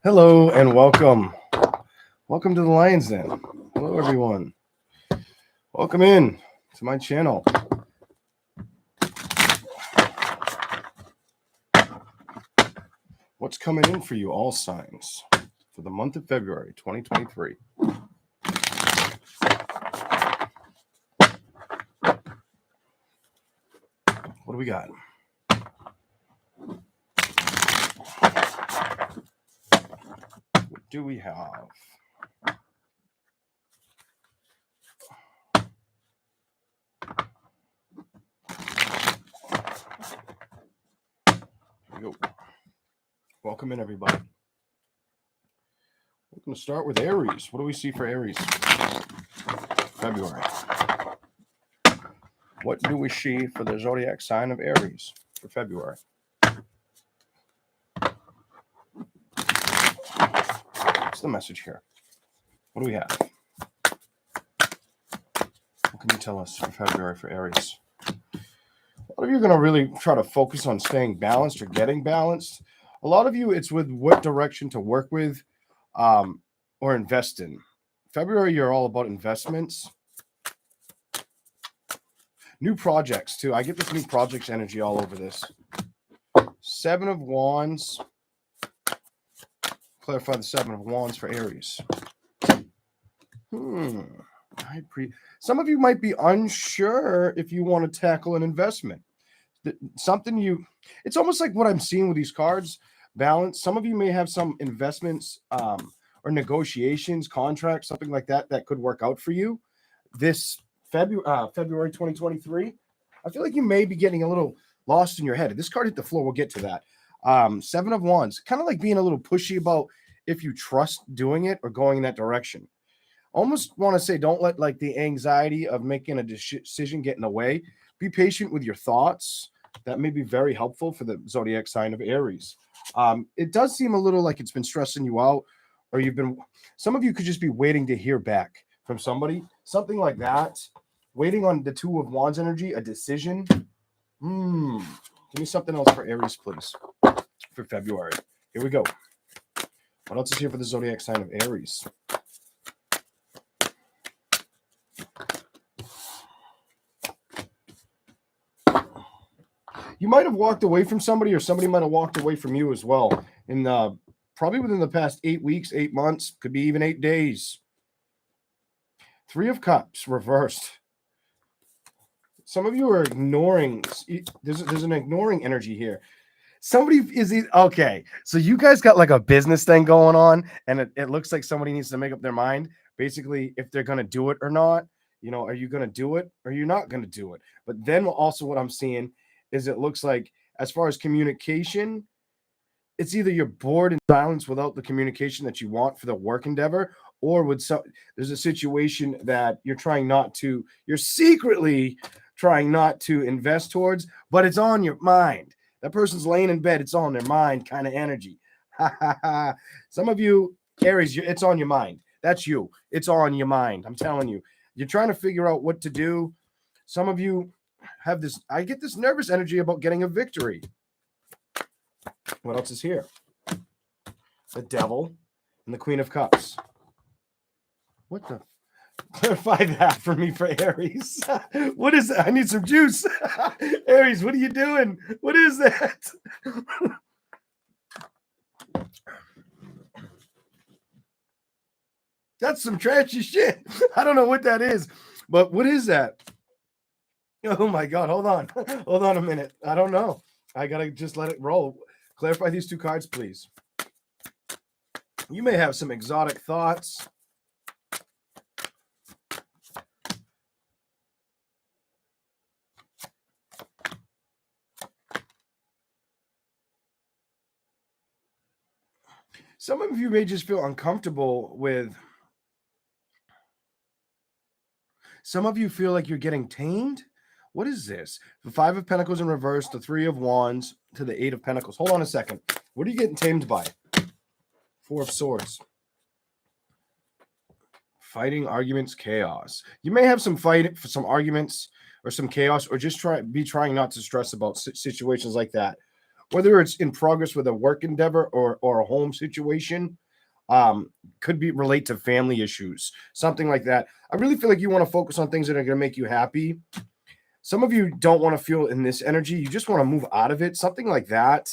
Hello and welcome. Welcome to the Lions Den. Hello, everyone. Welcome in to my channel. What's coming in for you, all signs, for the month of February 2023? What do we got? What do we have? Here we go. Welcome in, everybody. We're going to start with Aries. What do we see for Aries? February. What do we see for the zodiac sign of Aries for February? What's the message here? What do we have? What can you tell us for February for Aries? A lot of you are going to really try to focus on staying balanced or getting balanced. A lot of you, it's with what direction to work with or invest in. February, you're all about investments. New projects, too. I get this new projects energy all over this. Seven of Wands. Clarify the Seven of Wands for Aries. Some of you might be unsure if you want to tackle an investment. It's almost like what I'm seeing with these cards. Balance. Some of you may have some investments or negotiations, contracts, something like that could work out for you this February 2023. I feel like you may be getting a little lost in your head. If this card hit the floor, we'll get to that. Seven of Wands, kind of like being a little pushy about if you trust doing it or going in that direction. Almost want to say, don't let like the anxiety of making a decision get in the way. Be patient with your thoughts. That may be very helpful for the zodiac sign of Aries. It does seem a little like it's been stressing you out, or some of you could just be waiting to hear back from somebody, something like that. Waiting on the Two of Wands energy, a decision. Give me something else for Aries, please, for February. Here we go. What else is here for the zodiac sign of Aries? You might have walked away from somebody, or somebody might have walked away from you as well. In probably within the past 8 weeks, 8 months, could be even 8 days. Three of Cups reversed. Some of you are ignoring. There's an ignoring energy here. Somebody is okay. So you guys got like a business thing going on, and it looks like somebody needs to make up their mind. Basically, if they're going to do it or not. Are you going to do it or you're not going to do it? But then also what I'm seeing is it looks like as far as communication, it's either you're bored in silence without the communication that you want for the work endeavor, or there's a situation that you're secretly trying not to invest towards, but it's on your mind. That person's laying in bed, it's on their mind kind of energy. Some of you, Aries, it's on your mind. That's you. It's on your mind. I'm telling you. You're trying to figure out what to do. Some of you have this, I get this nervous energy about getting a victory. What else is here? The Devil and the Queen of Cups. What the? Clarify that for me for Aries. What is that? I need some juice. Aries, what are you doing? What is that? That's some trashy shit. I don't know what that is, but what is that? Oh my God. Hold on. Hold on a minute. I don't know. I got to just let it roll. Clarify these two cards, please. You may have some exotic thoughts. Some of you may just feel uncomfortable with. Some of you feel like you're getting tamed. What is this? The Five of Pentacles in reverse, the Three of Wands to the Eight of Pentacles. Hold on a second. What are you getting tamed by? Four of Swords. Fighting, arguments, chaos. You may have some arguments or some chaos, or just trying not to stress about situations like that. whether it's in progress with a work endeavor or a home situation. Could be relate to family issues, something like that. I really feel like you want to focus on things that are going to make you happy. Some of you don't want to feel in this energy. You just want to move out of it, something like that.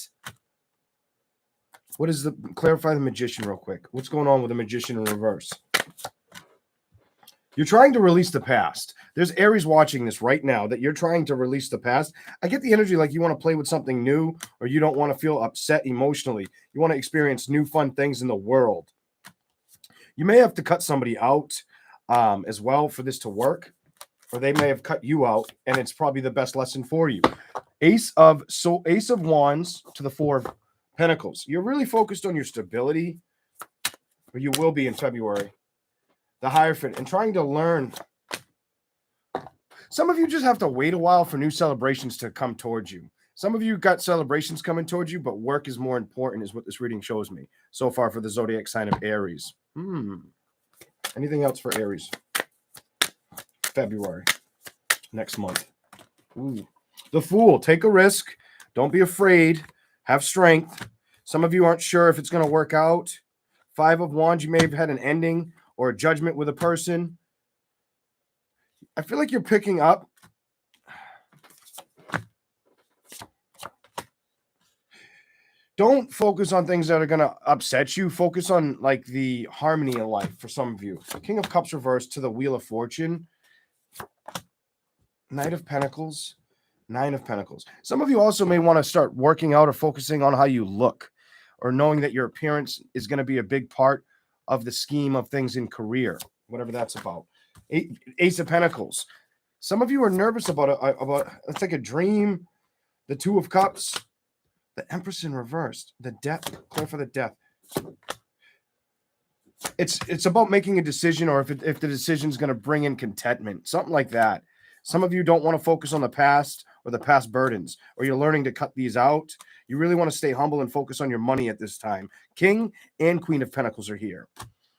What is the clarify the magician real quick? What's going on with the magician in reverse? You're trying to release the past. There's Aries watching this right now that you're trying to release the past. I get the energy like you want to play with something new, or you don't want to feel upset emotionally. You want to experience new fun things in the world. You may have to cut somebody out as well for this to work, or they may have cut you out, and it's probably the best lesson for you. Ace of Wands to the Four of Pentacles. You're really focused on your stability, or you will be in February. The Hierophant, and trying to learn. Some of you just have to wait a while for new celebrations to come towards you. Some of you got celebrations coming towards you, but work is more important, is what this reading shows me so far for the zodiac sign of Aries. Anything else for Aries? February, next month. Ooh. The Fool, take a risk. Don't be afraid. Have strength. Some of you aren't sure if it's going to work out. Five of Wands, you may have had an ending or a judgment with a person. I feel like you're picking up. Don't focus on things that are going to upset you. Focus on like the harmony in life for some of you. King of Cups reversed to the Wheel of Fortune. Knight of Pentacles. Nine of Pentacles. Some of you also may want to start working out or focusing on how you look, or knowing that your appearance is going to be a big part of the scheme of things in career, whatever that's about. Ace of Pentacles. Some of you are nervous about it's like a dream. The Two of Cups. The Empress in reversed. The Death. Clear for the Death. It's about making a decision, or if the decision is going to bring in contentment, something like that. Some of you don't want to focus on the past or the past burdens, or you're learning to cut these out. You really want to stay humble and focus on your money at this time. King and Queen of Pentacles are here.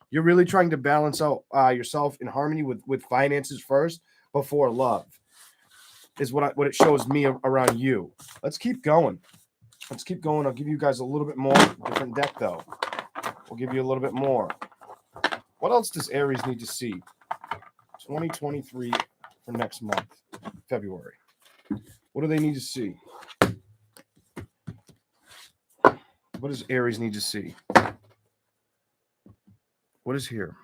You're really trying to balance out yourself in harmony with finances first before love, is what it shows me around you. Let's keep going. Let's keep going. I'll give you guys a little bit more. Different deck, though. We'll give you a little bit more. What else does Aries need to see? 2023 for next month, February. What do they need to see? What does Aries need to see? What is here?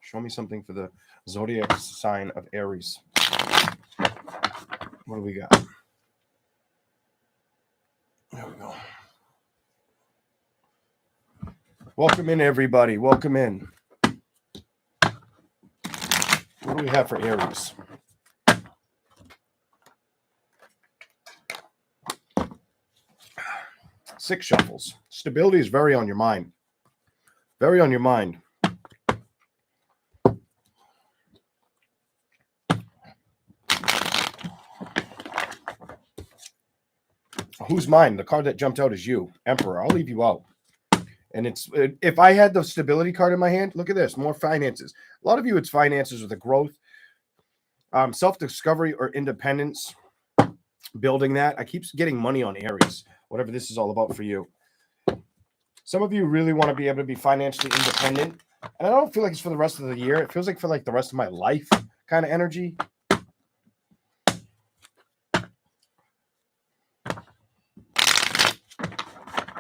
Show me something for the zodiac sign of Aries. What do we got? There we go. Welcome in, everybody. Welcome in. What do we have for Aries? Six shuffles. Stability is very on your mind. Very on your mind. Who's mine? The card that jumped out is you, Emperor. I'll leave you out. And it's, if I had the stability card in my hand, look at this, more finances. A lot of you, it's finances or the growth, self-discovery or independence, building that. I keep getting money on Aries, whatever this is all about for you. Some of you really want to be able to be financially independent. And I don't feel like it's for the rest of the year. It feels like for like the rest of my life kind of energy.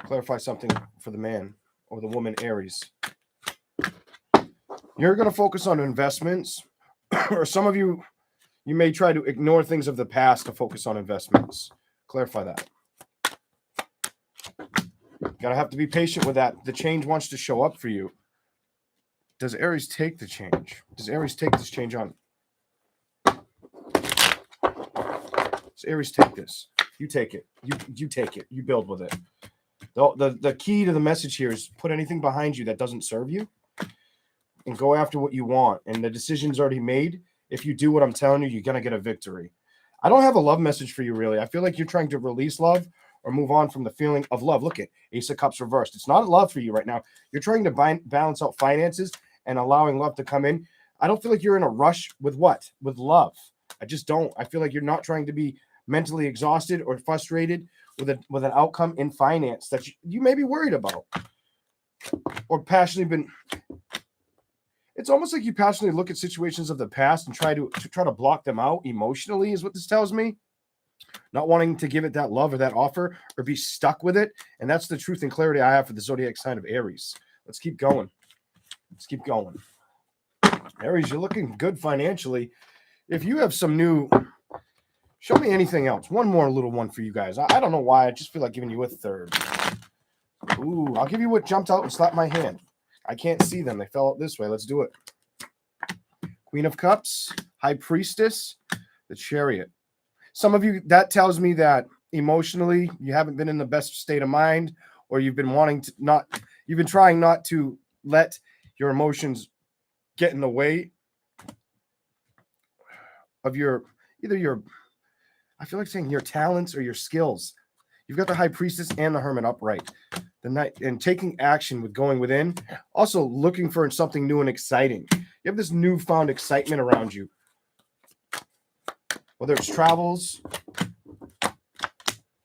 Clarify something for the man or the woman, Aries. You're going to focus on investments, or some of you, you may try to ignore things of the past to focus on investments. Clarify that. Gotta have to be patient with that. The change wants to show up for you. Does Aries take the change? Does Aries take this change on? Does Aries take this? You take it. You take it. You build with it. The key to the message here is put anything behind you that doesn't serve you and go after what you want. And the decision's already made. If you do what I'm telling you, you're going to get a victory. I don't have a love message for you, really. I feel like you're trying to release love or move on from the feeling of love. Look at Ace of Cups reversed. It's not love for you right now. You're trying to balance out finances and allowing love to come in. I don't feel like you're in a rush with what? With love. I just don't. I feel like you're not trying to be mentally exhausted or frustrated with an outcome in finance that you may be worried about or passionately been. It's almost like you passionately look at situations of the past and try to block them out emotionally, is what this tells me. Not wanting to give it that love or that offer or be stuck with it. And that's the truth and clarity I have for the zodiac sign of Aries. Let's keep going. Let's keep going. Aries, you're looking good financially. If you have some new, show me anything else. One more little one for you guys. I don't know why. I just feel like giving you a third. Ooh, I'll give you what jumped out and slapped my hand. I can't see them. They fell out this way. Let's do it. Queen of Cups, High Priestess, the Chariot. Some of you, that tells me that emotionally you haven't been in the best state of mind, or you've been you've been trying not to let your emotions get in the way of I feel like saying your talents or your skills. You've got the High Priestess and the Hermit upright. The Knight, and taking action with going within. Also looking for something new and exciting. You have this newfound excitement around you. Whether it's travels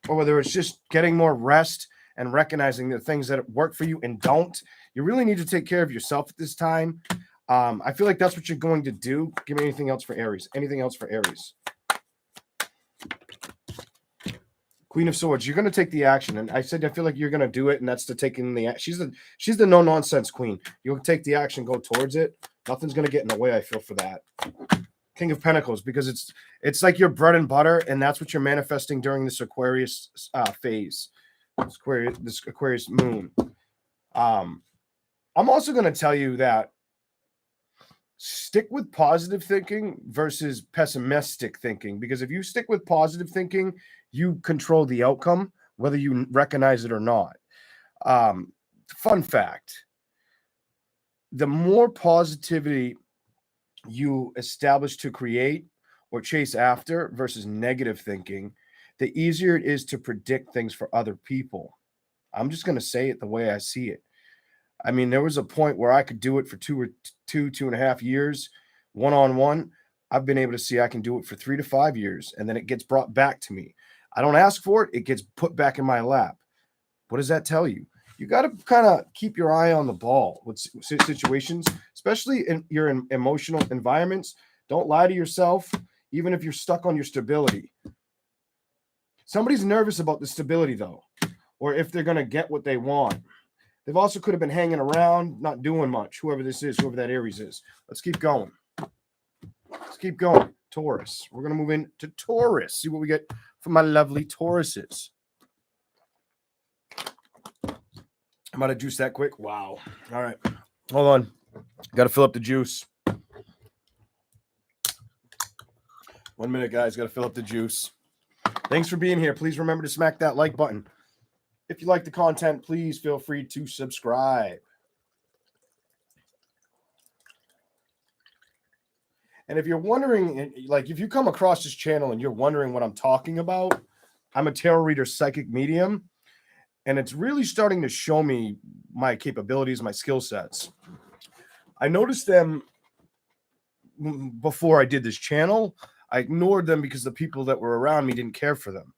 or whether it's just getting more rest and recognizing the things that work for you and don't. You really need to take care of yourself at this time. I feel like that's what you're going to do. Give me anything else for Aries. Anything else for Aries? Queen of Swords, you're going to take the action. And I said, I feel like you're going to do it. And that's the taking the action. She's the no nonsense queen. You'll take the action, go towards it. Nothing's going to get in the way. I feel for that. King of Pentacles, because it's like your bread and butter. And that's what you're manifesting during this Aquarius phase, this Aquarius moon. I'm also going to tell you that stick with positive thinking versus pessimistic thinking, because if you stick with positive thinking, you control the outcome, whether you recognize it or not. Fun fact, the more positivity you establish to create or chase after versus negative thinking, the easier it is to predict things for other people. I'm just going to say it the way I see it. I mean, there was a point where I could do it for two and a half years, one-on-one. I've been able to see I can do it for 3 to 5 years, and then it gets brought back to me. I don't ask for it. It gets put back in my lap. What does that tell you? You got to kind of keep your eye on the ball with situations, especially in your emotional environments. Don't lie to yourself, even if you're stuck on your stability. Somebody's nervous about the stability, though, or if they're going to get what they want. They've also could have been hanging around, not doing much, whoever this is, whoever that Aries is. Let's keep going. Let's keep going. Taurus. We're going to move into Taurus. See what we get from my lovely Tauruses. I'm going to juice that quick. Wow. All right. Hold on. Got to fill up the juice. 1 minute, guys. Got to fill up the juice. Thanks for being here. Please remember to smack that like button. If you like the content, please feel free to subscribe. And if you're wondering, like if you come across this channel and you're wondering what I'm talking about, I'm a tarot reader, psychic medium, and it's really starting to show me my capabilities, my skill sets. I noticed them before I did this channel. I ignored them because the people that were around me didn't care for them.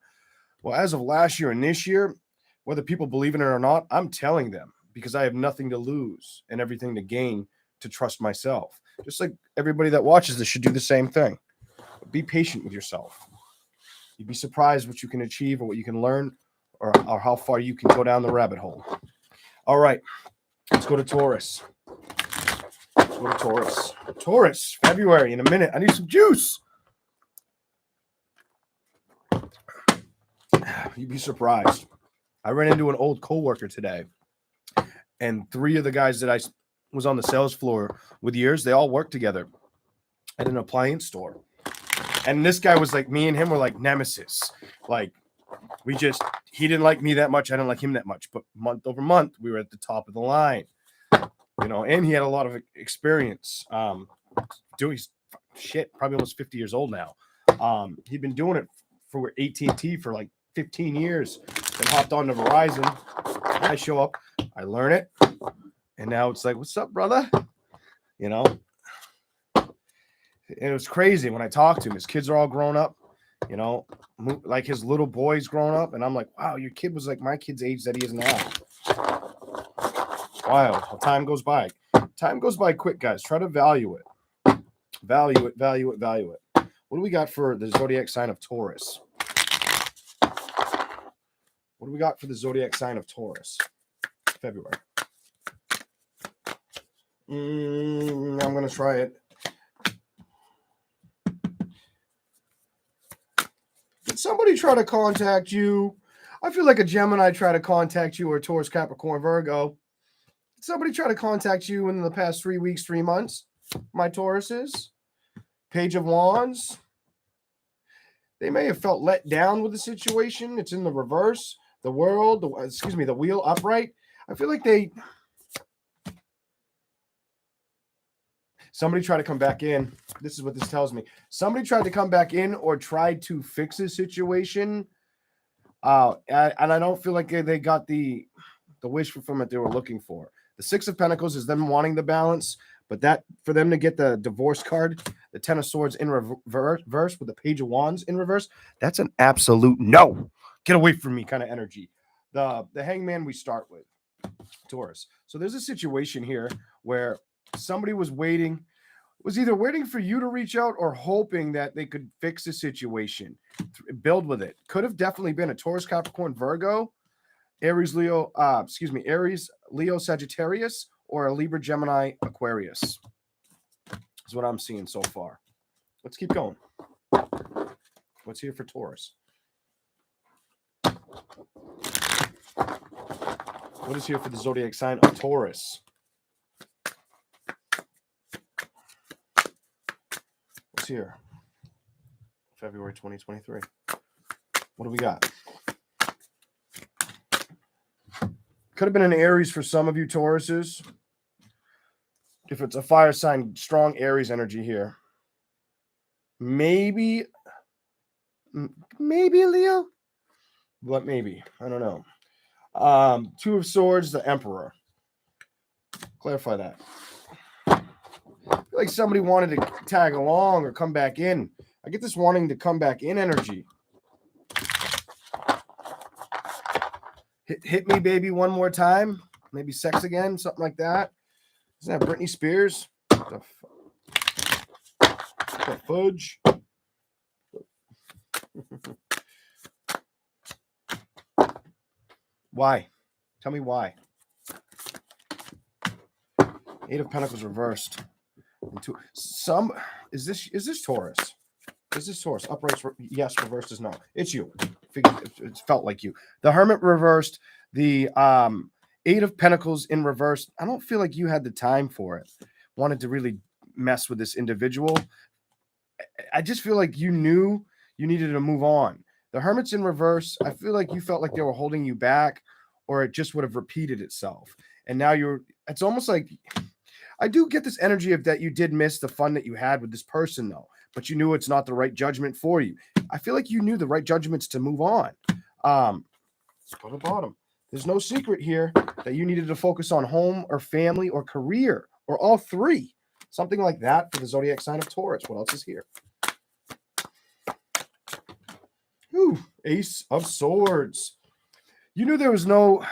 Well, as of last year and this year, whether people believe in it or not, I'm telling them because I have nothing to lose and everything to gain to trust myself. Just like everybody that watches this should do the same thing. Be patient with yourself. You'd be surprised what you can achieve or what you can learn or how far you can go down the rabbit hole. All right, let's go to Taurus. Let's go to Taurus. Taurus, February in a minute. I need some juice. You'd be surprised. I ran into an old coworker today, and 3 of the guys that I was on the sales floor with years, they all worked together at an appliance store. And this guy was like, me and him were like nemesis. Like he didn't like me that much. I didn't like him that much. But month over month, we were at the top of the line, and he had a lot of experience doing shit, probably almost 50 years old now. He'd been doing it for AT&T for like 15 years, then hopped on to Verizon. I show up, I learn it, and now it's like, what's up, brother? And it was crazy when I talked to him. His kids are all grown up, like his little boy's grown up, and I'm like, wow, your kid was like my kid's age that he is now. Wild. Well, time goes by. Time goes by quick, guys. Try to value it. Value it, value it, value it. What do we got for the zodiac sign of Taurus? What do we got for the zodiac sign of Taurus? February. I'm going to try it. Did somebody try to contact you? I feel like a Gemini try to contact you, or Taurus, Capricorn, Virgo. Did somebody try to contact you in the past 3 weeks, 3 months? My Tauruses. Page of Wands. They may have felt let down with the situation. It's in the reverse. The world, the wheel upright. I feel like somebody tried to come back in. This is what this tells me. Somebody tried to come back in or tried to fix a situation. And I don't feel like they got the wish fulfillment they were looking for. The Six of Pentacles is them wanting the balance, but that for them to get the divorce card, the Ten of Swords in reverse with the Page of Wands in reverse, that's an absolute no. Get away from me kind of energy. The Hangman we start with, Taurus. So there's a situation here where somebody was either waiting for you to reach out or hoping that they could fix the situation, build with it. Could have definitely been a Taurus, Capricorn, Virgo, Aries, Leo, Sagittarius, or a Libra, Gemini, Aquarius. Is what I'm seeing so far. Let's keep going. What's here for Taurus? What is here for the zodiac sign of Taurus? What's here? February 2023. What do we got? Could have been an Aries for some of you Tauruses. If it's a fire sign, strong Aries energy here. Maybe Leo? But maybe. I don't know. Two of Swords, the Emperor. Clarify that. I feel like somebody wanted to tag along or come back in. I get this wanting to come back in energy. Hit me, baby, one more time. Maybe sex again, something like that. Isn't that Britney Spears? The fudge. Why? Tell me why. Eight of Pentacles reversed. Is this Taurus? Is this Taurus? Upright, yes. Reversed is no. It's you. It felt like you. The Hermit reversed. The Eight of Pentacles in reverse. I don't feel like you had the time for it. Wanted to really mess with this individual. I just feel like you knew you needed to move on. The Hermit's in reverse. I feel like you felt like they were holding you back, or it just would have repeated itself. And now it's almost like, I do get this energy of that you did miss the fun that you had with this person, though, but you knew it's not the right judgment for you. I feel like you knew the right judgments to move on. Let's go to the bottom. There's no secret here that you needed to focus on home or family or career or all three. Something like that for the zodiac sign of Taurus. What else is here? Ooh, Ace of Swords. You knew there was no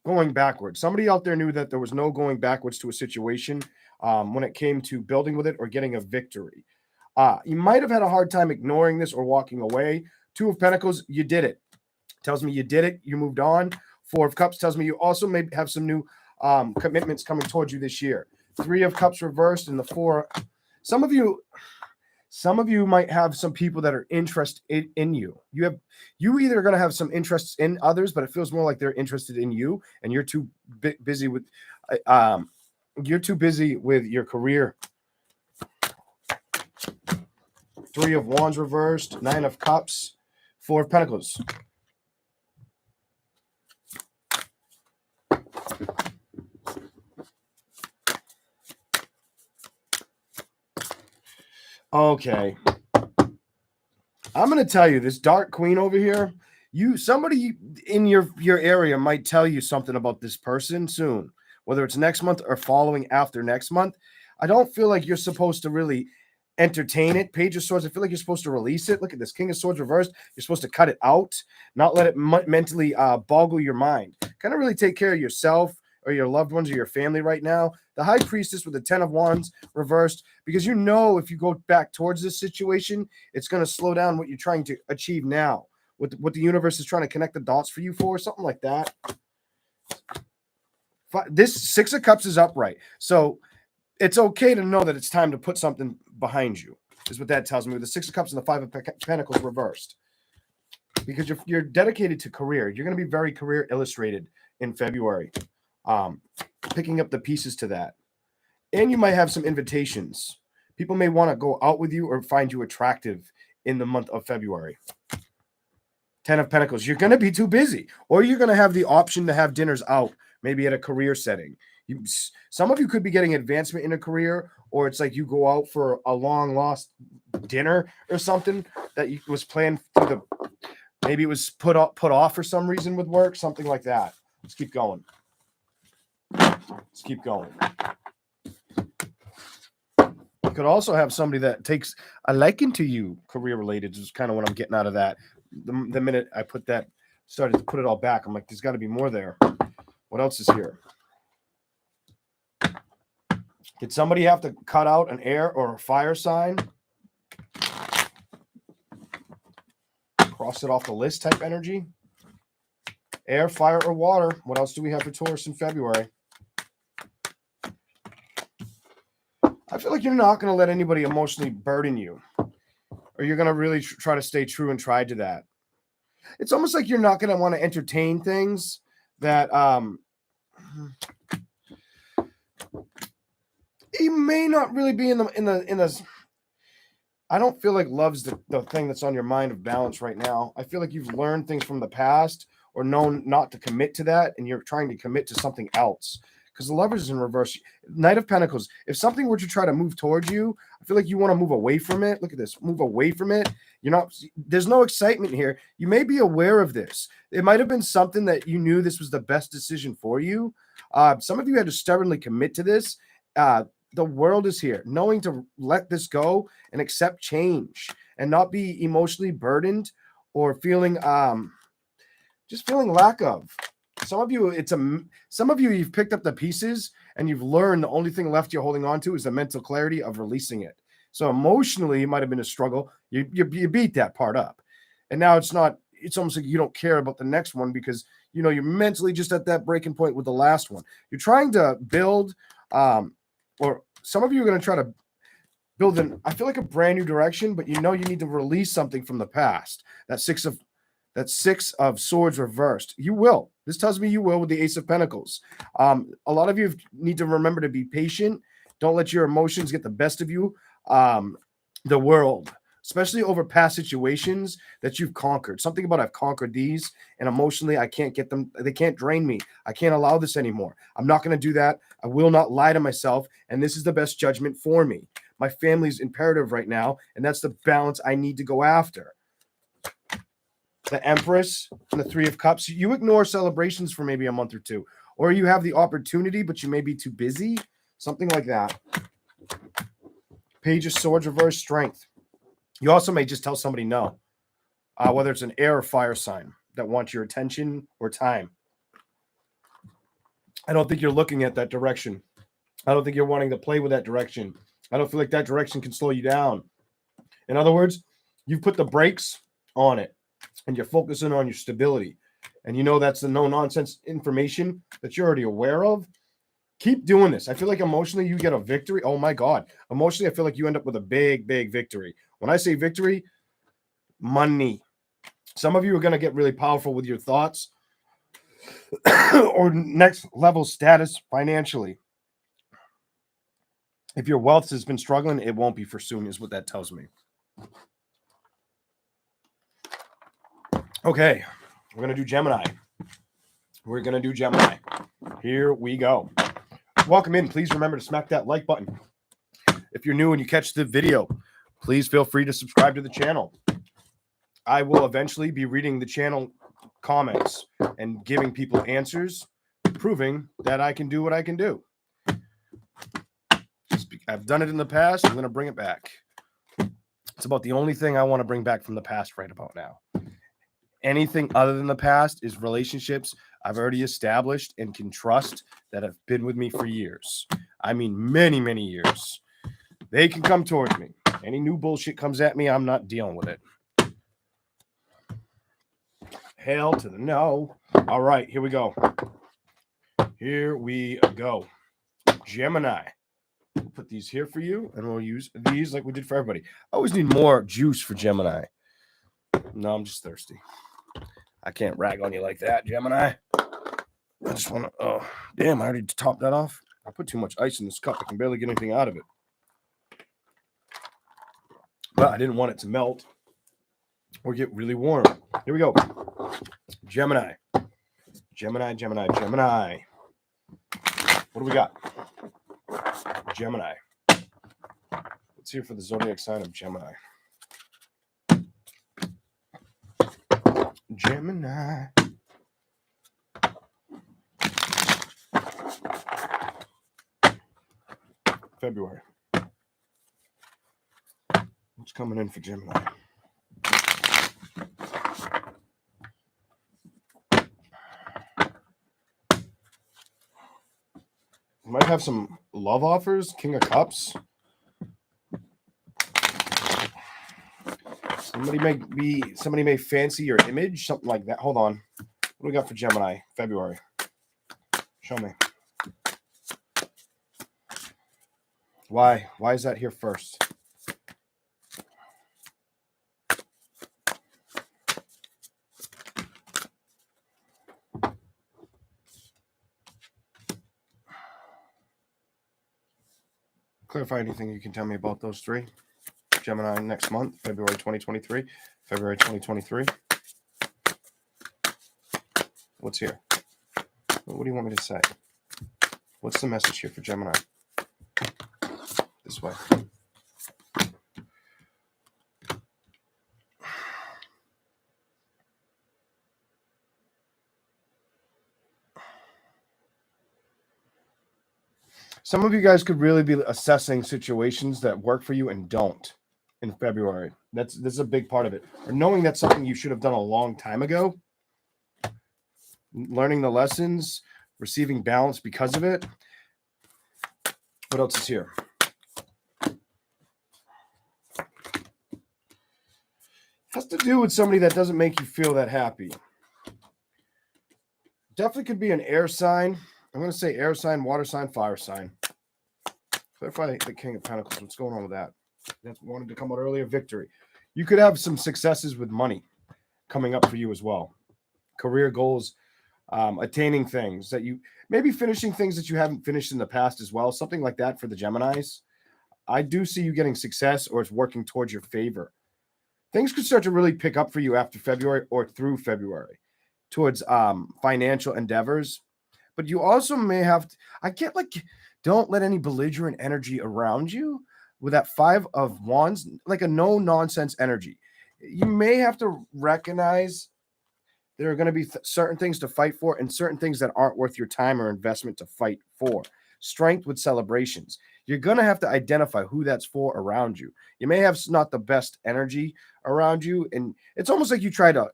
going backwards. Somebody out there knew that there was no going backwards to a situation when it came to building with it or getting a victory. You might have had a hard time ignoring this or walking away. Two of Pentacles, you did it. Tells me you did it. You moved on. Four of Cups tells me you also may have some new commitments coming towards you this year. Three of Cups reversed, and the four. Some of you might have some people that are interested in you. You either going to have some interests in others, but it feels more like they're interested in you, and you're too busy with your career. Three of Wands reversed, Nine of Cups, Four of Pentacles. Okay. I'm going to tell you, this Dark Queen over here, somebody in your area might tell you something about this person soon, whether it's next month or following after next month. I don't feel like you're supposed to really entertain it. Page of Swords, I feel like you're supposed to release it. Look at this. King of Swords reversed. You're supposed to cut it out, not let it mentally boggle your mind. Kind of really take care of yourself or your loved ones or your family right now. The High Priestess with the 10 of Wands reversed, because you know if you go back towards this situation, it's going to slow down what you're trying to achieve now. What the universe is trying to connect the dots for you for, something like that. This Six of Cups is upright. So it's okay to know that it's time to put something behind you, is what that tells me. With the Six of Cups and the Five of Pentacles reversed. Because you're dedicated to career. You're going to be very career illustrated in February. Picking up the pieces to that. And you might have some invitations. People may want to go out with you or find you attractive in the month of February. 10 of Pentacles. You're going to be too busy. Or you're going to have the option to have dinners out, maybe at a career setting. Some of you could be getting advancement in a career, or it's like you go out for a long lost dinner or something that was planned through the, maybe it was put off for some reason with work, something like that. Let's keep going. Let's keep going. You could also have somebody that takes a liking to you, career related, is kind of what I'm getting out of that. The minute I started to put it all back, I'm like, there's got to be more there. What else is here? Did somebody have to cut out an air or a fire sign? Cross it off the list type energy. Air, fire, or water. What else do we have for Taurus in February? I feel like you're not going to let anybody emotionally burden you. Or you're going to really try to stay true and try to that. It's almost like you're not going to want to entertain things that you may not really be in the I don't feel like love's the thing that's on your mind of balance right now. I feel like you've learned things from the past or known not to commit to that, and you're trying to commit to something else. Because the Lovers is in reverse. Knight of Pentacles. If something were to try to move towards you, I feel like you want to move away from it. Look at this. Move away from it. There's no excitement here. You may be aware of this. It might have been something that you knew this was the best decision for you. Some of you had to stubbornly commit to this. The world is here, knowing to let this go and accept change and not be emotionally burdened or feeling just feeling lack of. Some of you, you've picked up the pieces and you've learned the only thing left you're holding on to is the mental clarity of releasing it. So emotionally, it might have been a struggle. You beat that part up. And now it's almost like you don't care about the next one because, you're mentally just at that breaking point with the last one. You're trying to build, or some of you are going to try to build I feel like a brand new direction, but you need to release something from the past. That Six of Swords reversed. You will. This tells me you will with the Ace of Pentacles. A lot of you need to remember to be patient. Don't let your emotions get the best of you. The world, especially over past situations that you've conquered. Something about I've conquered these, and emotionally I can't get them. They can't drain me. I can't allow this anymore. I'm not going to do that. I will not lie to myself, and this is the best judgment for me. My family's imperative right now, and that's the balance I need to go after. The Empress and the Three of Cups. You ignore celebrations for maybe a month or two, or you have the opportunity, but you may be too busy. Something like that. Page of Swords, reverse strength. You also may just tell somebody no, whether it's an air or fire sign that wants your attention or time. I don't think you're looking at that direction. I don't think you're wanting to play with that direction. I don't feel like that direction can slow you down. In other words, you've put the brakes on it. And you're focusing on your stability. And that's the no-nonsense information that you're already aware of. Keep doing this. I feel like emotionally you get a victory. Oh, my God. Emotionally, I feel like you end up with a big, big victory. When I say victory, money. Some of you are going to get really powerful with your thoughts or next level status financially. If your wealth has been struggling, it won't be for soon, is what that tells me. Okay, we're going to do Gemini. Here we go. Welcome in. Please remember to smack that like button. If you're new and you catch the video, please feel free to subscribe to the channel. I will eventually be reading the channel comments and giving people answers, proving that I can do what I can do. I've done it in the past. I'm going to bring it back. It's about the only thing I want to bring back from the past right about now. Anything other than the past is relationships I've already established and can trust that have been with me for years. I mean, many, many years. They can come towards me. Any new bullshit comes at me, I'm not dealing with it. Hell to the no. All right, here we go. Here we go. Gemini. We'll put these here for you, and we'll use these like we did for everybody. I always need more juice for Gemini. No, I'm just thirsty. I can't rag on you like that, Gemini. I just want to, oh, damn, I already topped that off. I put too much ice in this cup. I can barely get anything out of it. But I didn't want it to melt or get really warm. Here we go. Gemini. Gemini, Gemini, Gemini. What do we got? Gemini. Let's hear for the zodiac sign of Gemini. Gemini. February. What's coming in for Gemini? Might have some love offers. King of Cups. Somebody may fancy your image, something like that. Hold on. What do we got for Gemini? February. Show me. Why? Why is that here first? Clarify anything you can tell me about those three. Gemini next month, February 2023. February 2023. What's here? What do you want me to say? What's the message here for Gemini? This way. Some of you guys could really be assessing situations that work for you and don't in February. This is a big part of it. Or knowing that's something you should have done a long time ago. Learning the lessons, receiving balance because of it. What else is here? Has to do with somebody that doesn't make you feel that happy. Definitely could be an air sign. I'm going to say air sign, water sign, fire sign. Clarify the King of Pentacles. What's going on with that? That wanted to come out earlier. Victory. You could have some successes with money coming up for you as well. Career goals, attaining things that you maybe finishing things that you haven't finished in the past as well. Something like that for the Geminis. I do see you getting success, or it's working towards your favor. Things could start to really pick up for you after February or through February towards financial endeavors. But you also may have to, don't let any belligerent energy around you with that 5 of Wands, like a no-nonsense energy. You may have to recognize there are going to be certain things to fight for and certain things that aren't worth your time or investment to fight for. Strength with celebrations. You're going to have to identify who that's for around you. You may have not the best energy around you, and it's almost like you try to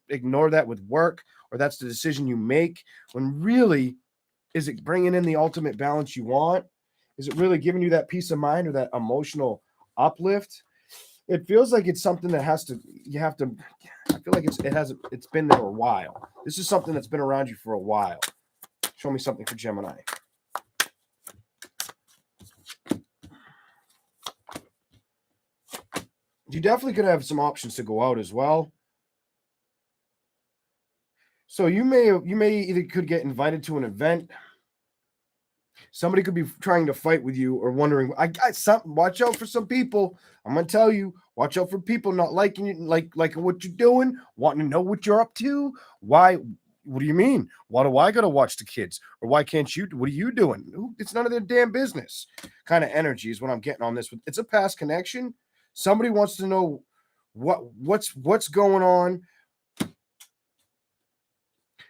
ignore that with work, or that's the decision you make, when really, is it bringing in the ultimate balance you want? Is it really giving you that peace of mind or that emotional uplift? It feels like it's something that I feel like it's been there a while. This is something that's been around you for a while. Show me something for Gemini. You definitely could have some options to go out as well. So you may either could get invited to an event. Somebody could be trying to fight with you or wondering, I got something. Watch out for some people. I'm going to tell you, watch out for people not liking you, like what you're doing, wanting to know what you're up to. Why? What do you mean? Why do I got to watch the kids? Or why can't you? What are you doing? It's none of their damn business. Kind of energy is what I'm getting on this. It's a past connection. Somebody wants to know what's going on.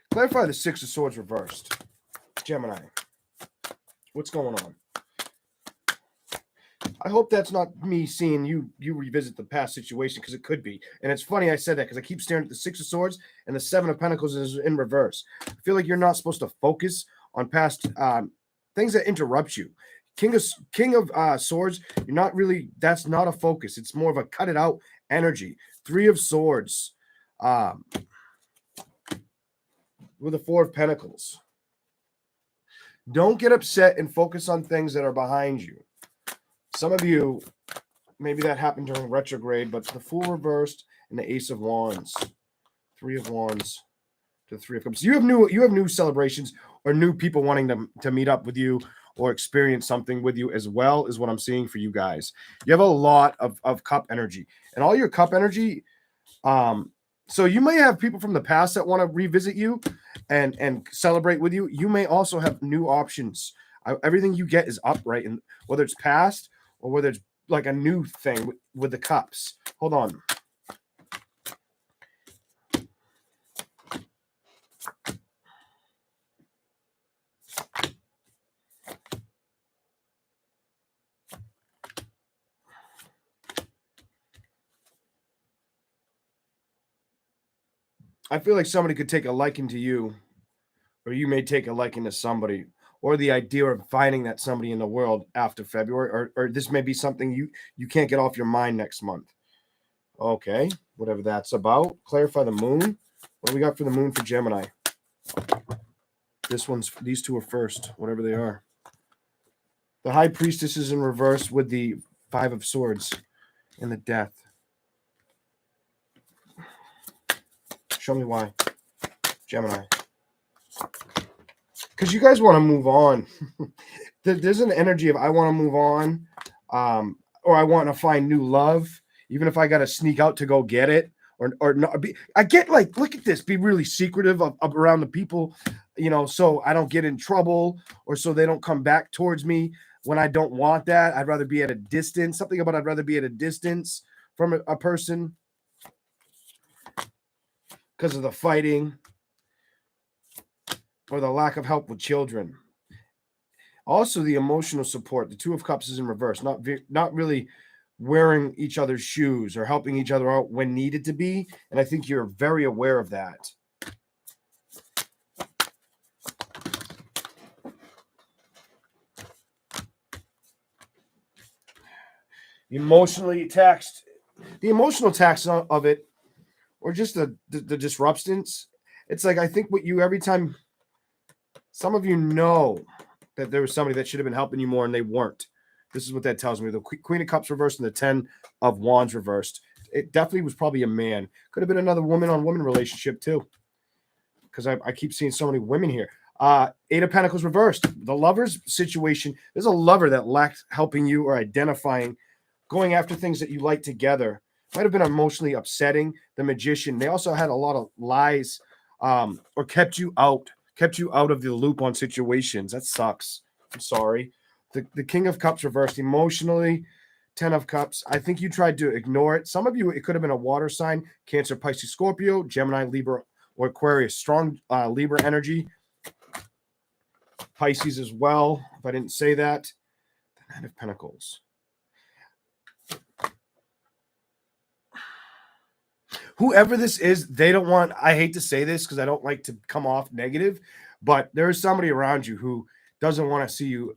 Clarify the 6 of Swords reversed. Gemini. What's going on? I hope that's not me seeing you revisit the past situation, because it could be. And it's funny I said that because I keep staring at the Six of Swords and the Seven of Pentacles is in reverse. I feel like you're not supposed to focus on past things that interrupt you. King of Swords, you're not really. That's not a focus. It's more of a cut it out energy. Three of Swords, with the Four of Pentacles. Don't get upset and focus on things that are behind you. Some of you, maybe that happened during retrograde, but the Fool reversed and the Ace of Wands, Three of Wands to Three of Cups. You have new celebrations or new people wanting to meet up with you or experience something with you as well, is what I'm seeing for you guys. You have a lot of cup energy, and all your cup energy. So you may have people from the past that want to revisit you and celebrate with you. You may also have new options. Everything you get is upright, and whether it's past or whether it's like a new thing with the cups. Hold on. I feel like somebody could take a liking to you, or you may take a liking to somebody, or the idea of finding that somebody in the world after February, or this may be something you can't get off your mind next month. Okay, whatever that's about. Clarify the moon. What do we got for the moon for Gemini? These two are first, whatever they are. The High Priestess is in reverse with the Five of Swords and the Death. Show me why. Gemini. Because you guys want to move on. There's an energy of I want to move on, or I want to find new love, even if I got to sneak out to go get it, or not. I get like, look at this, be really secretive of around the people, so I don't get in trouble, or so they don't come back towards me when I don't want that. I'd rather be at a distance. Something about I'd rather be at a distance from a person because of the fighting or the lack of help with children. Also, the emotional support. The Two of Cups is in reverse. Not really wearing each other's shoes or helping each other out when needed to be. And I think you're very aware of that. The emotional tax of it, or just the disruptions. It's like, I think every time some of you know that there was somebody that should have been helping you more and they weren't. This is what that tells me. The Queen of Cups reversed and the Ten of Wands reversed. It definitely was probably a man. Could have been another woman-on-woman relationship too, because I keep seeing so many women here. Eight of Pentacles reversed. The lover's situation. There's a lover that lacked helping you or identifying, going after things that you like together. Might have been emotionally upsetting. The Magician. They also had a lot of lies, or kept you out of the loop on situations. That sucks. I'm sorry. The King of Cups reversed emotionally. Ten of Cups. I think you tried to ignore it. Some of you, it could have been a water sign: Cancer, Pisces, Scorpio, Gemini, Libra, or Aquarius. Strong Libra energy. Pisces as well, if I didn't say that. The Nine of Pentacles. Whoever this is, they don't want, I hate to say this because I don't like to come off negative, but there is somebody around you who doesn't want to see you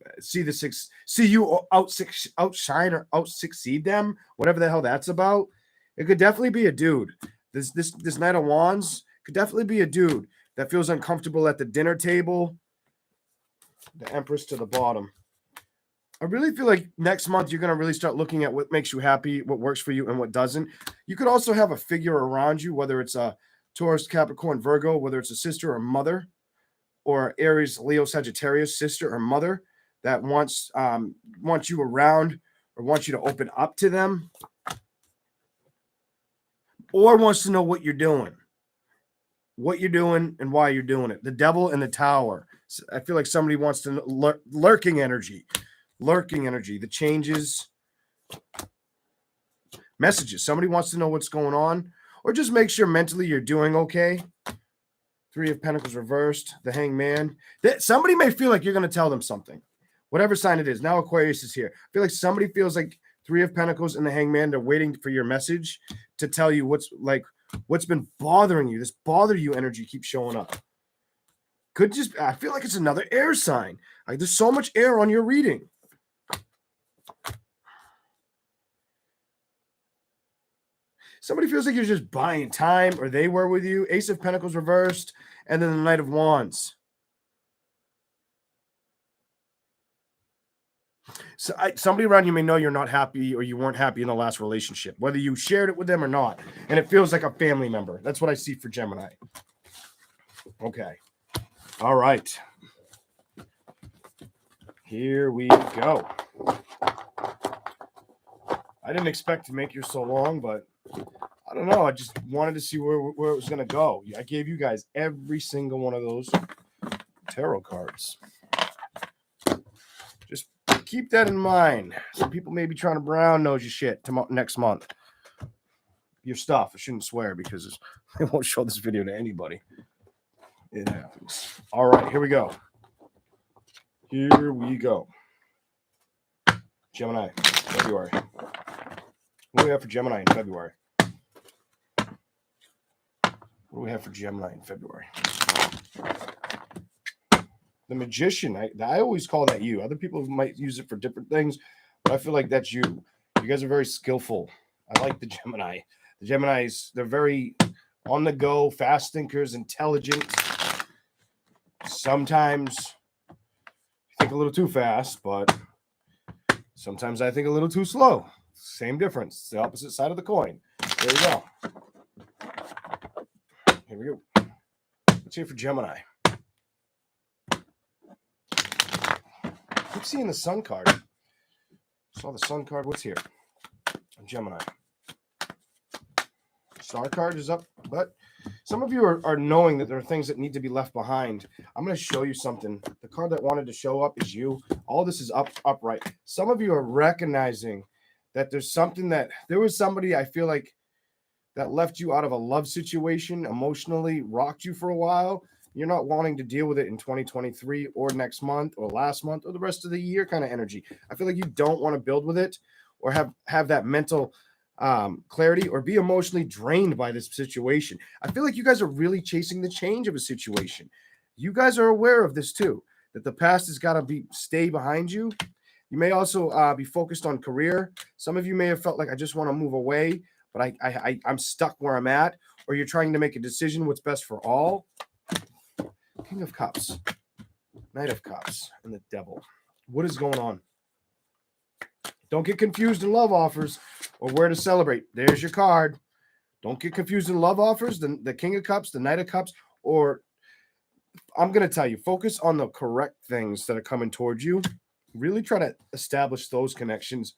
outshine or out succeed them, whatever the hell that's about. It could definitely be a dude. This Knight of Wands could definitely be a dude that feels uncomfortable at the dinner table. The Empress to the bottom. I really feel like next month you're going to really start looking at what makes you happy, what works for you, and what doesn't. You could also have a figure around you, whether it's a Taurus, Capricorn, Virgo, whether it's a sister or mother, or Aries, Leo, Sagittarius, sister or mother that wants you around or wants you to open up to them, or wants to know what you're doing and why you're doing it. The Devil and the Tower. I feel like somebody wants to lurking energy, the changes, messages. Somebody wants to know what's going on, or just make sure mentally you're doing okay. Three of Pentacles reversed, the Hangman. Somebody may feel like you're going to tell them something. whatever sign it is. Now Aquarius is here. I feel like somebody feels like Three of Pentacles and the Hangman. They're waiting for your message to tell you what's been bothering you. This bother you energy keeps showing up. Could just, I feel like it's another air sign. Like there's so much air on your reading. Somebody feels like you're just buying time, or they were with you. Ace of Pentacles reversed, and then the Knight of Wands. So somebody around you may know you're not happy, or you weren't happy in the last relationship, whether you shared it with them or not. And it feels like a family member. That's what I see for Gemini. Okay. All right. Here we go. I didn't expect to make yours so long, but I don't know. I just wanted to see where it was going to go. I gave you guys every single one of those tarot cards. Just keep that in mind. Some people may be trying to brown nose your shit next month. Your stuff. I shouldn't swear because I won't show this video to anybody. It happens. All right, here we go. Here we go. Gemini, February. What do we have for Gemini in February? What do we have for Gemini in February? The Magician. I always call that you. Other people might use it for different things, but I feel like that's you. You guys are very skillful. I like the Gemini. The Geminis, they're very on the go, fast thinkers, intelligent. Sometimes you think a little too fast, but sometimes I think a little too slow. Same difference. It's the opposite side of the coin. There you go. Here we go. Let's hear for Gemini. Keep seeing the Sun card. Saw the Sun card. What's here? Gemini. Star card is up, but some of you are knowing that there are things that need to be left behind. I'm going to show you something. The card that wanted to show up is you. All this is upright. Some of you are recognizing that there's something that there was somebody I feel like that left you out of a love situation, emotionally rocked you for a while. You're not wanting to deal with it in 2023 or next month or last month or the rest of the year kind of energy. I feel like you don't want to build with it or have that mental clarity or be emotionally drained by this situation. I feel like you guys are really chasing the change of a situation. You guys are aware of this too, that the past has got to stay behind you. You may also be focused on career. Some of you may have felt like I just want to move away, but I'm stuck where I'm at, or you're trying to make a decision what's best for all. King of Cups, Knight of Cups, and the Devil. What is going on? Don't get confused in love offers or where to celebrate. There's your card. Don't get confused in love offers, the King of Cups, the Knight of Cups, or I'm going to tell you, focus on the correct things that are coming towards you. Really try to establish those connections.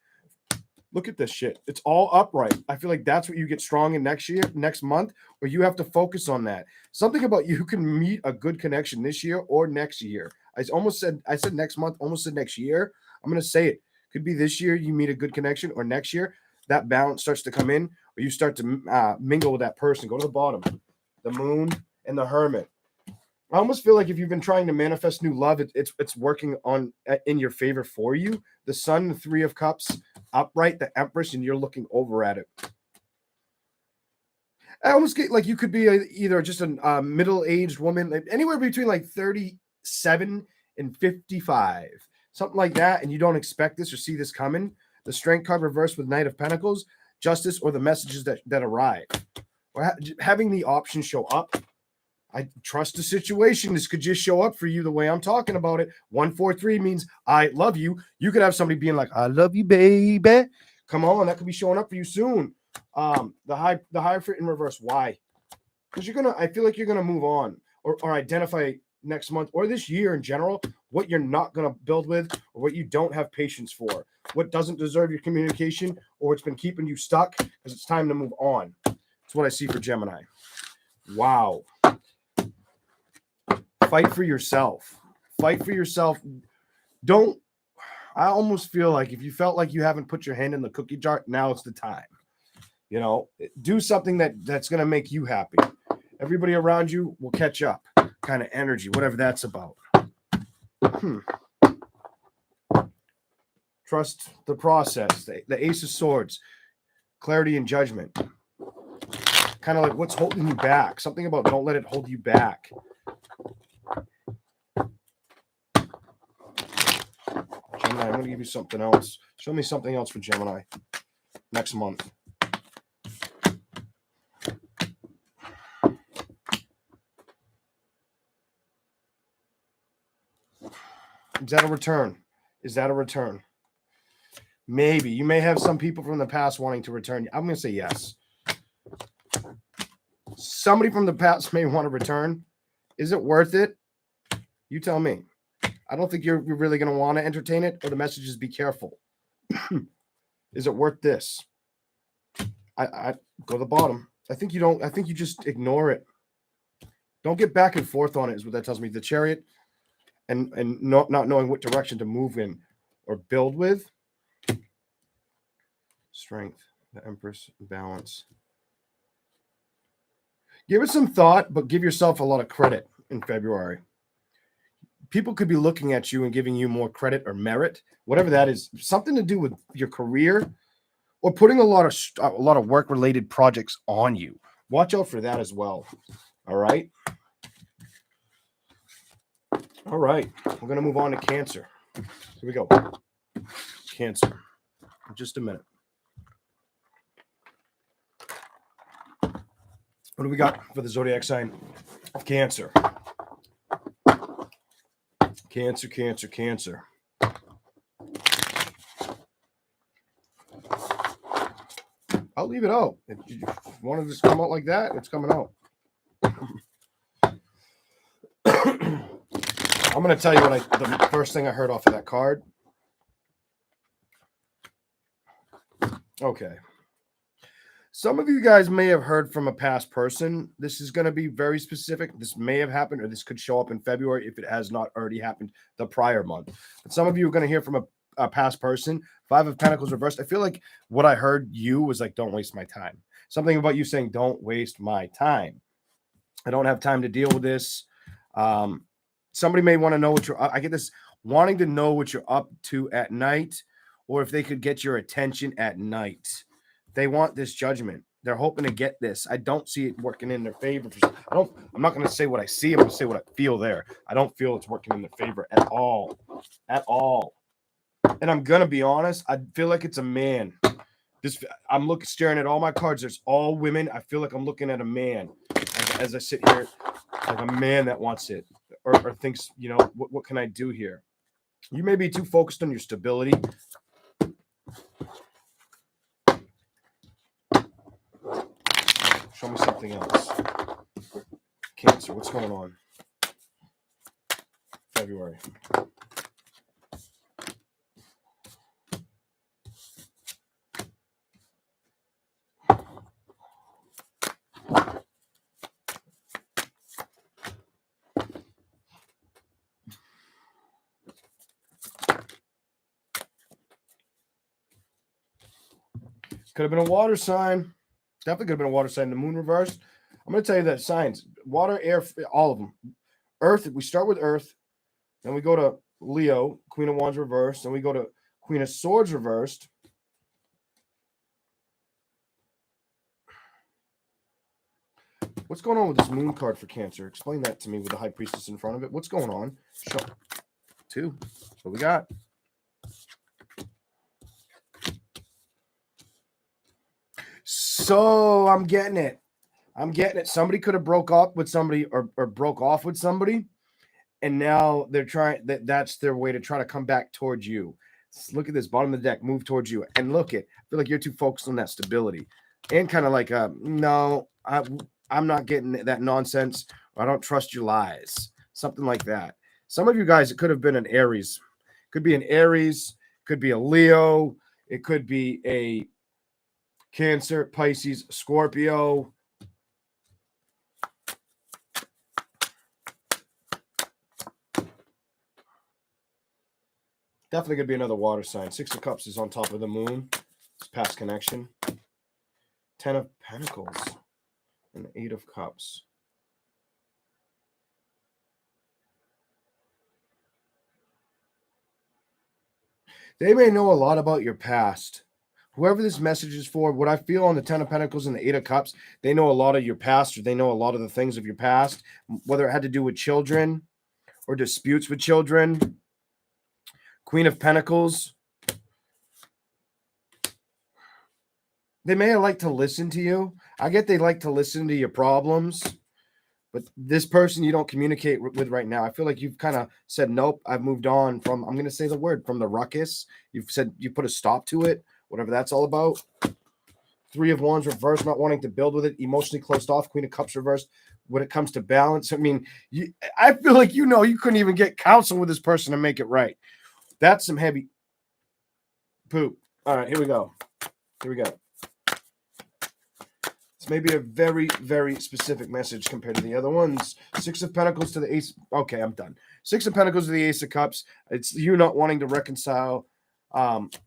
Look at this shit. It's all upright. I feel like that's what you get strong in next month, where you have to focus on that. Something about you can meet a good connection this year or next year. I said next month, almost said next year. I'm going to say it. Could be this year you meet a good connection, or next year that balance starts to come in, or you start to mingle with that person. Go to the bottom. The Moon and the Hermit. I almost feel like if you've been trying to manifest new love, it's working in your favor for you. The Sun, the Three of Cups, upright, the Empress, and you're looking over at it. I almost get like you could be either just a middle-aged woman, anywhere between like 37 and 55, something like that, and you don't expect this or see this coming. The Strength card reversed with Knight of Pentacles, Justice, or the messages that arrive. Or having the option show up. I trust the situation. This could just show up for you the way I'm talking about it. 143 means I love you. You could have somebody being like, I love you, baby. Come on, that could be showing up for you soon. The Hierophant in reverse. Why? Because I feel like you're gonna move on or identify next month or this year in general what you're not gonna build with, or what you don't have patience for, what doesn't deserve your communication, or what's been keeping you stuck because it's time to move on. That's what I see for Gemini. Wow. Fight for yourself. Fight for yourself. I almost feel like if you felt like you haven't put your hand in the cookie jar, now it's the time. Do something that's going to make you happy. Everybody around you will catch up. Kind of energy, whatever that's about. Trust the process. The Ace of Swords, clarity and judgment. Kind of like what's holding you back. Something about don't let it hold you back. Gemini, I'm going to give you something else. Show me something else for Gemini next month. Is that a return? Is that a return? Maybe. You may have some people from the past wanting to return. I'm going to say yes. Somebody from the past may want to return. Is it worth it? You tell me. I don't think you're really going to want to entertain it, or the message is be careful. Is it worth this? I go to the bottom. I think you don't. I think you just ignore it. Don't get back and forth on it is what that tells me. The Chariot and not knowing what direction to move in or build with. Strength, the Empress, balance. Give it some thought, but give yourself a lot of credit in February. People could be looking at you and giving you more credit or merit, whatever that is, something to do with your career or putting a lot of work-related projects on you. Watch out for that as well. All right. All right. We're going to move on to Cancer. Here we go. Cancer. In just a minute. What do we got for the zodiac sign of Cancer? Cancer, Cancer, Cancer. I'll leave it out. If you want to just come out like that, it's coming out. I'm going to tell you the first thing I heard off of that card. Okay. Some of you guys may have heard from a past person. This is going to be very specific. This may have happened, or this could show up in February if it has not already happened the prior month. But some of you are going to hear from a past person. 5 of Pentacles reversed. I feel like what I heard you was like, don't waste my time. Something about you saying, don't waste my time. I don't have time to deal with this. Somebody may want to know what I get this wanting to know what you're up to at night, or if they could get your attention at night. They want this judgment. They're hoping to get this. I don't see it working in their favor. I'm not going to say what I see. I'm going to say what I feel there. I don't feel it's working in their favor at all. At all. And I'm going to be honest. I feel like it's a man. I'm staring at all my cards. There's all women. I feel like I'm looking at a man as I sit here, like a man that wants it or thinks, you know, what can I do here? You may be too focused on your stability. Show me something else. Cancer, what's going on? February. Could have been a water sign. Definitely could have been a water sign. The moon reversed. I'm going to tell you that signs, water, air, all of them. Earth, we start with Earth. Then we go to Leo, Queen of Wands reversed. Then we go to Queen of Swords reversed. What's going on with this moon card for Cancer? Explain that to me with the High Priestess in front of it. What's going on? Show. 2. That's what we got. So I'm getting it. Somebody could have broke up with somebody or broke off with somebody. And now they're trying that's their way to try to come back towards you. Look at this bottom of the deck, move towards you. And I feel like you're too focused on that stability. And kind of like, no, I'm not getting that nonsense. I don't trust your lies. Something like that. Some of you guys, it could have been an Aries. Could be an Aries. Could be a Leo. It could be a Cancer, Pisces, Scorpio. Definitely going to be another water sign. 6 of Cups is on top of the moon. It's past connection. 10 of Pentacles and the 8 of Cups. They may know a lot about your past. Whoever this message is for, what I feel on the Ten of Pentacles and the Eight of Cups, they know a lot of your past, or they know a lot of the things of your past, whether it had to do with children or disputes with children. Queen of Pentacles. They may like to listen to you. I get they like to listen to your problems, but this person you don't communicate with right now. I feel like you've kind of said, nope, I've moved on from, I'm going to say the word, from the ruckus. You've said you put a stop to it, whatever that's all about. Three of Wands reversed, not wanting to build with it, emotionally closed off. Queen of Cups reversed. When it comes to balance, I mean, I feel like you couldn't even get counsel with this person to make it right. That's some heavy poop. All right, here we go. It's maybe a very, very specific message compared to the other ones. Six of Pentacles to the Ace. Okay, I'm done. Six of Pentacles to the Ace of Cups. It's you not wanting to reconcile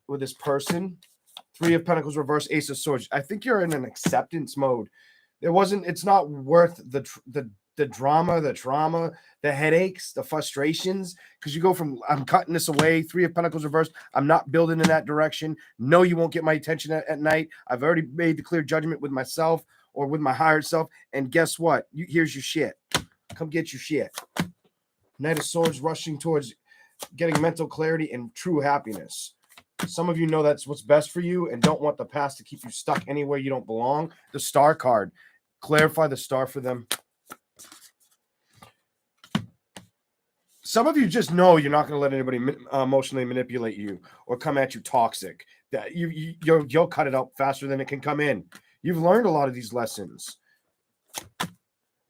with this person. Three of Pentacles reverse, Ace of Swords. I think you're in an acceptance mode. It's not worth the drama, the trauma, the headaches, the frustrations, because you go from, I'm cutting this away, Three of Pentacles reversed, I'm not building in that direction. No, you won't get my attention at night. I've already made the clear judgment with myself or with my higher self. And guess what? Here's your shit. Come get your shit. Knight of Swords rushing towards getting mental clarity and true happiness. Some of you know that's what's best for you and don't want the past to keep you stuck anywhere you don't belong. The Star card. Clarify the star for them. Some of you just know you're not going to let anybody emotionally manipulate you or come at you toxic. That you'll cut it out faster than it can come in. You've learned a lot of these lessons.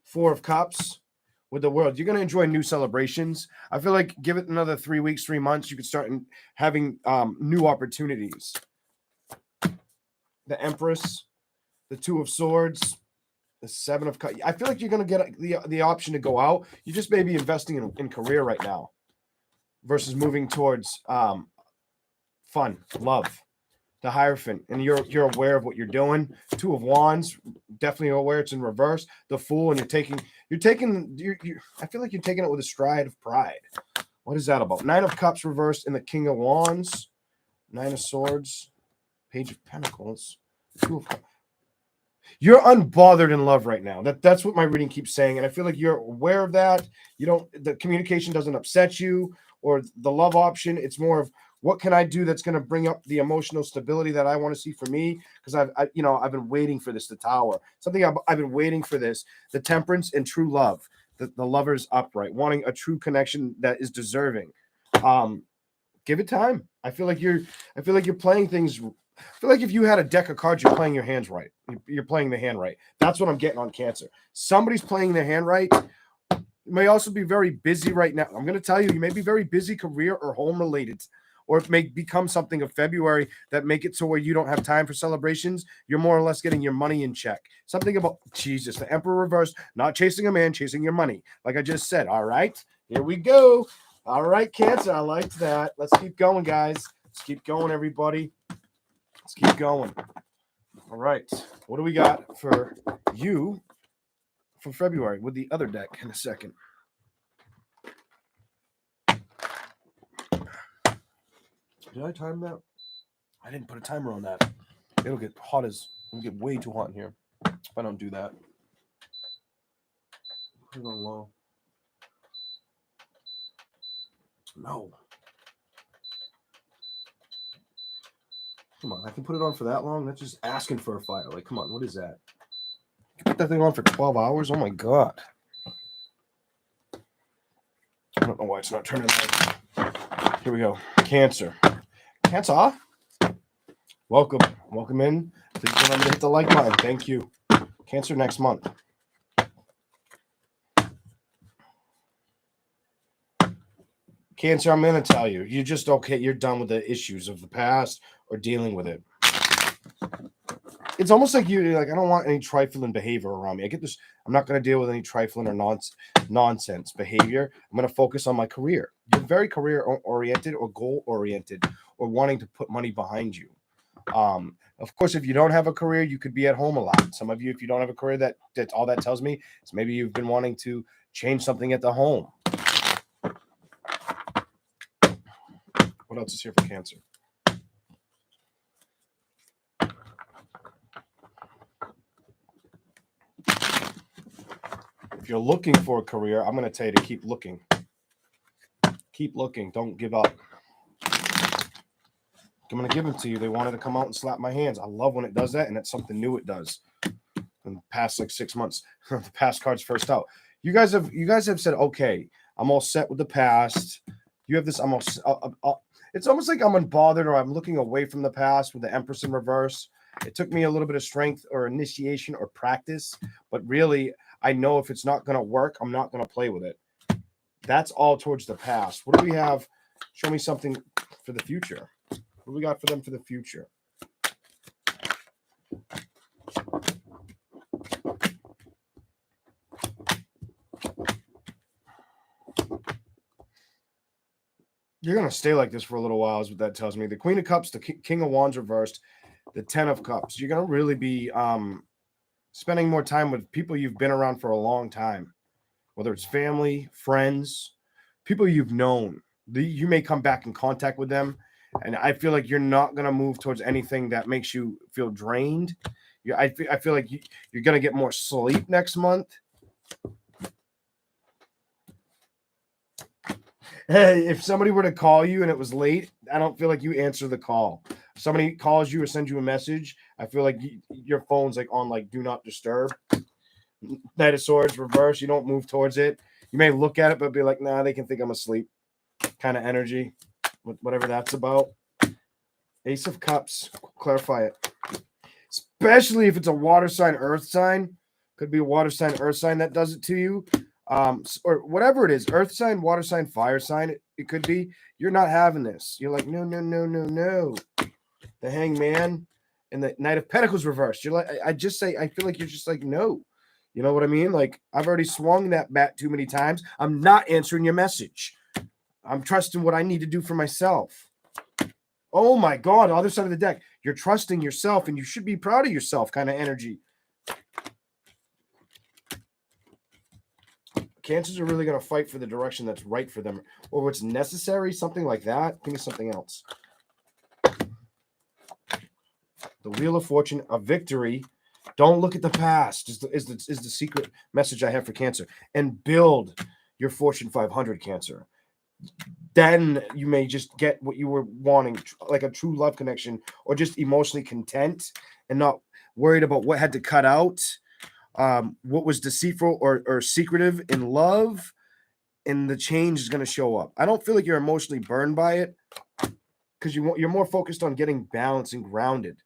Four of Cups with the World. You're going to enjoy new celebrations. I feel like give it another 3 weeks, 3 months. You could start having new opportunities. The Empress, the Two of Swords, the Seven of Cups. I feel like you're going to get the option to go out. You just may be investing in career right now versus moving towards fun, love. The Hierophant, and you're aware of what you're doing. Two of Wands, definitely aware it's in reverse. The Fool, and I feel like you're taking it with a stride of pride. What is that about? Nine of Cups reversed and the King of Wands. Nine of Swords, Page of Pentacles, Two of Cups. You're unbothered in love right now. That's what my reading keeps saying, and I feel like you're aware of that. The communication doesn't upset you, or the love option. It's more of, what can I do that's going to bring up the emotional stability that I want to see for me? Because I've been waiting for this. The Tower, something I've been waiting for this. The Temperance and true love. The lover's upright, wanting a true connection that is deserving. Give it time. I feel like you're playing things. I feel like if you had a deck of cards, you're playing your hands right. You're playing the hand right. That's what I'm getting on Cancer. Somebody's playing their hand right. You may also be very busy right now. I'm going to tell you, you may be very busy, career or home related. Or it may become something of February that make it so where you don't have time for celebrations. You're more or less getting your money in check. Something about Jesus, the Emperor reversed, not chasing a man, chasing your money. Like I just said. All right, here we go. All right, Cancer, I liked that. Let's keep going, guys. Let's keep going, everybody. Let's keep going. All right, what do we got for you for February with the other deck in a second? Did I time that? I didn't put a timer on that. It'll get way too hot in here if I don't do that. Put it on low. No. Come on, I can put it on for that long? That's just asking for a fire. Like, come on, what is that? You put that thing on for 12 hours? Oh my God. I don't know why it's not turning on. Here we go. Cancer. Cancer. Welcome in. Please remember to hit the like button. Thank you. Cancer next month. Cancer, I'm going to tell you, you're just okay. You're done with the issues of the past or dealing with it. It's almost like you're like, I don't want any trifling behavior around me. I get this. I'm not going to deal with any trifling or nonsense behavior. I'm going to focus on my career. You're very career oriented or goal oriented or wanting to put money behind you. Of course, if you don't have a career, you could be at home a lot. Some of you, if you don't have a career, that's all that tells me is maybe you've been wanting to change something at the home. What else is here for Cancer? you're looking for a career, I'm going to tell you to keep looking. Keep looking. Don't give up. I'm going to give them to you. They wanted to come out and slap my hands. I love when it does that, and it's something new it does. In the past 6 months, the past card's first out. You guys have said, okay, I'm all set with the past. You have this. I'm all. It's almost like I'm unbothered, or I'm looking away from the past with the Empress in reverse. It took me a little bit of strength or initiation or practice, but really, I know if it's not going to work, I'm not going to play with it. That's all towards the past. What do we have? Show me something for the future. What do we got for them for the future? You're going to stay like this for a little while is what that tells me. The Queen of Cups, the King of Wands reversed, the 10 of Cups. You're going to really be spending more time with people you've been around for a long time, whether it's family, friends, people you've known. You may come back in contact with them, and I feel like you're not going to move towards anything that makes you feel drained. I feel like you're going to get more sleep next month. Hey, if somebody were to call you and it was late, I don't feel like you answer the call. If somebody calls you or sends you a message, I feel like your phone's like on like do not disturb. Knight of Swords reverse. You don't move towards it. You may look at it, but be like, nah, they can think I'm asleep. Kind of energy, whatever that's about. Ace of Cups. Clarify it. Especially if it's a water sign, earth sign. Could be a water sign, earth sign that does it to you. Or whatever it is, earth sign, water sign, fire sign, it could be. You're not having this. You're like, no. The Hangman and the Knight of Pentacles reversed. You're like, I feel like you're just like, no. You know what I mean? Like, I've already swung that bat too many times. I'm not answering your message. I'm trusting what I need to do for myself. Oh my God, other side of the deck. You're trusting yourself, and you should be proud of yourself kind of energy. Cancers are really going to fight for the direction that's right for them, or what's necessary, something like that. Give me something else. The Wheel of Fortune, a victory. Don't look at the past is the secret message I have for Cancer. And build your Fortune 500, Cancer. Then you may just get what you were wanting, like a true love connection, or just emotionally content and not worried about what had to cut out. What was deceitful or secretive in love, and the change is going to show up. I don't feel like you're emotionally burned by it because you're more focused on getting balanced and grounded.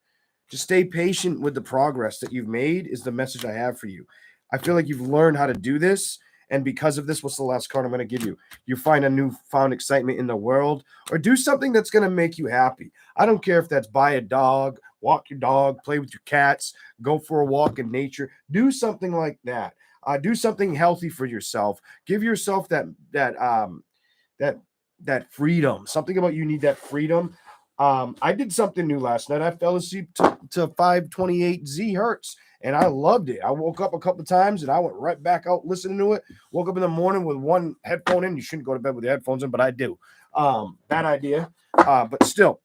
Just stay patient with the progress that you've made is the message I have for you. I feel like you've learned how to do this, and because of this, what's the last card I'm going to give you? You find a newfound excitement in the world, or do something that's going to make you happy. I don't care if that's buy a dog, walk your dog, play with your cats, go for a walk in nature. Do something like that. Do something healthy for yourself. Give yourself that freedom. Something about you need that freedom. I did something new last night. I fell asleep to 528 Hertz, and I loved it. I woke up a couple of times, and I went right back out listening to it. Woke up in the morning with one headphone in. You shouldn't go to bed with the headphones in, but I do. Bad idea, but still.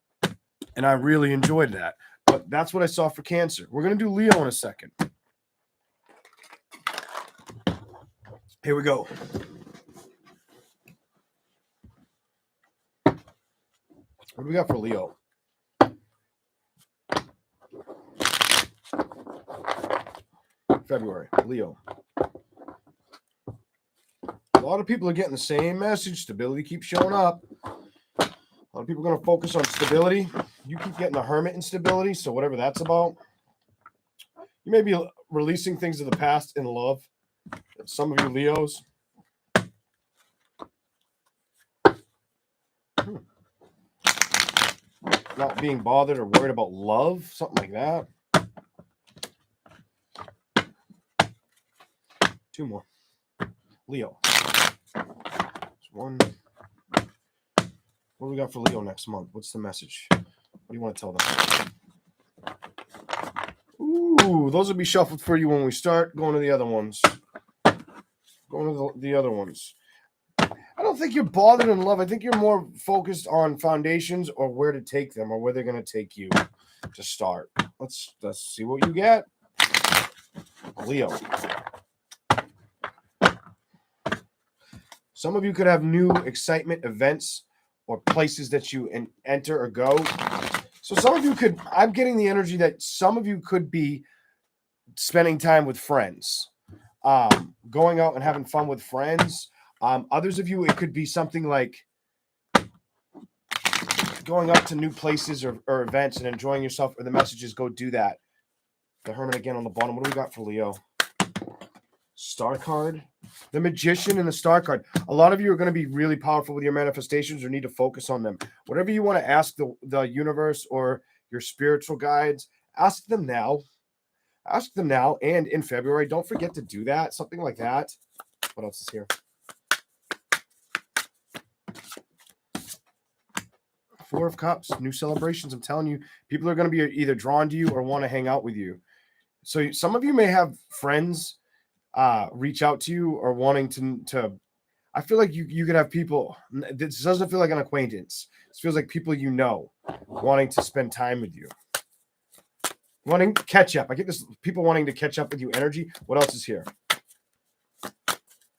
And I really enjoyed that. But that's what I saw for Cancer. We're going to do Leo in a second. Here we go. What do we got for Leo? February, Leo. A lot of people are getting the same message. Stability keeps showing up. A lot of people are going to focus on stability. You keep getting the Hermit instability, so whatever that's about. You may be releasing things of the past in love. Some of you Leos. Not being bothered or worried about love, something like that. Two more. Leo. One. What do we got for Leo next month? What's the message? What do you want to tell them? Ooh, those will be shuffled for you when we start going to the other ones. Going to the other ones. I don't think you're bothered in love. I think you're more focused on foundations or where to take them or where they're going to take you to start. Let's see what you get. Leo. Some of you could have new excitement events or places that you enter or go. So some of you could, I'm getting the energy that some of you could be spending time with friends, going out and having fun with friends. Others of you, it could be something like going up to new places or events and enjoying yourself, or the messages go do that. The Hermit again on the bottom. What do we got for Leo? Star card, the Magician, and the Star card. A lot of you are going to be really powerful with your manifestations or need to focus on them. Whatever you want to ask the universe or your spiritual guides, ask them now. Ask them now and in February. Don't forget to do that. Something like that. What else is here? Four of Cups, new celebrations. I'm telling you, people are going to be either drawn to you or want to hang out with you. So some of you may have friends reach out to you or wanting to I feel like you could have people. This doesn't feel like an acquaintance. It feels like people you know wanting to spend time with you. Wanting catch up. I get this people wanting to catch up with you energy. What else is here?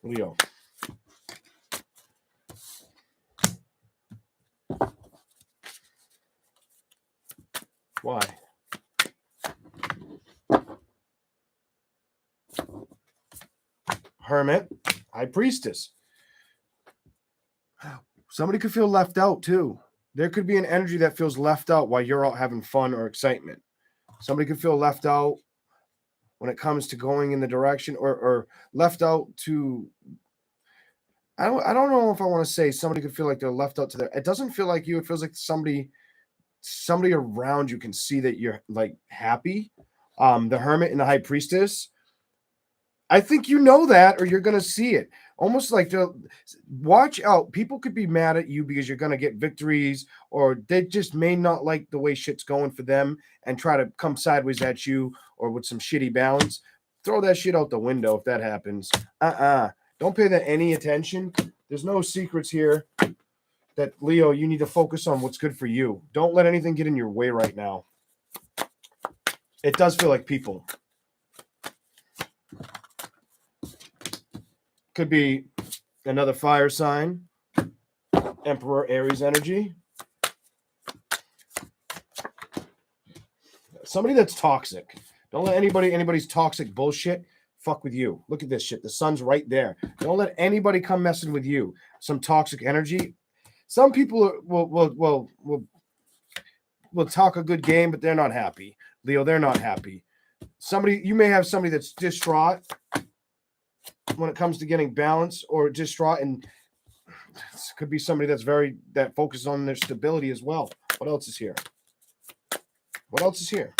Leo. Why? Hermit, High Priestess. Somebody could feel left out too. There could be an energy that feels left out while you're out having fun or excitement. Somebody could feel left out when it comes to going in the direction or left out to. I don't know if I want to say somebody could feel like they're left out to their. It doesn't feel like you. It feels like somebody around you can see that you're like happy. The Hermit and the High Priestess. I think you know that, or you're going to see it. Almost like watch out. People could be mad at you because you're going to get victories, or they just may not like the way shit's going for them and try to come sideways at you or with some shitty balance. Throw that shit out the window if that happens. Don't pay that any attention. There's no secrets here. That Leo, you need to focus on what's good for you. Don't let anything get in your way right now. It does feel like people. Could be another fire sign. Emperor Aries energy. Somebody that's toxic. Don't let anybody's toxic bullshit fuck with you. Look at this shit. The sun's right there. Don't let anybody come messing with you. Some toxic energy. Some people will talk a good game, but they're not happy. Leo, they're not happy. You may have somebody that's distraught when it comes to getting balance, or distraught, and this could be somebody that focuses on their stability as well. What else is here? What else is here?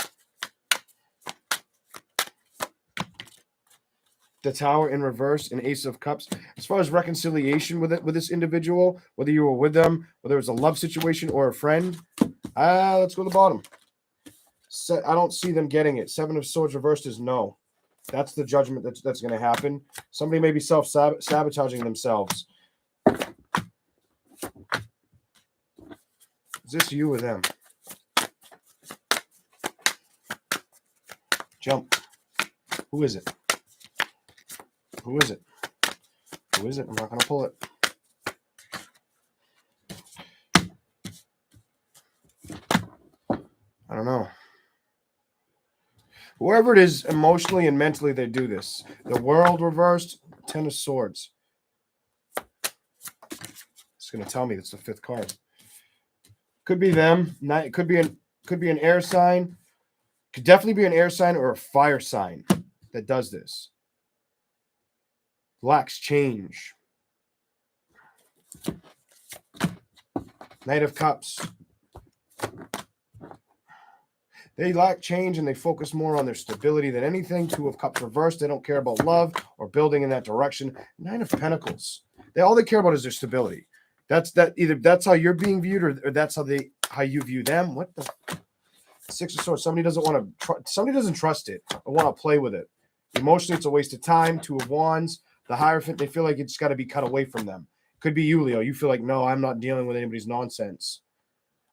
The Tower in reverse and Ace of Cups. As far as reconciliation with this individual, whether you were with them, whether it was a love situation or a friend, let's go to the bottom. I don't see them getting it. Seven of Swords reversed is no. That's the judgment that's going to happen. Somebody may be self-sabotaging themselves. Is this you or them? Jump. Who is it? Who is it? Who is it? I'm not going to pull it. I don't know. Whoever it is, emotionally and mentally, they do this. The World reversed, Ten of Swords. It's going to tell me it's the fifth card. Could be them. It could be an air sign. Could definitely be an air sign or a fire sign that does this. Lacks change. Knight of Cups. They lack change and they focus more on their stability than anything. Two of Cups reversed. They don't care about love or building in that direction. Nine of Pentacles. All they care about is their stability. Either that's how you're being viewed, or that's how you view them. What the Six of Swords? Somebody doesn't trust it or want to play with it. Emotionally, it's a waste of time. Two of Wands. The Hierophant, they feel like it's got to be cut away from them. Could be you, Leo. You feel like, no, I'm not dealing with anybody's nonsense.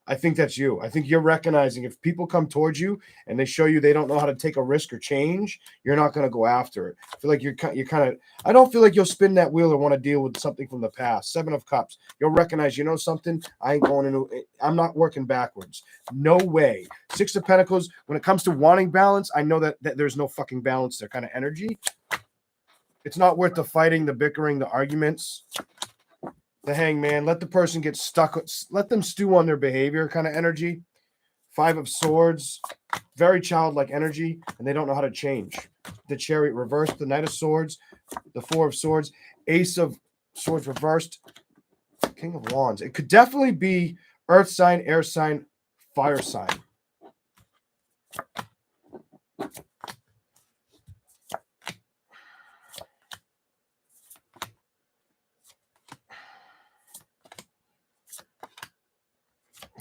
I think that's you. I think you're recognizing if people come towards you and they show you they don't know how to take a risk or change, you're not going to go after it. I feel like you're kind of. I don't feel like you'll spin that wheel or want to deal with something from the past. 7 of Cups. You'll recognize, you know something. I ain't going into. I'm not working backwards. No way. 6 of Pentacles. When it comes to wanting balance, I know that there's no fucking balance there. Kind of energy. It's not worth the fighting, the bickering, the arguments. The Hangman, let the person get stuck. Let them stew on their behavior kind of energy. 5 of Swords, very childlike energy, and they don't know how to change. The Chariot reversed, the Knight of Swords, the 4 of Swords, Ace of Swords reversed, King of Wands. It could definitely be earth sign, air sign, fire sign.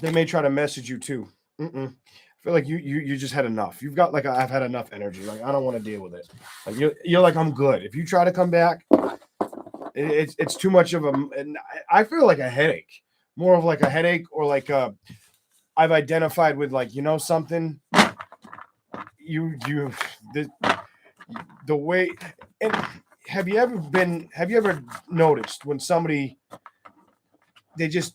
They may try to message you too. I feel like you just had enough. You've got like I've had enough energy. Like I don't want to deal with it. Like you're like I'm good. If you try to come back, it's too much of a. I feel like a headache, more of like a headache or like I've identified with like you know something. The way and have you ever noticed when somebody they just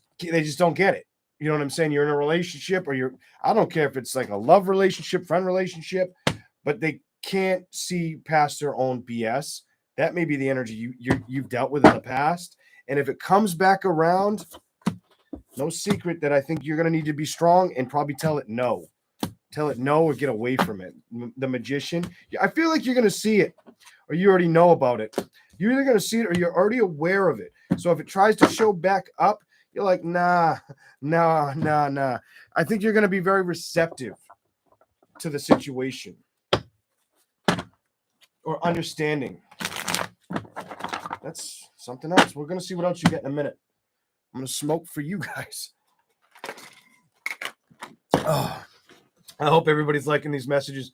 don't get it? You know what I'm saying? You're in a relationship or I don't care if it's like a love relationship, friend relationship, but they can't see past their own BS. That may be the energy you've dealt with in the past. And if it comes back around, no secret that I think you're going to need to be strong and probably tell it no. Tell it no or get away from it. The Magician. I feel like you're going to see it or you already know about it. You're either going to see it or you're already aware of it. So if it tries to show back up, you're like, nah. I think you're going to be very receptive to the situation or understanding. That's something else. We're going to see what else you get in a minute. I'm going to smoke for you guys. Oh, I hope everybody's liking these messages.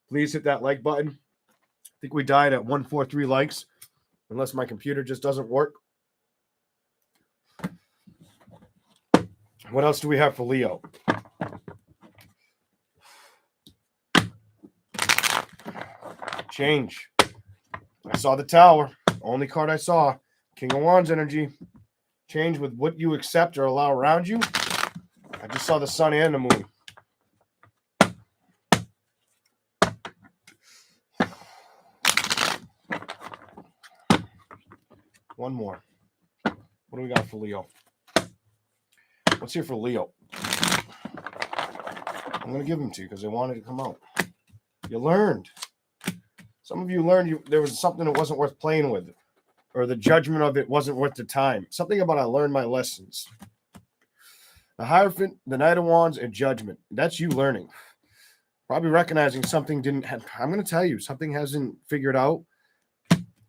Please hit that like button. I think we died at 143 likes, unless my computer just doesn't work. What else do we have for Leo? Change. I saw the Tower. Only card I saw. King of Wands energy. Change with what you accept or allow around you. I just saw the sun and the moon. One more. What do we got for Leo? Let's hear for Leo. I'm going to give them to you because they wanted to come out. You learned. Some of you learned there was something that wasn't worth playing with, or the judgment of it wasn't worth the time. Something about I learned my lessons. The Hierophant, the Knight of Wands, and Judgment. That's you learning. Probably recognizing something didn't have. I'm going to tell you, something hasn't figured out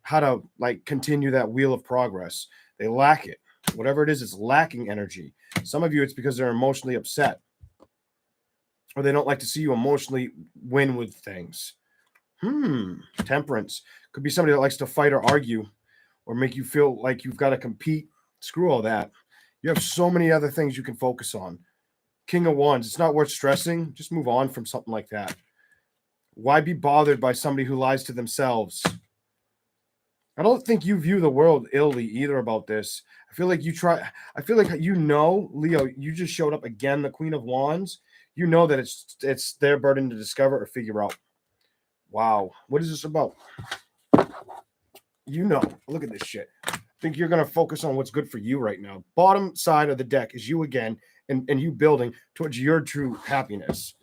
how to like continue that wheel of progress. They lack it. Whatever it is, it's lacking energy. Some of you, it's because they're emotionally upset. Or they don't like to see you emotionally win with things. Temperance. Could be somebody that likes to fight or argue or make you feel like you've got to compete. Screw all that. You have so many other things you can focus on. King of Wands. It's not worth stressing. Just move on from something like that. Why be bothered by somebody who lies to themselves? I don't think you view the world illy either about this. I feel like Leo, you just showed up again, the Queen of Wands. You know that it's their burden to discover or figure out. Wow. What is this about? You know. Look at this shit. I think you're going to focus on what's good for you right now. Bottom side of the deck is you again and you building towards your true happiness.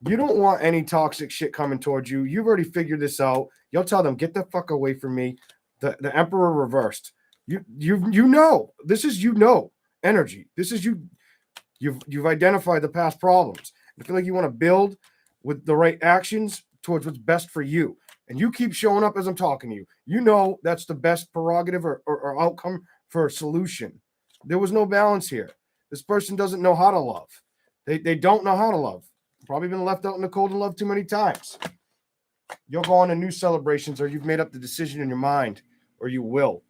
You don't want any toxic shit coming towards you. You've already figured this out. You'll tell them, get the fuck away from me. The Emperor reversed. You know. This is energy. This is you. You've identified the past problems. I feel like you want to build with the right actions towards what's best for you. And you keep showing up as I'm talking to you. You know that's the best prerogative or outcome for a solution. There was no balance here. This person doesn't know how to love. They don't know how to love. Probably been left out in the cold and love too many times. You'll go on to new celebrations, or you've made up the decision in your mind, or you will.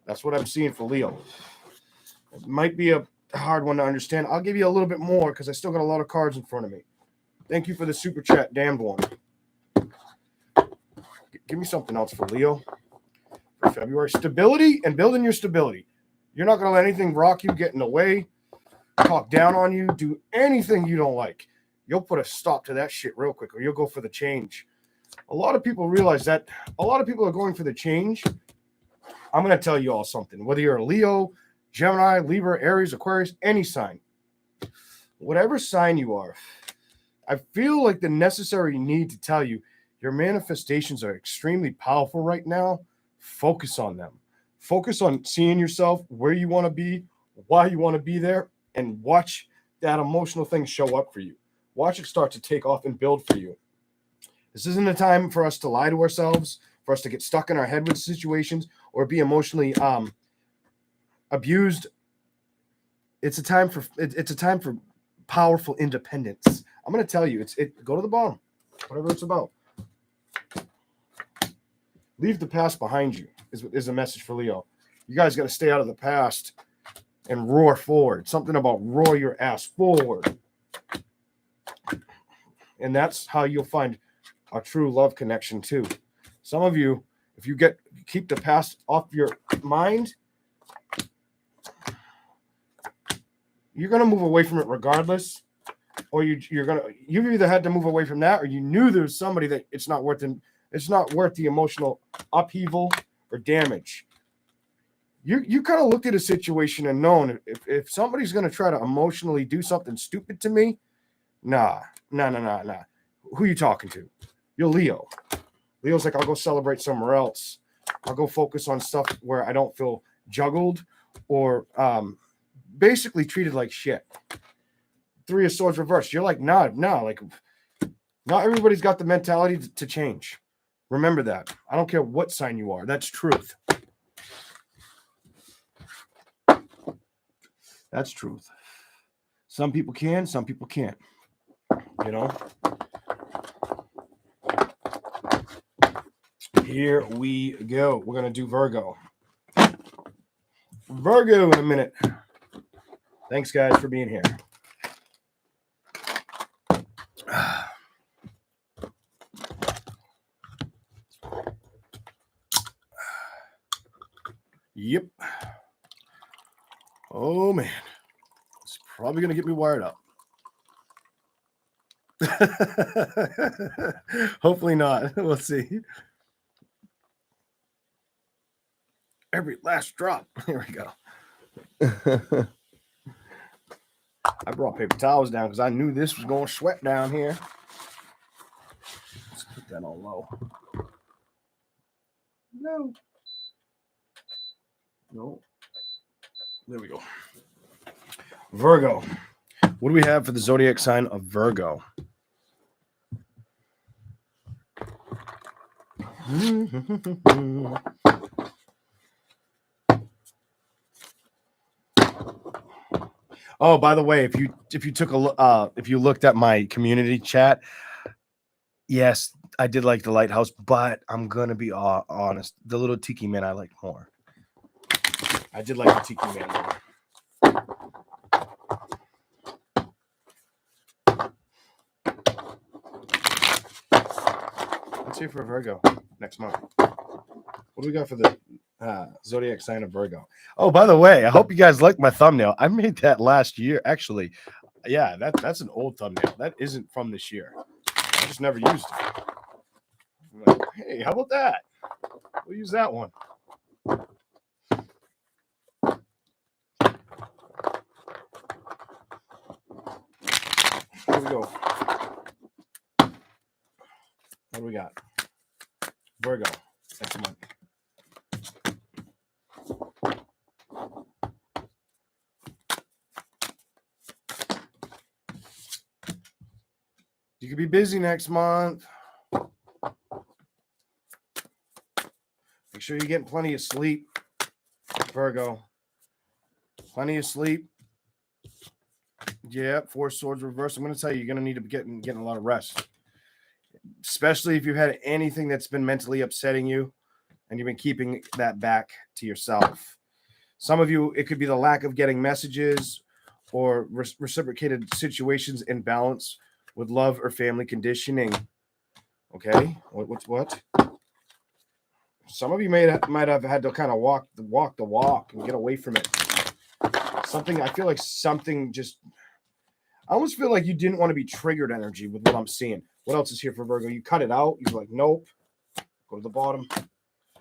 That's what I'm seeing for Leo. It might be a hard one to understand. I'll give you a little bit more because I still got a lot of cards in front of me. Thank you for the super chat, damned one. Give me something else for Leo for February. Stability and building your stability. You're not going to let anything rock you, get in the way, talk down on you, do anything you don't like. You'll put a stop to that shit real quick, or you'll go for the change. A lot of people realize that. A lot of people are going for the change. I'm going to tell you all something. Whether you're a Leo, Gemini, Libra, Aries, Aquarius, any sign, whatever sign you are, I feel like the necessary need to tell you your manifestations are extremely powerful right now. Focus on them. Focus on seeing yourself where you want to be, why you want to be there, and watch that emotional thing show up for you. Watch it start to take off and build for you. This isn't a time for us to lie to ourselves, for us to get stuck in our head with situations or be emotionally abused. It's a time for powerful independence. I'm going to tell you, go to the bottom, whatever it's about. Leave the past behind you is a message for Leo. You guys got to stay out of the past and roar forward. Something about roar your ass forward. And that's how you'll find a true love connection too. Some of you, if you keep the past off your mind, you're going to move away from it regardless. Or you've either had to move away from that, or you knew there was somebody that it's not worth the emotional upheaval or damage. You kind of looked at a situation and known if somebody's going to try to emotionally do something stupid to me, nah. Who you talking to? You're Leo. Leo's like, I'll go celebrate somewhere else. I'll go focus on stuff where I don't feel juggled or basically treated like shit. Three of Swords reversed. You're like, nah. Like, not everybody's got the mentality to change. Remember that. I don't care what sign you are. That's truth. That's truth. Some people can, some people can't. You know? Here we go. We're going to do Virgo. Virgo in a minute. Thanks, guys, for being here. Yep. Oh, man. It's probably going to get me wired up. Hopefully not. We'll see. Every last drop. Here we go. I brought paper towels down because I knew this was going to sweat down here. Let's put that on low. No. There we go. Virgo. What do we have for the zodiac sign of Virgo? Oh, by the way, if you took a look, if you looked at my community chat, yes, I did like the lighthouse, but I'm gonna be honest, the little tiki man I liked more. I did like the tiki man more. Let's see for Virgo next month. What do we got for the zodiac sign of Virgo? Oh, by the way, I hope you guys liked my thumbnail. I made that last year. Actually, yeah, that's an old thumbnail. That isn't from this year. I just never used it. I'm like, hey, how about that? We'll use that one. Here we go. What do we got? Virgo next month. You could be busy next month. Make sure you're getting plenty of sleep, Virgo. Plenty of sleep. Yeah, Four Swords reverse. I'm going to tell you, you're going to need to be getting a lot of rest, especially if you've had anything that's been mentally upsetting you and you've been keeping that back to yourself. Some of you, it could be the lack of getting messages or reciprocated situations in balance with love or family conditioning. Okay, what? Some of you might have had to kind of walk the walk and get away from it. Something I feel like something just. I almost feel like you didn't want to be triggered energy with what I'm seeing. What else is here for Virgo? You cut it out. You're like, nope. Go to the bottom.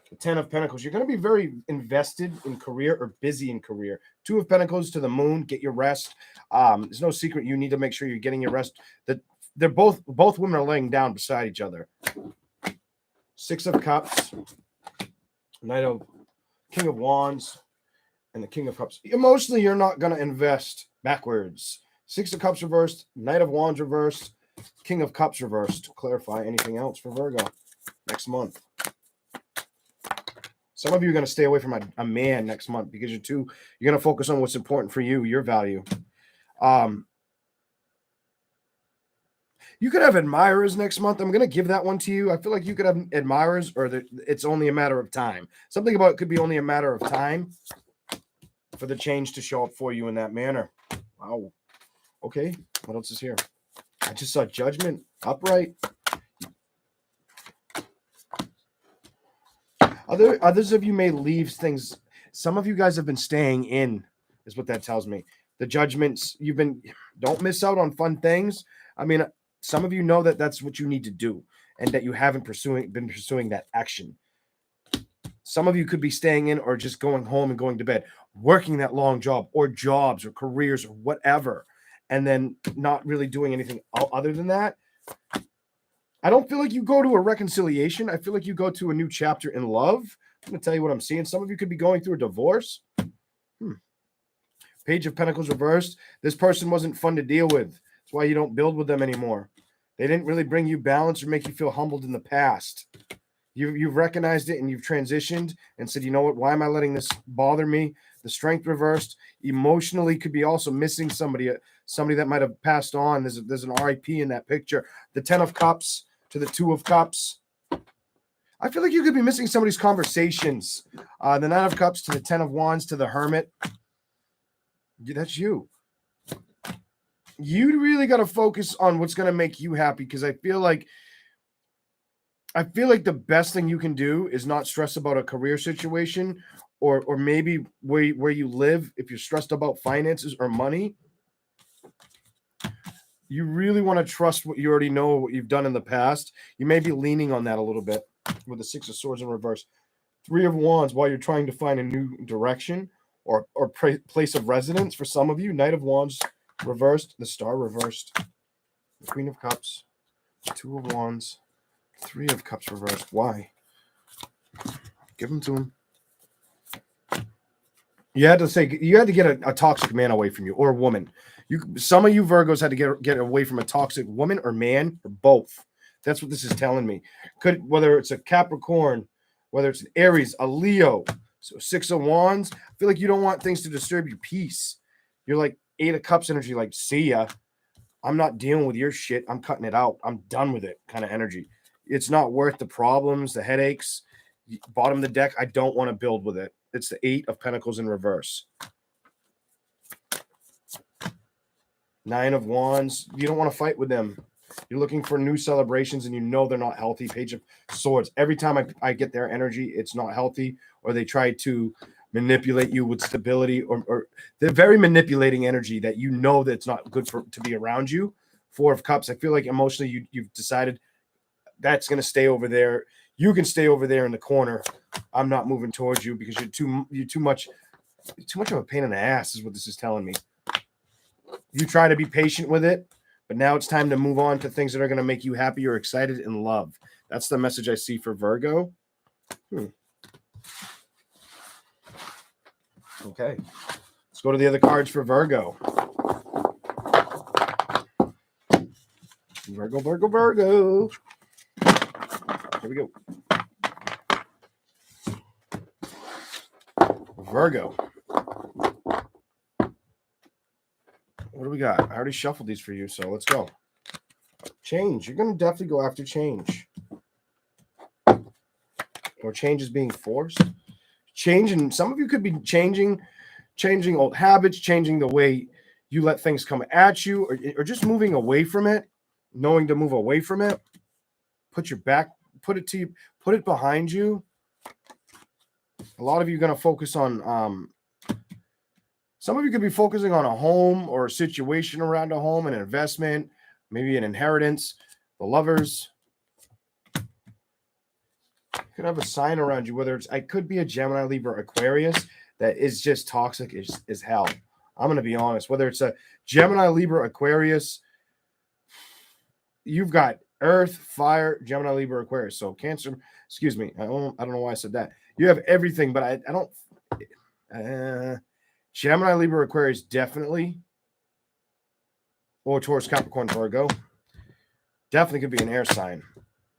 The 10 of Pentacles. You're going to be very invested in career or busy in career. 2 of Pentacles to the moon. Get your rest. There's no secret. You need to make sure you're getting your rest. That they're both women are laying down beside each other. 6 of Cups. King of Wands. And the King of Cups. Emotionally, you're not going to invest backwards. 6 of Cups reversed. Knight of Wands reversed. King of Cups reversed. Clarify anything else for Virgo next month. Some of you are going to stay away from a man next month because you're going to focus on what's important for you, your value. You could have admirers next month. I'm going to give that one to you. I feel like you could have admirers, or it's only a matter of time. Something about it could be only a matter of time for the change to show up for you in that manner. Wow. Okay. What else is here? I just saw Judgment, upright. Others of you may leave things. Some of you guys have been staying in, is what that tells me. The Judgments, don't miss out on fun things. I mean, some of you know that that's what you need to do and that you haven't been pursuing that action. Some of you could be staying in or just going home and going to bed, working that long job or jobs or careers or whatever, and then not really doing anything other than that. I don't feel like you go to a reconciliation. I feel like you go to a new chapter in love. I'm going to tell you what I'm seeing. Some of you could be going through a divorce. Page of Pentacles reversed. This person wasn't fun to deal with. That's why you don't build with them anymore. They didn't really bring you balance or make you feel humbled in the past. You've recognized it and you've transitioned and said, you know what? Why am I letting this bother me? The Strength reversed. Emotionally could be also missing somebody that might have passed on. There's an RIP in that picture. The 10 of Cups to the 2 of Cups. I feel like you could be missing somebody's conversations. The 9 of Cups to the 10 of Wands to the Hermit. That's you. You really got to focus on what's going to make you happy, because I feel like the best thing you can do is not stress about a career situation or maybe where you live. If you're stressed about finances or money, you really want to trust what you already know, what you've done in the past. You may be leaning on that a little bit with the 6 of Swords in reverse. 3 of Wands while you're trying to find a new direction or place of residence for some of you. Knight of Wands reversed. The Star reversed. The Queen of Cups. 2 of Wands. 3 of Cups reversed. Why? Give them to him. You had to get a toxic man away from you, or a woman. Some of you Virgos had to get away from a toxic woman or man, or both. That's what this is telling me. Whether it's a Capricorn, whether it's an Aries, a Leo. So 6 of Wands. I feel like you don't want things to disturb your peace. You're like 8 of Cups energy, like, see ya. I'm not dealing with your shit. I'm cutting it out. I'm done with it kind of energy. It's not worth the problems, the headaches. Bottom of the deck, I don't want to build with it. It's the 8 of Pentacles in reverse. 9 of Wands. You don't want to fight with them. You're looking for new celebrations and you know they're not healthy. Page of Swords. Every time I get their energy, it's not healthy, or they try to manipulate you with stability, or they're very manipulating energy that you know that's not good to be around you. 4 of Cups. I feel like emotionally you've decided that's going to stay over there. You can stay over there in the corner. I'm not moving towards you because you're too much of a pain in the ass is what this is telling me. You try to be patient with it, but now it's time to move on to things that are going to make you happy or excited in love. That's the message I see for Virgo. Okay. Let's go to the other cards for Virgo. Virgo. Here we go. Virgo. What do we got? I already shuffled these for you, so let's go. Change. You're going to definitely go after change. Or change is being forced. Change, and some of you could be changing old habits, changing the way you let things come at you, or just moving away from it, knowing to move away from it. Put your back, put it behind you. A lot of you are going to focus on, some of you could be focusing on a home or a situation around a home, an investment, maybe an inheritance. The Lovers could have a sign around you, whether it's, I could be a Gemini, Libra, Aquarius that is just toxic as hell. I'm going to be honest. Whether it's a Gemini, Libra, Aquarius, you've got Earth, Fire, Gemini, Libra, Aquarius. So Cancer, excuse me. I don't know why I said that. You have everything, but I don't. Gemini, Libra, Aquarius, definitely. Or Taurus, Capricorn, Virgo. Definitely could be an air sign.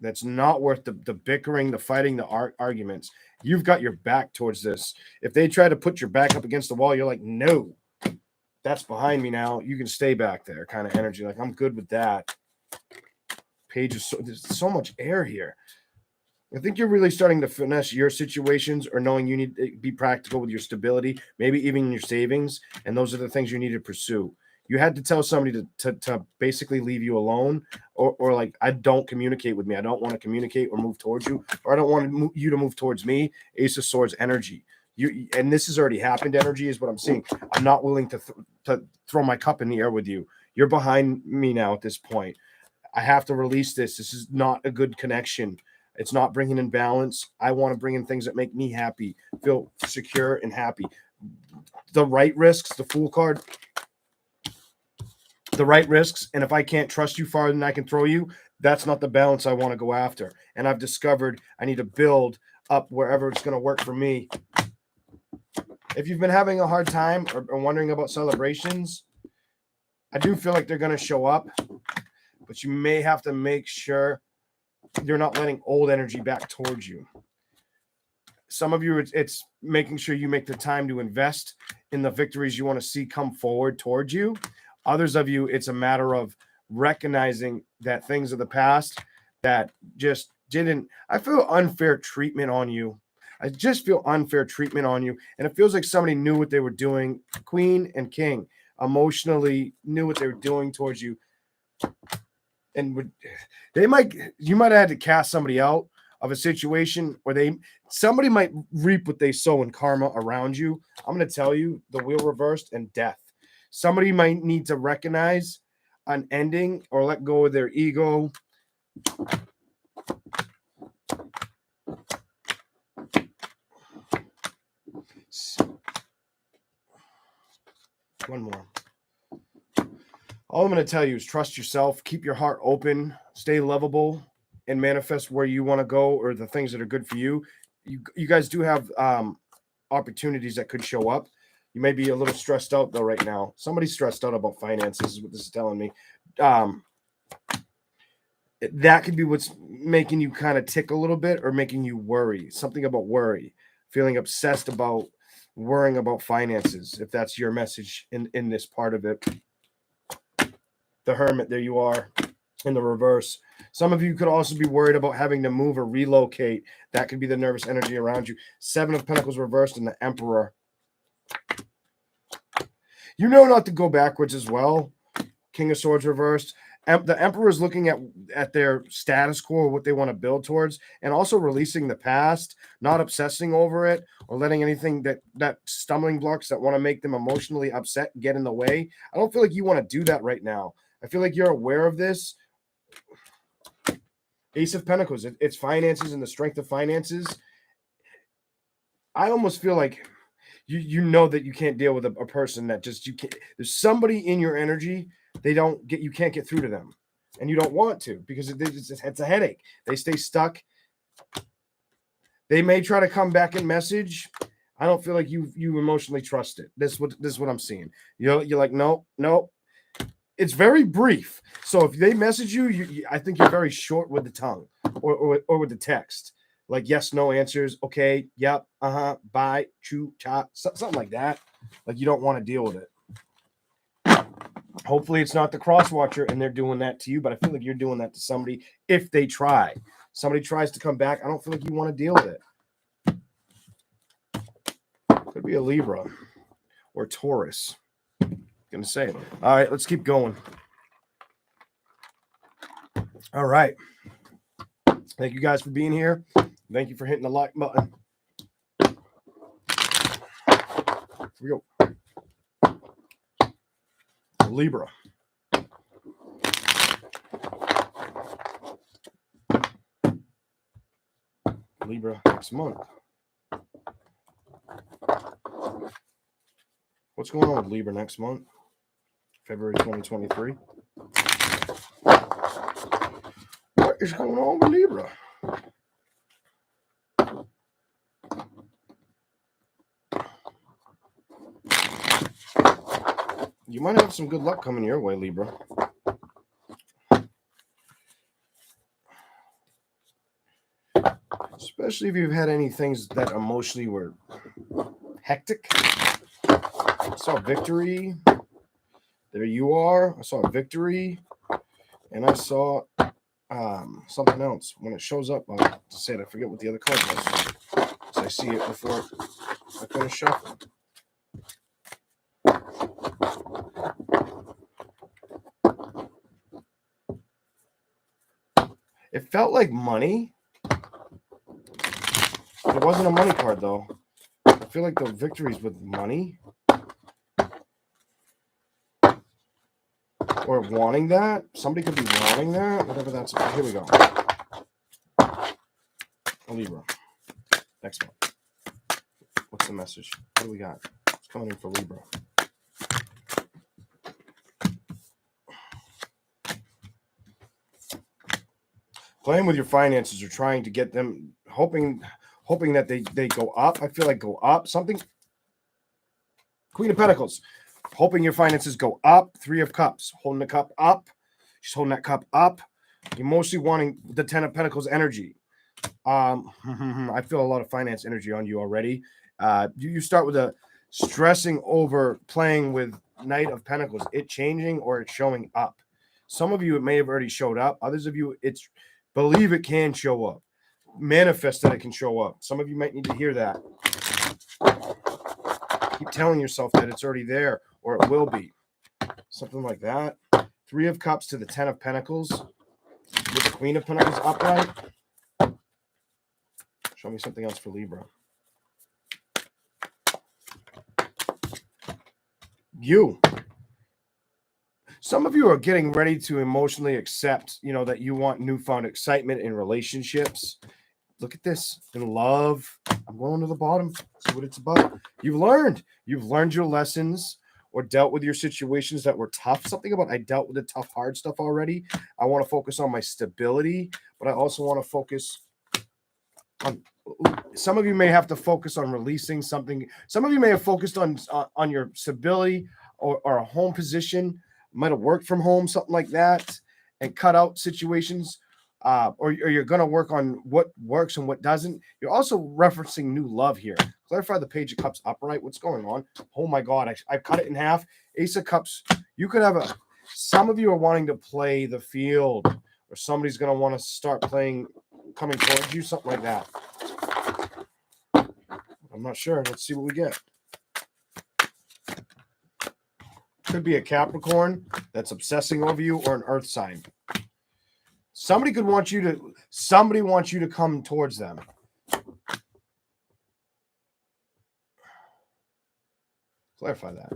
That's not worth the bickering, the fighting, the arguments. You've got your back towards this. If they try to put your back up against the wall, you're like, no, that's behind me now. You can stay back there kind of energy. Like, I'm good with that. Page is there's so much air here. I think you're really starting to finesse your situations, or knowing you need to be practical with your stability, maybe even your savings. And those are the things you need to pursue. You had to tell somebody to basically leave you alone, or like, I don't communicate with me. I don't want to communicate or move towards you, or I don't want you to move towards me. Ace of Swords energy. And this has already happened. Energy is what I'm seeing. I'm not willing to throw my cup in the air with you. You're behind me now at this point. I have to release this. This is not a good connection. It's not bringing in balance. I want to bring in things that make me happy, feel secure and happy. The right risks, the Fool card, the right risks. And if I can't trust you farther than I can throw you, that's not the balance I want to go after. And I've discovered I need to build up wherever it's going to work for me. If you've been having a hard time or wondering about celebrations, I do feel like they're going to show up, but you may have to make sure you're not letting old energy back towards you. Some of you, it's making sure you make the time to invest in the victories you want to see come forward towards you. Others of you, it's a matter of recognizing that things of the past that just didn't. I feel unfair treatment on you. I just feel unfair treatment on you. And it feels like somebody knew what they were doing. Queen and King emotionally knew what they were doing towards you. And you might have had to cast somebody out of a situation where somebody might reap what they sow in karma around you. I'm going to tell you, the wheel reversed and death. Somebody might need to recognize an ending or let go of their ego. One more. All I'm going to tell you is trust yourself, keep your heart open, stay lovable, and manifest where you want to go or the things that are good for you. You guys do have opportunities that could show up. You may be a little stressed out, though, right now. Somebody's stressed out about finances is what this is telling me. That could be what's making you kind of tick a little bit or making you worry. Something about worry, feeling obsessed about worrying about finances, if that's your message in this part of it. The Hermit, there you are in the reverse. Some of you could also be worried about having to move or relocate. That could be the nervous energy around you. 7 of Pentacles reversed and the Emperor. You know not to go backwards as well. King of Swords reversed. The Emperor is looking at their status quo, what they want to build towards, and also releasing the past, not obsessing over it or letting anything that stumbling blocks that want to make them emotionally upset get in the way. I don't feel like you want to do that right now. I feel like you're aware of this. Ace of Pentacles, it's finances and the strength of finances. I almost feel like you know that you can't deal with a person that just you can't. There's somebody in your energy you can't get through to them, and you don't want to because it's a headache. They stay stuck. They may try to come back and message. I don't feel like you emotionally trust it. This is what I'm seeing. You're like, nope. It's very brief. So if they message you, I think you're very short with the tongue or with the text. Like yes, no answers. Okay, yep, bye, choo, cha, something like that. Like you don't want to deal with it. Hopefully it's not the cross watcher and they're doing that to you, but I feel like you're doing that to somebody if they try. Somebody tries to come back. I don't feel like you want to deal with it. Could be a Libra or Taurus. Gonna say it. All right, let's keep going. All right. Thank you guys for being here. Thank you for hitting the like button. Here we go. Libra. Libra next month. What's going on with Libra next month? February 2023. What is going on with Libra? You might have some good luck coming your way, Libra. Especially if you've had any things that emotionally were hectic. I saw victory. There you are. I saw victory. And I saw something else. When it shows up, I'll say it. I forget what the other card was. So I see it before I finish shuffling. It felt like money. It wasn't a money card, though. I feel like the victories with money. Or wanting that. Somebody could be wanting that. Whatever that's about. Here we go. A Libra. Next one. What's the message? What do we got? It's coming in for Libra. Playing with your finances or trying to get them, hoping that they go up. I feel like go up. Something. Queen of Pentacles. Hoping your finances go up. 3 of Cups. Holding the cup up. She's holding that cup up. You're mostly wanting the 10 of Pentacles energy. I feel a lot of finance energy on you already. You start with a stressing over playing with Knight of Pentacles. It changing or it's showing up. Some of you, it may have already showed up. Others of you, it's believe it can show up. Manifest that it can show up. Some of you might need to hear that. Keep telling yourself that it's already there or it will be. Something like that. 3 of Cups to the 10 of Pentacles with the Queen of Pentacles upright. Show me something else for Libra. You. Some of you are getting ready to emotionally accept, that you want newfound excitement in relationships. Look at this. In love. I'm going to the bottom. See what it's about. You've learned your lessons or dealt with your situations that were tough. Something about I dealt with the tough, hard stuff already. I want to focus on my stability, but I also want to focus on. Some of you may have to focus on releasing something. Some of you may have focused on your stability or a home position. Might have worked from home, something like that, and cut out situations. Or you're going to work on what works and what doesn't. You're also referencing new love here. Clarify the Page of Cups upright. What's going on? Oh my God, I cut it in half. Ace of Cups. You could have some of you are wanting to play the field, or somebody's going to want to start playing, coming towards you, something like that. I'm not sure. Let's see what we get. Could be a Capricorn that's obsessing over you, or an Earth sign. Somebody wants you to come towards them. Clarify that.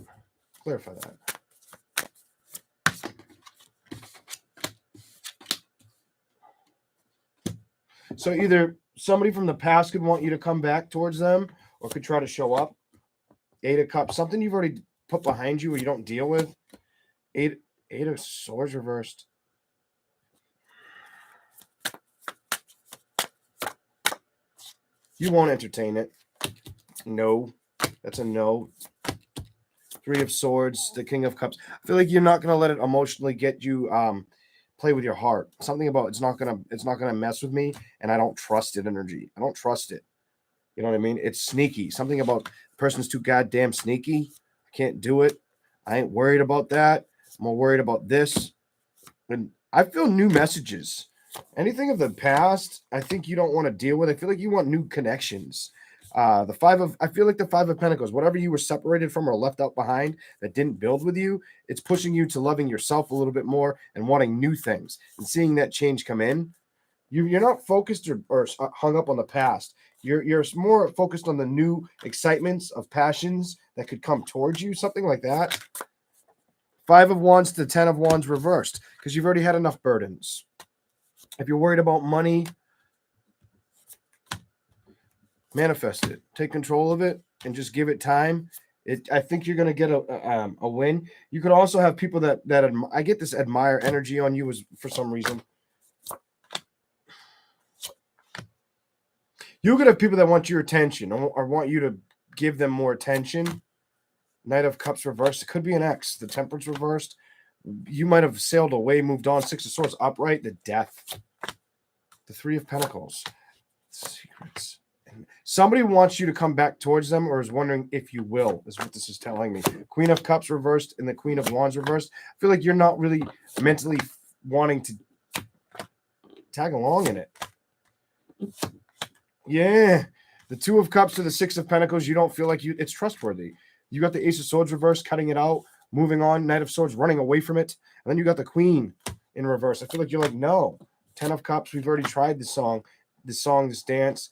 So either somebody from the past could want you to come back towards them or could try to show up. 8 of Cups, something you've already put behind you or you don't deal with. 8 of Swords reversed. You won't entertain it. No. That's a no. 3 of Swords, the King of Cups. I feel like you're not going to let it emotionally get you play with your heart. Something about it's not gonna mess with me, and I don't trust it energy. I don't trust it. You know what I mean? It's sneaky. Something about the person's too goddamn sneaky. I can't do it. I ain't worried about that. I'm more worried about this. And I feel new messages. Anything of the past, I think you don't want to deal with. I feel like you want new connections. I feel like the Five of Pentacles, whatever you were separated from or left out behind that didn't build with you, it's pushing you to loving yourself a little bit more and wanting new things and seeing that change come in. You're not focused or hung up on the past. You're more focused on the new excitements of passions that could come towards you, something like that. Five of Wands to 10 of Wands reversed because you've already had enough burdens. If you're worried about money, manifest it. Take control of it and just give it time. I think you're going to get a win. You could also have people that I get this admire energy on you as for some reason. You could have people that want your attention or want you to give them more attention. Knight of Cups reversed. It could be an ex. The Temperance reversed. You might have sailed away, moved on. Six of Swords upright. The Death. The Three of Pentacles. Secrets. Somebody wants you to come back towards them or is wondering if you will, is what this is telling me. Queen of Cups reversed and the Queen of Wands reversed. I feel like you're not really mentally wanting to tag along in it. Yeah. The Two of Cups to the Six of Pentacles, you don't feel like it's trustworthy. You got the Ace of Swords reversed, cutting it out, moving on. Knight of Swords, running away from it. And then you got the Queen in reverse. I feel like you're like, no. 10 of Cups, we've already tried this dance.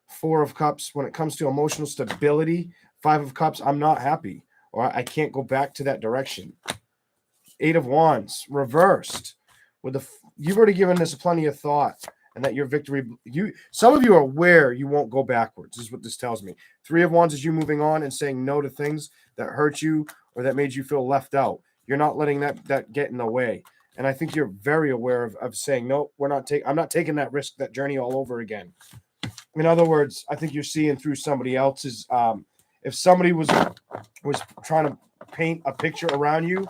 Four of Cups, when it comes to emotional stability. Five of Cups, I'm not happy. Or I can't go back to that direction. Eight of Wands, reversed. You've already given this plenty of thought. And that your victory, some of you are aware you won't go backwards. This is what this tells me. Three of Wands is you moving on and saying no to things that hurt you or that made you feel left out. You're not letting that get in the way. And I think you're very aware of saying, no, I'm not taking that risk, that journey all over again. In other words, I think you're seeing through somebody else's. If somebody was trying to paint a picture around you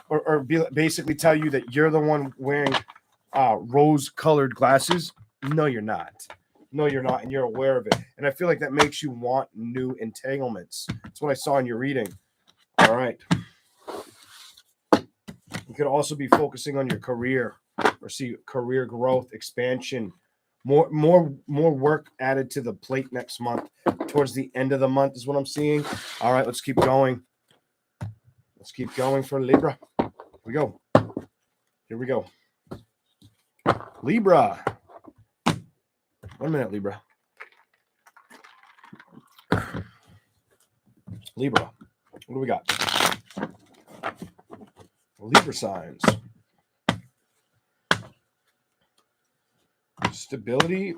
or basically tell you that you're the one wearing rose-colored glasses. No, you're not. No, you're not, and you're aware of it. And I feel like that makes you want new entanglements. That's what I saw in your reading. All right. You could also be focusing on your career or see career growth, expansion, more work added to the plate next month. Towards the end of the month is what I'm seeing. All right, let's keep going. Let's keep going for Libra. Here we go. Here we go. Libra. 1 minute, Libra. Libra. What do we got? Libra signs. Stability.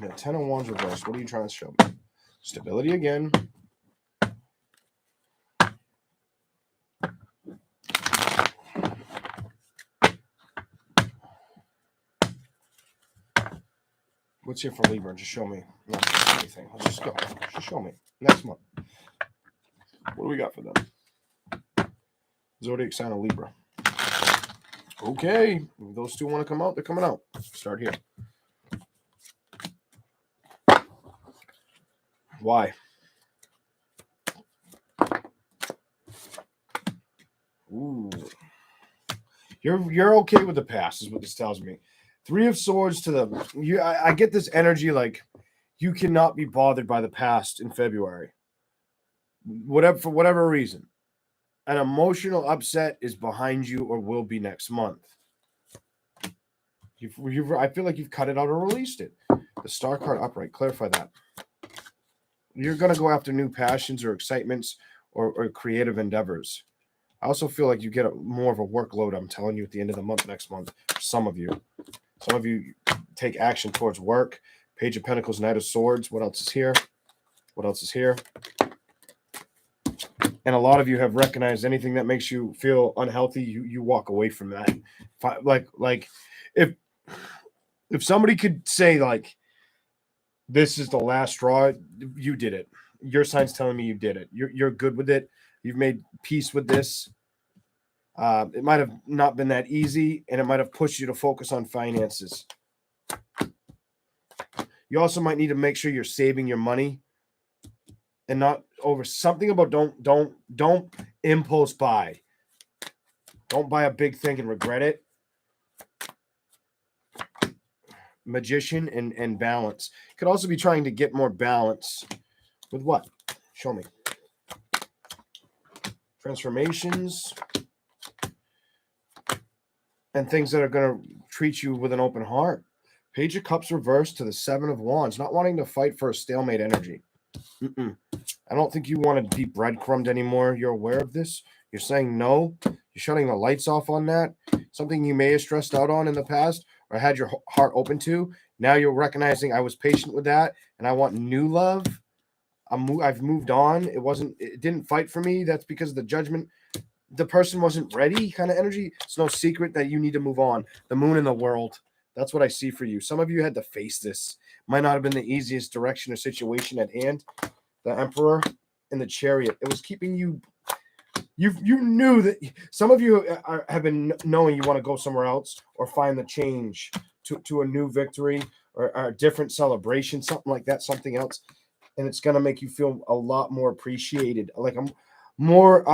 Yeah, 10 of Wands reverse. What are you trying to show me? Stability again. What's here for Libra? Just show me. Not anything. Let's just go. Just show me. Next month. What do we got for them? Zodiac sign of Libra. Okay. If those two want to come out, they're coming out. Start here. Why? Ooh. You're okay with the past, is what this tells me. Three of Swords to the I get this energy like you cannot be bothered by the past in February. For whatever reason. An emotional upset is behind you or will be next month. I feel like you've cut it out or released it. The Star card upright. Clarify that. You're going to go after new passions or excitements or creative endeavors. I also feel like you get more of a workload, I'm telling you, at the end of the month next month. Some of you take action towards work. Page of Pentacles, Knight of Swords. What else is here? What else is here? And a lot of you have recognized anything that makes you feel unhealthy, you walk away from that. Like if somebody could say like, this is the last straw, you did it. Your sign's telling me you did it. You're good with it. You've made peace with this. It might have not been that easy, and it might have pushed you to focus on finances. You also might need to make sure you're saving your money and not over something about don't impulse buy. Don't buy a big thing and regret it. Magician and balance. Could also be trying to get more balance with what? Show me. Transformations and things that are going to treat you with an open heart. Page of Cups reversed to the Seven of Wands, not wanting to fight for a stalemate energy. I don't think you want to be breadcrumbed anymore. You're aware of this. You're saying no. You're shutting the lights off on that. Something you may have stressed out on in the past or had your heart open to. Now you're recognizing I was patient with that and I want new love. I've moved on. It didn't fight for me. That's because of the judgment. The person wasn't ready kind of energy. It's no secret that you need to move on. The moon in the world. That's what I see for you. Some of you had to face this. Might not have been the easiest direction or situation at hand. The Emperor and the Chariot. It was keeping you. You knew that some of you have been knowing you want to go somewhere else or find the change to a new victory or a different celebration, something like that, something else. And it's going to make you feel a lot more appreciated. Like I'm more,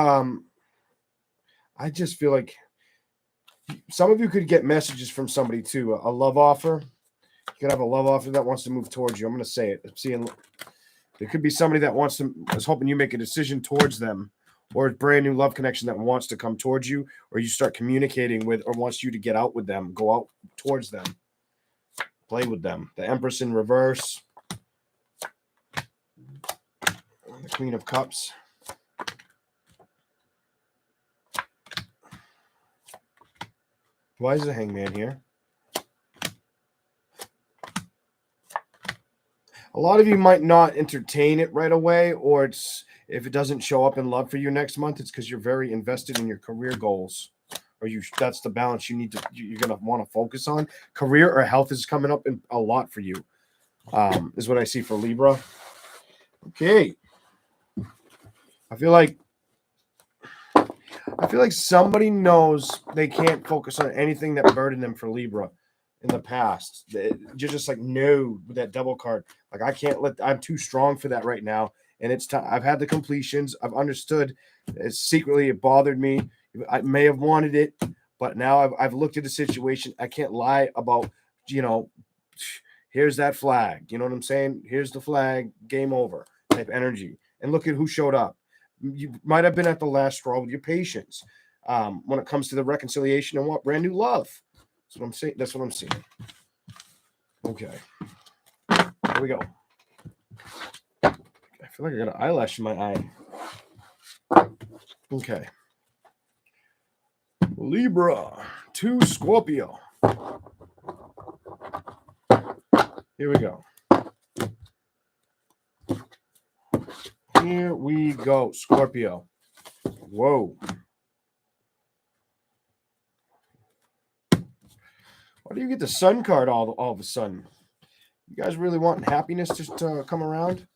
I just feel like some of you could get messages from somebody too. A love offer. You could have a love offer that wants to move towards you. I'm going to say it. I'm seeing there could be somebody that is hoping you make a decision towards them, or a brand new love connection that wants to come towards you, or you start communicating with, or wants you to get out with them, go out towards them, play with them. The Empress in reverse. The Queen of Cups. Why is the Hangman here? A lot of you might not entertain it right away, or if it doesn't show up in love for you next month, it's because you're very invested in your career goals, or that's the balance you're going to want to focus on. Career or health is coming up in a lot for you, is what I see for Libra. Okay. I feel like somebody knows they can't focus on anything that burdened them for Libra in the past. You're just like, no, with that double card. Like, I'm too strong for that right now. And it's time. I've had the completions. I've understood. Secretly, it bothered me. I may have wanted it, but now I've looked at the situation. I can't lie about, here's that flag. You know what I'm saying? Here's the flag. Game over type energy. And look at who showed up. You might have been at the last straw with your patience when it comes to the reconciliation and what brand new love. That's what I'm saying. That's what I'm seeing. Okay. Here we go. I feel like I got an eyelash in my eye. Okay. Libra to Scorpio. Here we go. Here we go, Scorpio. Whoa. Why do you get the Sun card all of a sudden? You guys really want happiness just to come around?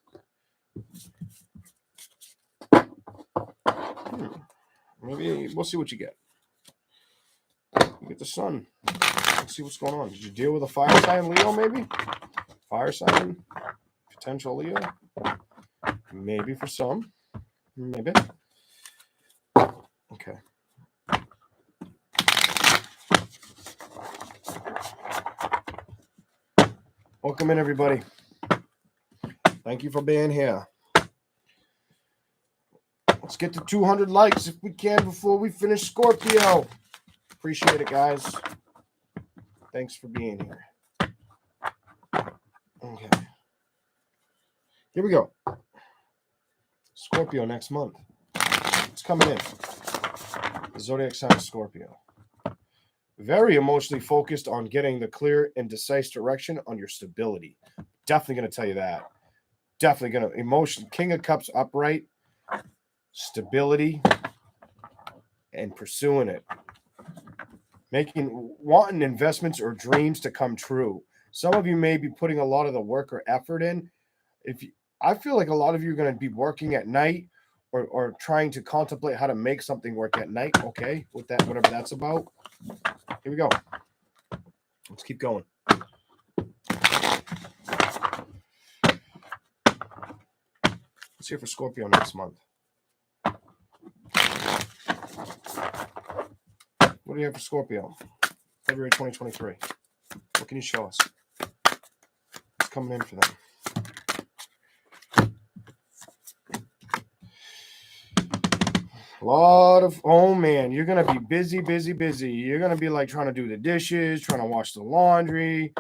Maybe we'll see what you get. You get the Sun. Let's see what's going on. Did you deal with a fire sign Leo, maybe? Fire sign? Potential Leo? Maybe for some. Maybe. Okay. Welcome in, everybody. Thank you for being here. Let's get to 200 likes if we can before we finish Scorpio. Appreciate it, guys. Thanks for being here. Okay. Here we go. Scorpio next month. It's coming in. The zodiac sign of Scorpio. Very emotionally focused on getting the clear and decisive direction on your stability. Definitely going to tell you that. Definitely going to emotion. King of Cups upright. Stability. And pursuing it. Wanting investments or dreams to come true. Some of you may be putting a lot of the work or effort in. I feel like a lot of you are going to be working at night or trying to contemplate how to make something work at night. Okay, with that, whatever that's about. Here we go. Let's keep going. Let's hear for Scorpio next month. What do you have for Scorpio? February 2023. What can you show us? coming in for them? A lot of, oh man, you're going to be busy. You're going to be like trying to do the dishes, trying to wash the laundry,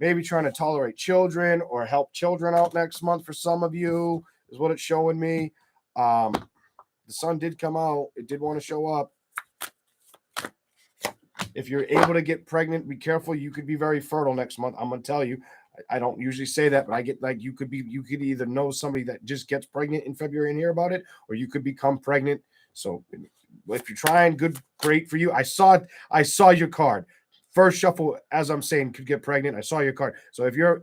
maybe trying to tolerate children or help children out next month for some of you, is what it's showing me. The sun did come out. It did want to show up. If you're able to get pregnant, be careful. You could be very fertile next month. I'm going to tell you. I don't usually say that, but I get like you could either know somebody that just gets pregnant in February and hear about it, or you could become pregnant. So if you're trying, great for you. I saw your card. First shuffle, as I'm saying, could get pregnant. I saw your card. So if you're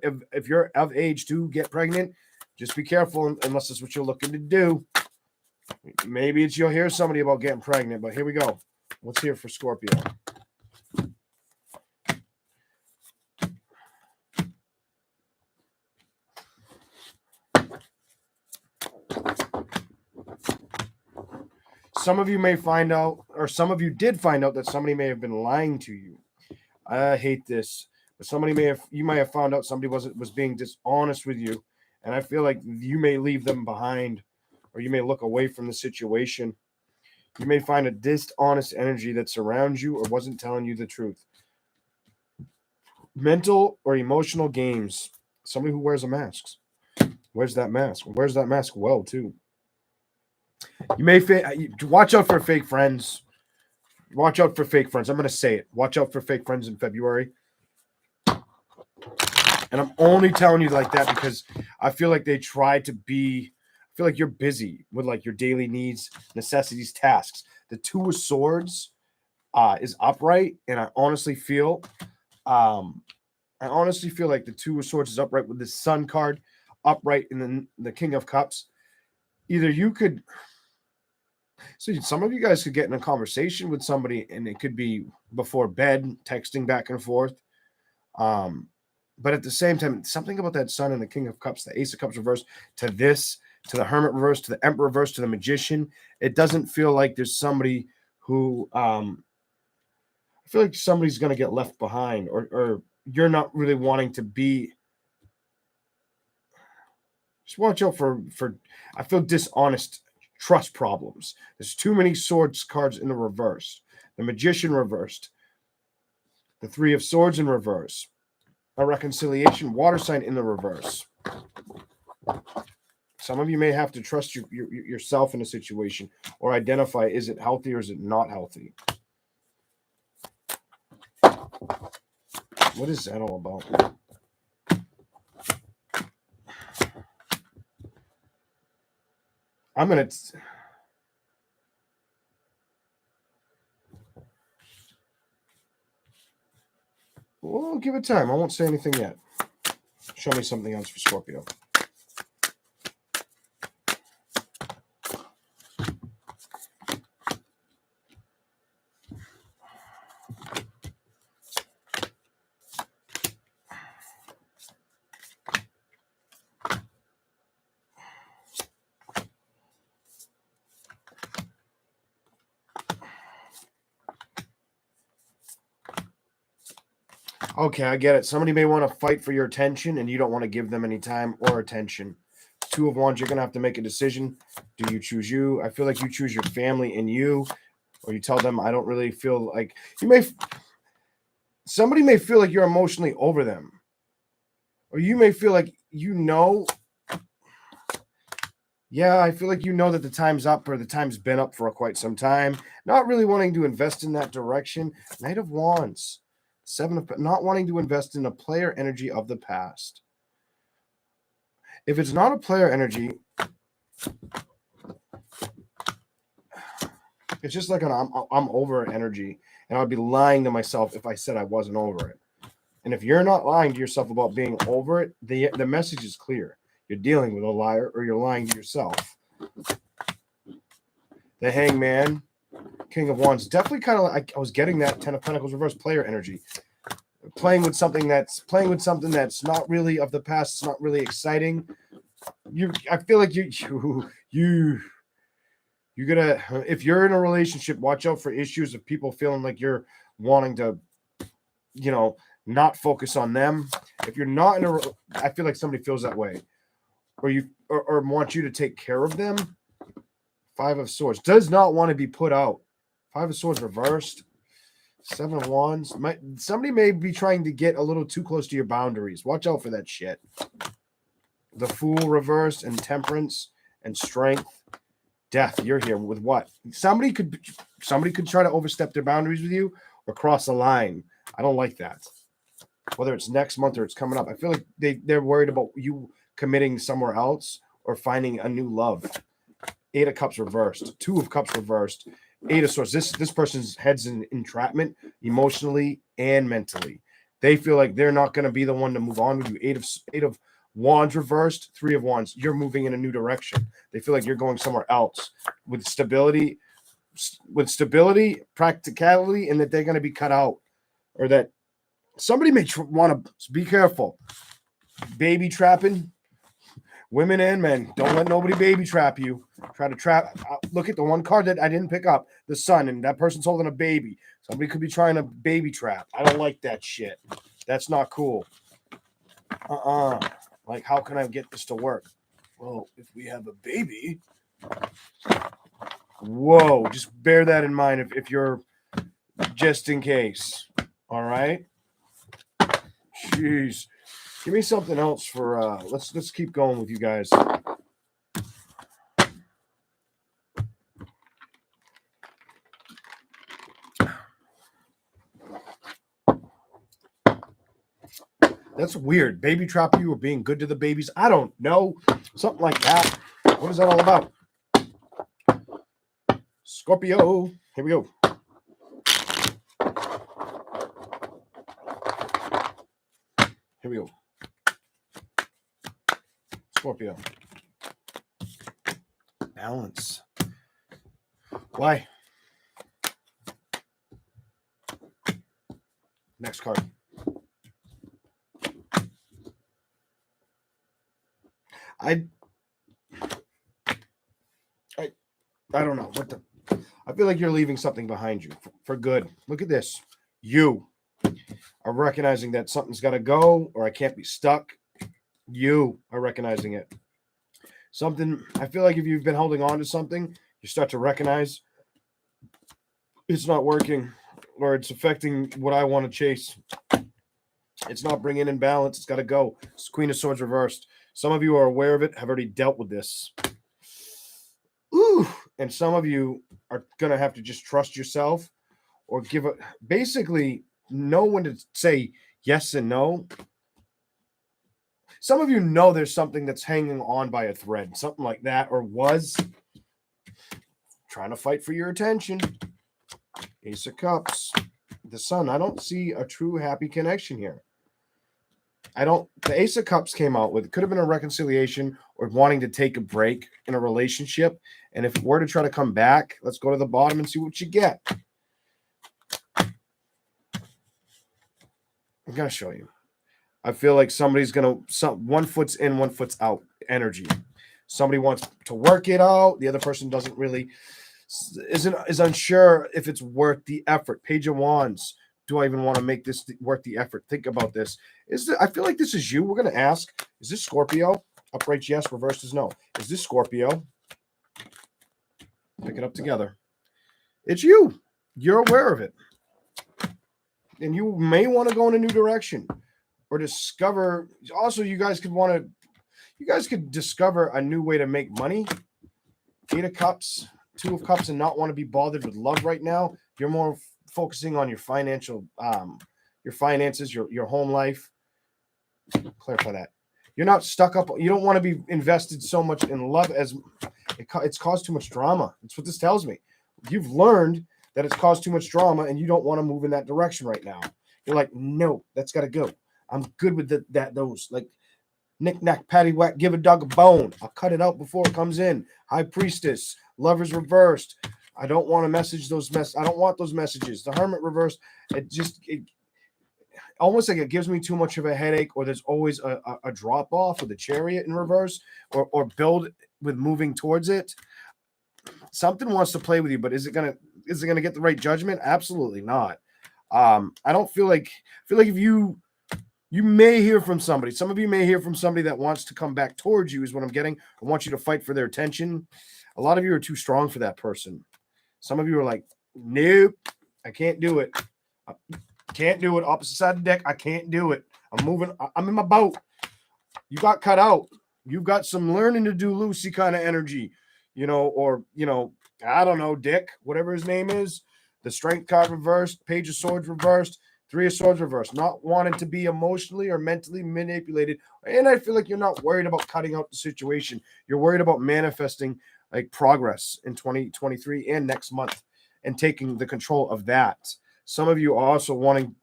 of age to get pregnant, just be careful unless it's what you're looking to do. Maybe you'll hear somebody about getting pregnant, but here we go. What's here for Scorpio? Some of you may find out, or some of you did find out that somebody may have been lying to you. I hate this, but you might have found out somebody was being dishonest with you, and I feel like you may leave them behind, or you may look away from the situation. You may find a dishonest energy that surrounds you or wasn't telling you the truth. Mental or emotional games. Somebody who wears a mask. Where's that mask? Where's that mask well, too? You may watch out for fake friends. Watch out for fake friends. I'm going to say it. Watch out for fake friends in February. And I'm only telling you like that because I feel like they try to be, I feel like you're busy with like your daily needs, necessities, tasks. The Two of Swords is upright. And I honestly feel like the Two of Swords is upright with the Sun card upright in the King of Cups. Either you could, so some of you guys could get in a conversation with somebody and it could be before bed, texting back and forth. But at the same time, something about that Sun and the King of Cups, the Ace of Cups reverse to this, to the Hermit reverse, to the Emperor reverse, to the Magician, it doesn't feel like there's somebody who, I feel like somebody's going to get left behind or you're not really wanting to be. Just watch out for I feel dishonest trust problems. There's too many swords cards in the reverse. The Magician reversed. The Three of Swords in reverse. A reconciliation water sign in the reverse. Some of you may have to trust yourself in a situation or identify, is it healthy or is it not healthy? What is that all about? I'm going to... Well, give it time. I won't say anything yet. Show me something else for Scorpio. Okay, I get it. Somebody may want to fight for your attention and you don't want to give them any time or attention. Two of Wands, you're going to have to make a decision. Do you choose you? I feel like you choose your family and you, or you tell them, I don't really feel like somebody may feel like you're emotionally over them, or you may feel like, yeah, I feel like that the time's up or the time's been up for quite some time. Not really wanting to invest in that direction. Knight of Wands. Not wanting to invest in a player energy of the past. If it's not a player energy, it's just like I'm over energy, and I'd be lying to myself if I said I wasn't over it. And if you're not lying to yourself about being over it, the message is clear. You're dealing with a liar or you're lying to yourself. The Hangman, King of Wands, definitely kind of like I was getting that Ten of Pentacles reverse player energy. Playing with something that's not really of the past. It's not really exciting. I feel like you're gonna, if you're in a relationship, watch out for issues of people feeling like you're wanting to, not focus on them. If you're not in a, I feel like somebody feels that way, or or want you to take care of them. Five of Swords does not want to be put out. Five of Swords reversed. Seven of Wands. Somebody may be trying to get a little too close to your boundaries. Watch out for that shit. The Fool reversed and Temperance and Strength. Death. You're here with what? Somebody could try to overstep their boundaries with you or cross a line. I don't like that. Whether it's next month or it's coming up, I feel like they're worried about you committing somewhere else or finding a new love. Eight of Cups reversed. Two of Cups reversed. Eight of Swords. This person's head's in entrapment emotionally and mentally. They feel like they're not going to be the one to move on with you. Eight of Wands reversed. Three of Wands. You're moving in a new direction. They feel like you're going somewhere else with stability, practicality, and that they're going to be cut out, or that somebody may want to be careful. Baby trapping. Women and men, don't let nobody baby trap you. Try to trap. Look at the one card that I didn't pick up, the Sun, and that person's holding a baby. Somebody could be trying to baby trap. I don't like that shit. That's not cool. Like, how can I get this to work? Well, if we have a baby. Whoa, just bear that in mind if you're just in case. All right. Jeez. Give me something else for let's keep going with you guys. That's weird. Baby trap you or being good to the babies. I don't know. Something like that. What is that all about? Scorpio. Here we go. Here we go. Scorpio. Balance. Why? Next card. I don't know what the. I feel like you're leaving something behind you for good. Look at this. You are recognizing that something's got to go, or I can't be stuck. You are recognizing it. Something. I feel like if you've been holding on to something, you start to recognize it's not working, or it's affecting what I want to chase. It's not bringing in balance. It's got to go. It's Queen of Swords reversed. Some of you are aware of it, have already dealt with this. Ooh, and some of you are going to have to just trust yourself or basically know when to say yes and no. Some of you know there's something that's hanging on by a thread, something like that, or was trying to fight for your attention. Ace of Cups, the Sun. I don't see a true happy connection here. The Ace of Cups came out with, it could have been a reconciliation or wanting to take a break in a relationship. And if we're to try to come back, let's go to the bottom and see what you get. I'm going to show you. I feel like somebody's going to, one foot's in, one foot's out energy. Somebody wants to work it out. The other person doesn't really, is unsure if it's worth the effort. Page of Wands. Do I even want to make this worth the effort? Think about this. I feel like this is you. We're going to ask, is this Scorpio? Upright, yes. Reversed is no. Is this Scorpio? Pick it up together. It's you. You're aware of it. And you may want to go in a new direction or discover. Also, you guys could discover a new way to make money. Eight of Cups, Two of Cups, and not want to be bothered with love right now. You're more focusing on your financial, your finances, your home life. Clarify that. You're not stuck up. You don't want to be invested so much in love as it's caused too much drama. That's what this tells me. You've learned that it's caused too much drama and you don't want to move in that direction right now. You're like, no, that's got to go. I'm good with those like knick-knack, paddywhack, give a dog a bone. I'll cut it out before it comes in. High Priestess, Lovers reversed. I don't want to message those I don't want those messages. The Hermit reversed. It almost like it gives me too much of a headache, or there's always a drop off with the Chariot in reverse, or build with moving towards it. Something wants to play with you, but is it gonna get the right judgment? Absolutely not. I feel like if you You may hear from somebody. Some of you may hear from somebody that wants to come back towards you, is what I'm getting. I want you to fight for their attention. A lot of you are too strong for that person. Some of you are like, nope, I can't do it. I can't do it. Opposite side of the deck, I can't do it. I'm moving. I'm in my boat. You got cut out. You've got some learning to do, Lucy kind of energy, or, I don't know, Dick, whatever his name is. The strength card reversed, page of swords reversed, three of swords reversed, not wanting to be emotionally or mentally manipulated. And I feel like you're not worried about cutting out the situation. You're worried about manifesting like progress in 2023 and next month and taking the control of that. Some of you are also wanting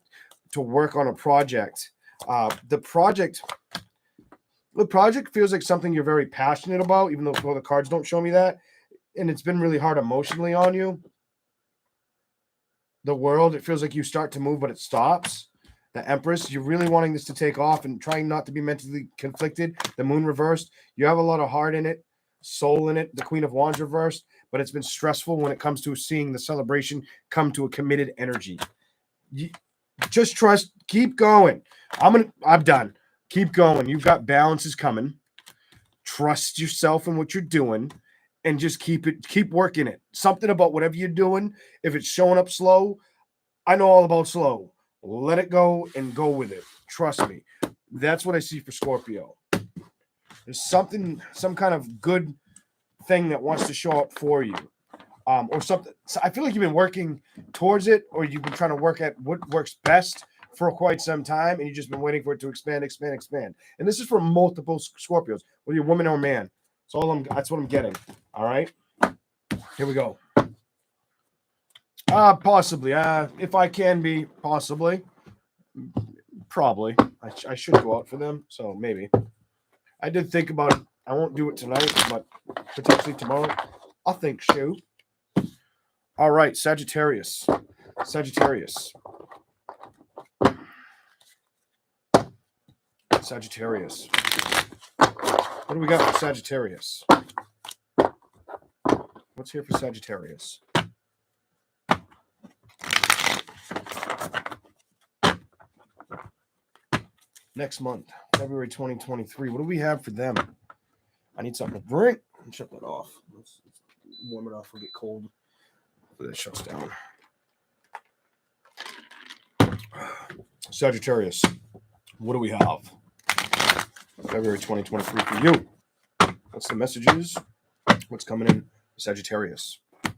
to work on a project. The project feels like something you're very passionate about, even though the cards don't show me that. And it's been really hard emotionally on you. The world, it feels like you start to move, but it stops. The Empress, you're really wanting this to take off and trying not to be mentally conflicted. The Moon reversed. You have a lot of heart in it, soul in it. The Queen of Wands reversed, but it's been stressful when it comes to seeing the celebration come to a committed energy. Just trust. Keep going. I'm done. Keep going. You've got balances coming. Trust yourself in what you're doing. And just keep working it. Something about whatever you're doing, if it's showing up slow, I know all about slow. Let it go and go with it. Trust me. That's what I see for Scorpio. There's some kind of good thing that wants to show up for you. Or something. So I feel like you've been working towards it, or you've been trying to work at what works best for quite some time, and you've just been waiting for it to expand. And this is for multiple Scorpios, whether you're woman or man. That's what I'm getting. All right. Here we go. Possibly. If I can be, possibly. Probably. I should go out for them, so maybe. I did think about it. I won't do it tonight, but potentially tomorrow. I'll think so. All right, Sagittarius. Sagittarius. What do we got for Sagittarius? What's here for Sagittarius? Next month, February 2023. What do we have for them? I need something to drink. Shut that off. Let's warm it off. We'll get cold. Hopefully that shuts down. Sagittarius. What do we have? February 2023 for you. What's the messages? What's coming in Sagittarius? Okay.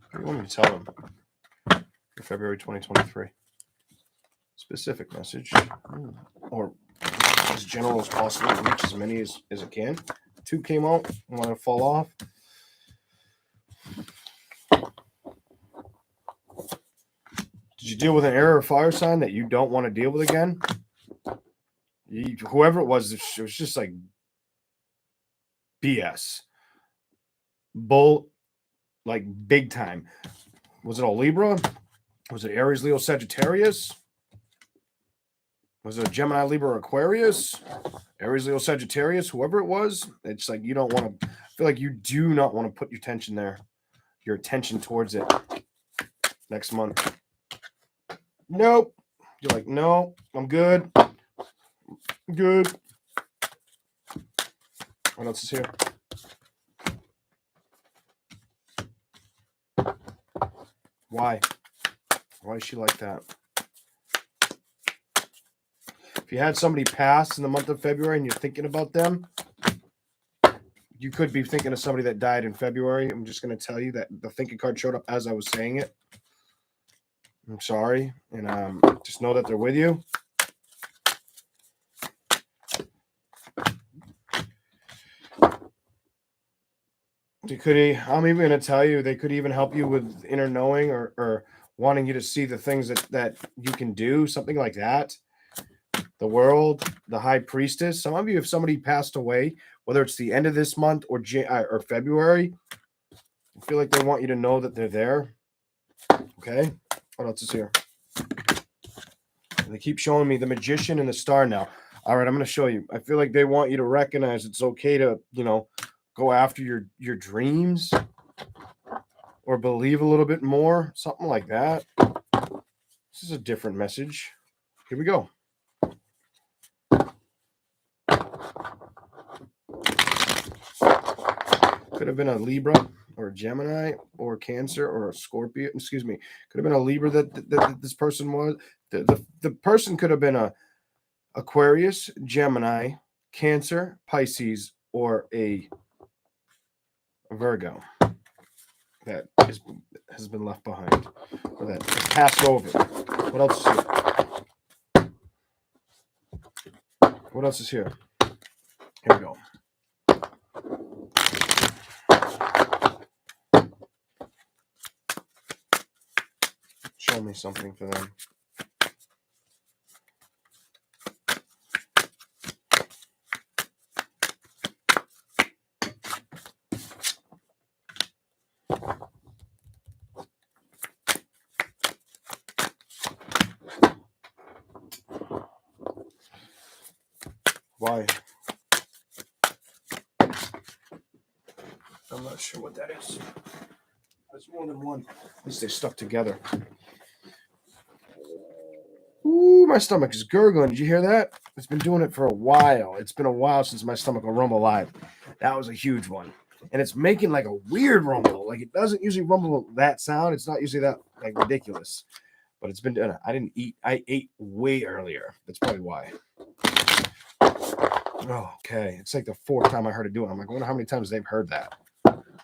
What do you want me to tell them for February 2023? Specific message. Or as general as possible, reach as many as it can. 2 came out. I want to fall off. Did you deal with an air or fire sign that you don't want to deal with again? Whoever it was just like BS. Bull, like big time. Was it a Libra? Was it Aries, Leo, Sagittarius? Was it a Gemini, Libra, Aquarius? Aries, Leo, Sagittarius, whoever it was. It's like you don't want to, I feel like you do not want to put your attention towards it next month. Nope. You're like, no, I'm good. Good. What else is here? Why? Why is she like that? If you had somebody pass in the month of February and you're thinking about them, you could be thinking of somebody that died in February. I'm just going to tell you that the thinking card showed up as I was saying it. I'm sorry. And just know that they're with you. I'm even going to tell you, they could even help you with inner knowing or wanting you to see the things that you can do, something like that. The World, the High Priestess. Some of you, if somebody passed away, whether it's the end of this month or February, I feel like they want you to know that they're there. Okay? What else is here? They keep showing me the Magician and the Star now. All right, I'm going to show you. I feel like they want you to recognize it's okay to, go after your dreams or believe a little bit more, something like that. This is a different message. Here we go. Could have been a Libra or a Gemini or Cancer or a Scorpio. Excuse me. Could have been a Libra that this person was. The person could have been a Aquarius, Gemini, Cancer, Pisces, or a Virgo that has been left behind or that has passed over. What else is here? What else is here? Here we go. Show me something for them. Why? I'm not sure what that is. There's more than one. At least they stuck together. Ooh, my stomach is gurgling. Did you hear that? It's been doing it for a while. It's been a while since my stomach will rumble live. That was a huge one. And it's making like a weird rumble. Like it doesn't usually rumble that sound. It's not usually that like ridiculous. But it's been done. I didn't eat. I ate way earlier. That's probably why. Okay. It's like the fourth time I heard it do it. I'm like, I wonder how many times they've heard that.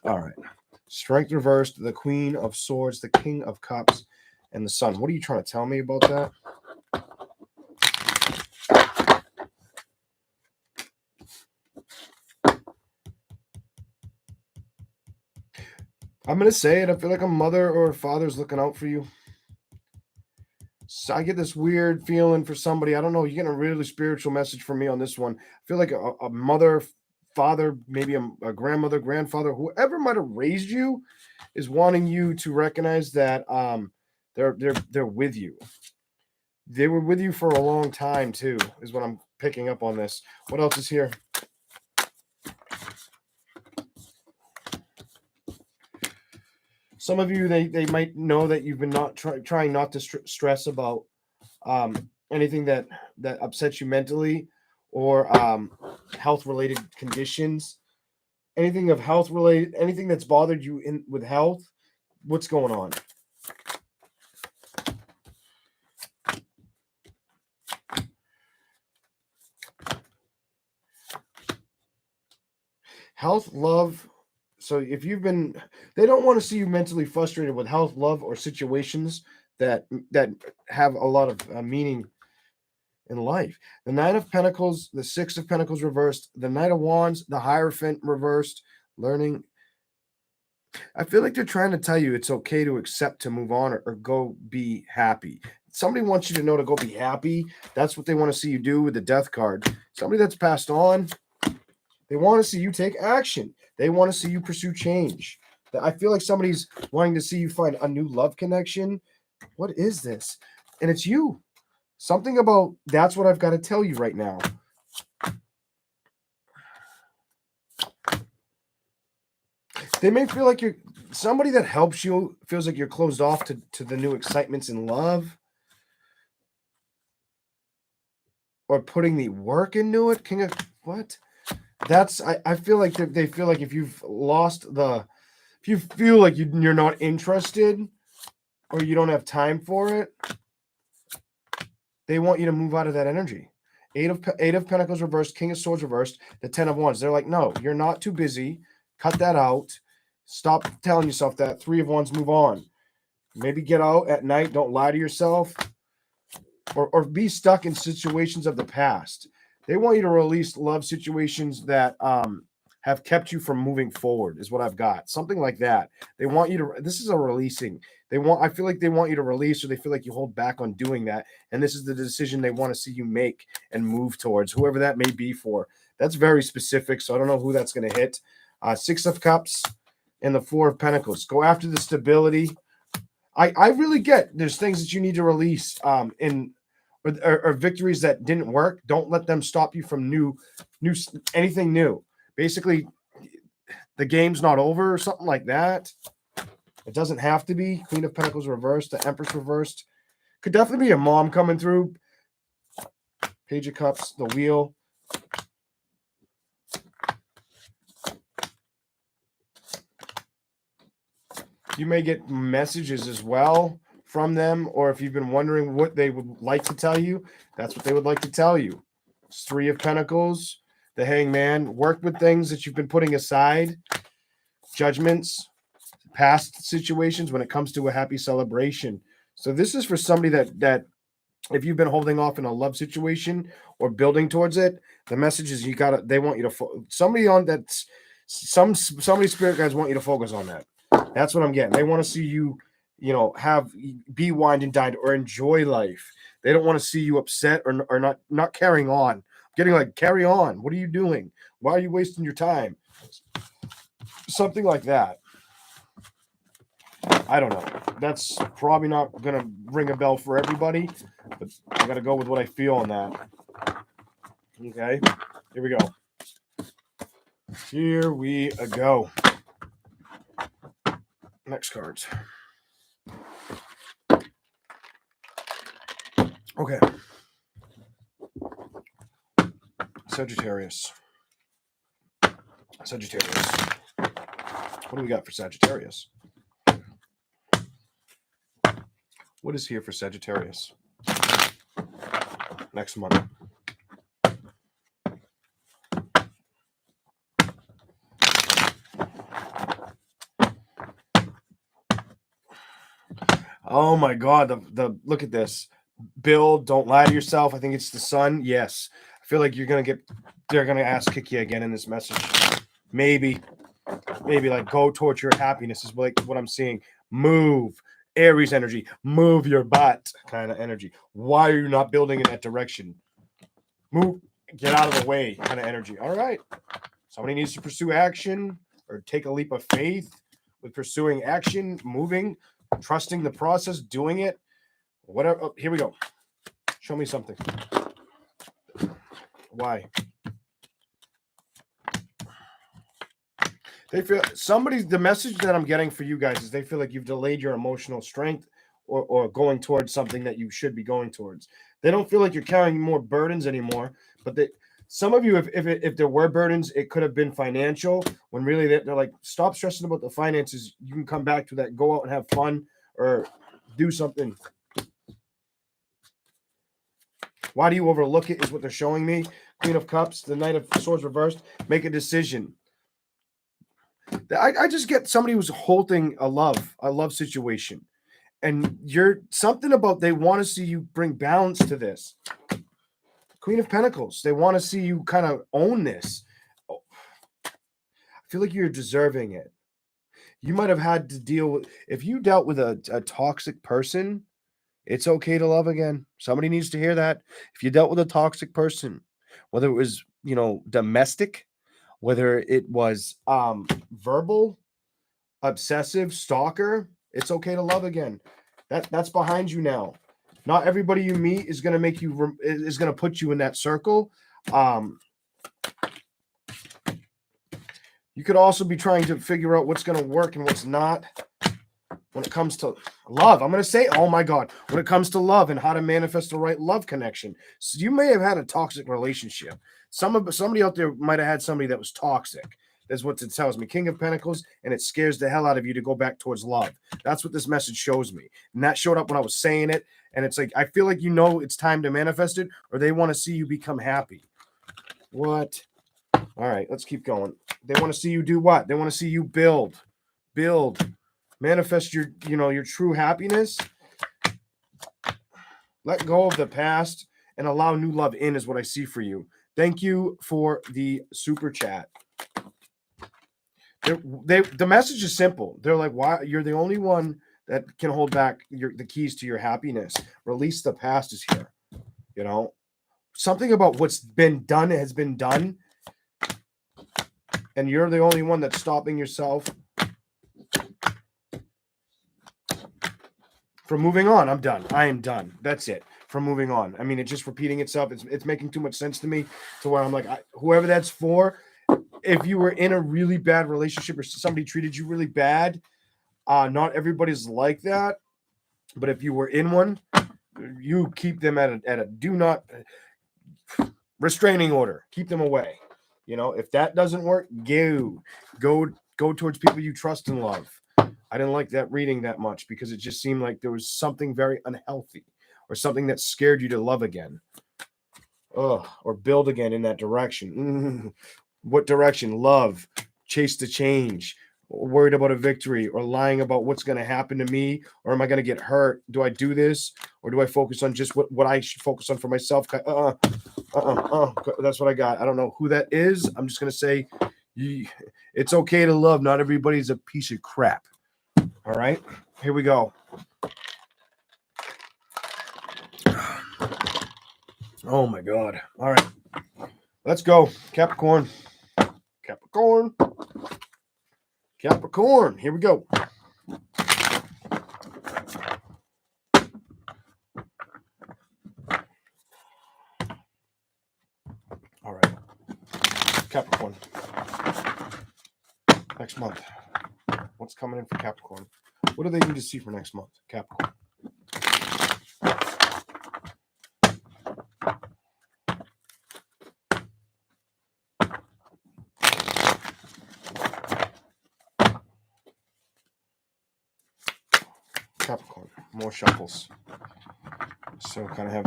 All right. Strength reversed, the Queen of Swords, the King of Cups, and the Sun. What are you trying to tell me about that? I'm going to say it. I feel like a mother or a father's looking out for you. So I get this weird feeling for somebody. I don't know. You're getting a really spiritual message from me on this one. I feel like a mother, father, maybe a grandmother, grandfather, whoever might have raised you is wanting you to recognize that they're with you. They were with you for a long time too, is what I'm picking up on this. What else is here? Some of you, they might know that you've been not trying not to stress about anything that upsets you mentally or health related conditions. Anything of health related, anything that's bothered you with health. What's going on? Health, love. So if you've been, they don't want to see you mentally frustrated with health, love, or situations that have a lot of meaning in life. The Nine of Pentacles, the Six of Pentacles reversed, the Knight of Wands, the Hierophant reversed, learning. I feel like they're trying to tell you it's okay to accept, to move on, or go be happy. Somebody wants you to know to go be happy. That's what they want to see you do with the Death card. Somebody that's passed on, they want to see you take action. They want to see you pursue change. I feel like somebody's wanting to see you find a new love connection. What is this? And it's you. Something about that's what I've got to tell you right now. They may feel like you're somebody that helps you feels like you're closed off to the new excitements in love or putting the work into it. King of what? That's I feel like they feel like if you've lost if you feel like you're not interested or you don't have time for it, they want you to move out of that energy. Eight of Pentacles reversed, King of Swords reversed, the Ten of Wands. They're like, no, you're not too busy. Cut that out. Stop telling yourself that. Three of Wands, move on. Maybe get out at night. Don't lie to yourself. Or be stuck in situations of the past. They want you to release love situations that have kept you from moving forward, is what I've got. Something like that. They want you to, this is a releasing. I feel like they want you to release, or they feel like you hold back on doing that. And this is the decision they want to see you make and move towards, whoever that may be for. That's very specific. So I don't know who that's going to hit. Six of Cups and the Four of Pentacles. Go after the stability. I really get there's things that you need to release or victories that didn't work. Don't let them stop you from anything new. Basically, the game's not over or something like that. It doesn't have to be. Queen of Pentacles reversed, the Empress reversed. Could definitely be a mom coming through. Page of Cups, the Wheel. You may get messages as well from them, or if you've been wondering what they would like to tell you, that's what they would like to tell you. It's Three of Pentacles, the Hangman. Work with things that you've been putting aside, judgments, past situations when it comes to a happy celebration. So this is for somebody that if you've been holding off in a love situation or building towards it, the message is they want you to somebody spirit guides want you to focus on that. That's what I'm getting. They want to see you, be wined and dined or enjoy life. They don't want to see you upset or not carrying on. Getting like, carry on. What are you doing? Why are you wasting your time? Something like that. I don't know. That's probably not going to ring a bell for everybody, but I got to go with what I feel on that. Okay, here we go. Here we go. Next cards. Okay. Sagittarius. What do we got for Sagittarius? What is here for Sagittarius next month? Oh my God! The look at this. Build. Don't lie to yourself. I think it's the Sun. Yes. I feel like they're gonna ass kick you again in this message. Maybe like go towards your happiness is like what I'm seeing. Move. Aries energy. Move your butt kind of energy. Why are you not building in that direction? Move. Get out of the way kind of energy. All right. Somebody needs to pursue action or take a leap of faith with pursuing action, moving, trusting the process, doing it. Whatever. Oh, here we go. Show me something. Why? They feel the message that I'm getting for you guys is they feel like you've delayed your emotional strength or going towards something that you should be going towards. They don't feel like you're carrying more burdens anymore, but some of you, if there were burdens, it could have been financial, when really they're like, stop stressing about the finances. You can come back to that, go out and have fun or do something. Why do you overlook it is what they're showing me. Queen of Cups, the Knight of Swords reversed. Make a decision. I just get somebody who's holding a love situation. And you're something about they want to see you bring balance to this. Queen of Pentacles. They want to see you kind of own this. I feel like you're deserving it. You might have had to deal with, if you dealt with a toxic person, it's okay to love again. Somebody needs to hear that. If you dealt with a toxic person, whether it was, domestic, whether it was verbal, obsessive, stalker, it's okay to love again. That's behind you now. Not everybody you meet is going to make you is going to put you in that circle. You could also be trying to figure out what's going to work and what's not when it comes to love. I'm going to say, oh my God, when it comes to love and how to manifest the right love connection. So you may have had a toxic relationship. Somebody out there might have had somebody that was toxic. That's what it tells me. King of Pentacles, and it scares the hell out of you to go back towards love. That's what this message shows me. And that showed up when I was saying it. And it's like, I feel like it's time to manifest it, or they want to see you become happy. What? All right, let's keep going. They want to see you do what? They want to see you build, manifest your true happiness. Let go of the past and allow new love in is what I see for you. Thank you for the super chat. The message is simple. They're like, why? You're the only one that can hold back the keys to your happiness. Release the past is here. Something about what's been done has been done. And you're the only one that's stopping yourself from moving on. I'm done. I am done. That's it. From moving on. I mean, it's just repeating itself. It's making too much sense to me to where I'm like, whoever that's for, if you were in a really bad relationship or somebody treated you really bad, not everybody's like that. But if you were in one, you keep them at a do not restraining order. Keep them away. You know, if that doesn't work, go towards people you trust and love. I didn't like that reading that much because it just seemed like there was something very unhealthy or something that scared you to love again. Or build again in that direction. What direction? Love, chase the change, worried about a victory, or lying about what's going to happen to me, or am I going to get hurt? Do I do this, or do I focus on just what I should focus on for myself? That's what I got. I don't know who that is. I'm just going to say it's okay to love. Not everybody's a piece of crap. All right, here we go. Oh my God. All right. Let's go. Capricorn. Capricorn. Capricorn. Here we go. All right. Capricorn. Next month. What's coming in for Capricorn? What do they need to see for next month? Capricorn. Capricorn. More shuffles. So kind of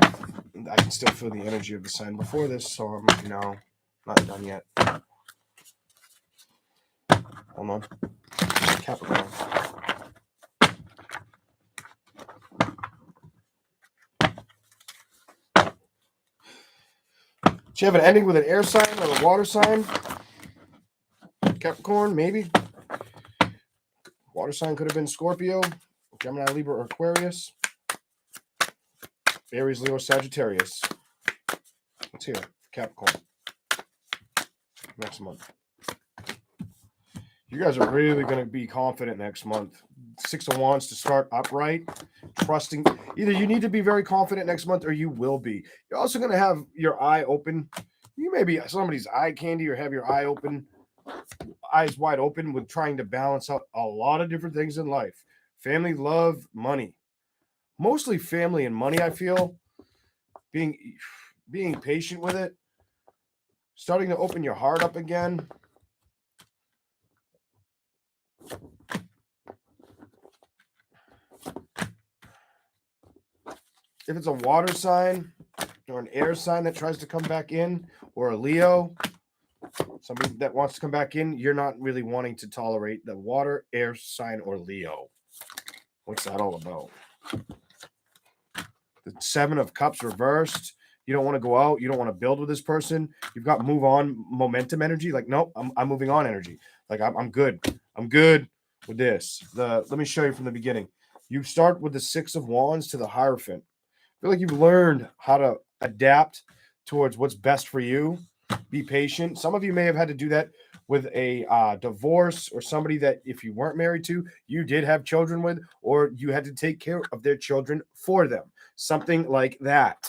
I can still feel the energy of the sign before this, so I'm not done yet. Hold on. Capricorn. Do you have an ending with an air sign or a water sign? Capricorn, maybe. Water sign could have been Scorpio, Gemini, Libra, or Aquarius. Aries, Leo, Sagittarius. Let's hear it. Capricorn. Next month. You guys are really going to be confident next month. Six of Wands to start upright, trusting. Either you need to be very confident next month or you will be. You're also going to have your eye open. You may be somebody's eye candy or have your eye open, eyes wide open with trying to balance out a lot of different things in life. Family, love, money. Mostly family and money, I feel. Being patient with it. Starting to open your heart up again. If it's a water sign or an air sign that tries to come back in, or a Leo, somebody that wants to come back in, you're not really wanting to tolerate the water, air sign, or Leo. What's that all about? The Seven of Cups reversed. You don't want to go out. You don't want to build with this person. You've got move on momentum energy. Like, nope, I'm moving on energy. Like, I'm good. I'm good with this. Let me show you from the beginning. You start with the Six of Wands to the Hierophant. I feel like you've learned how to adapt towards what's best for you. Be patient. Some of you may have had to do that with a divorce or somebody that if you weren't married to, you did have children with, or you had to take care of their children for them. Something like that.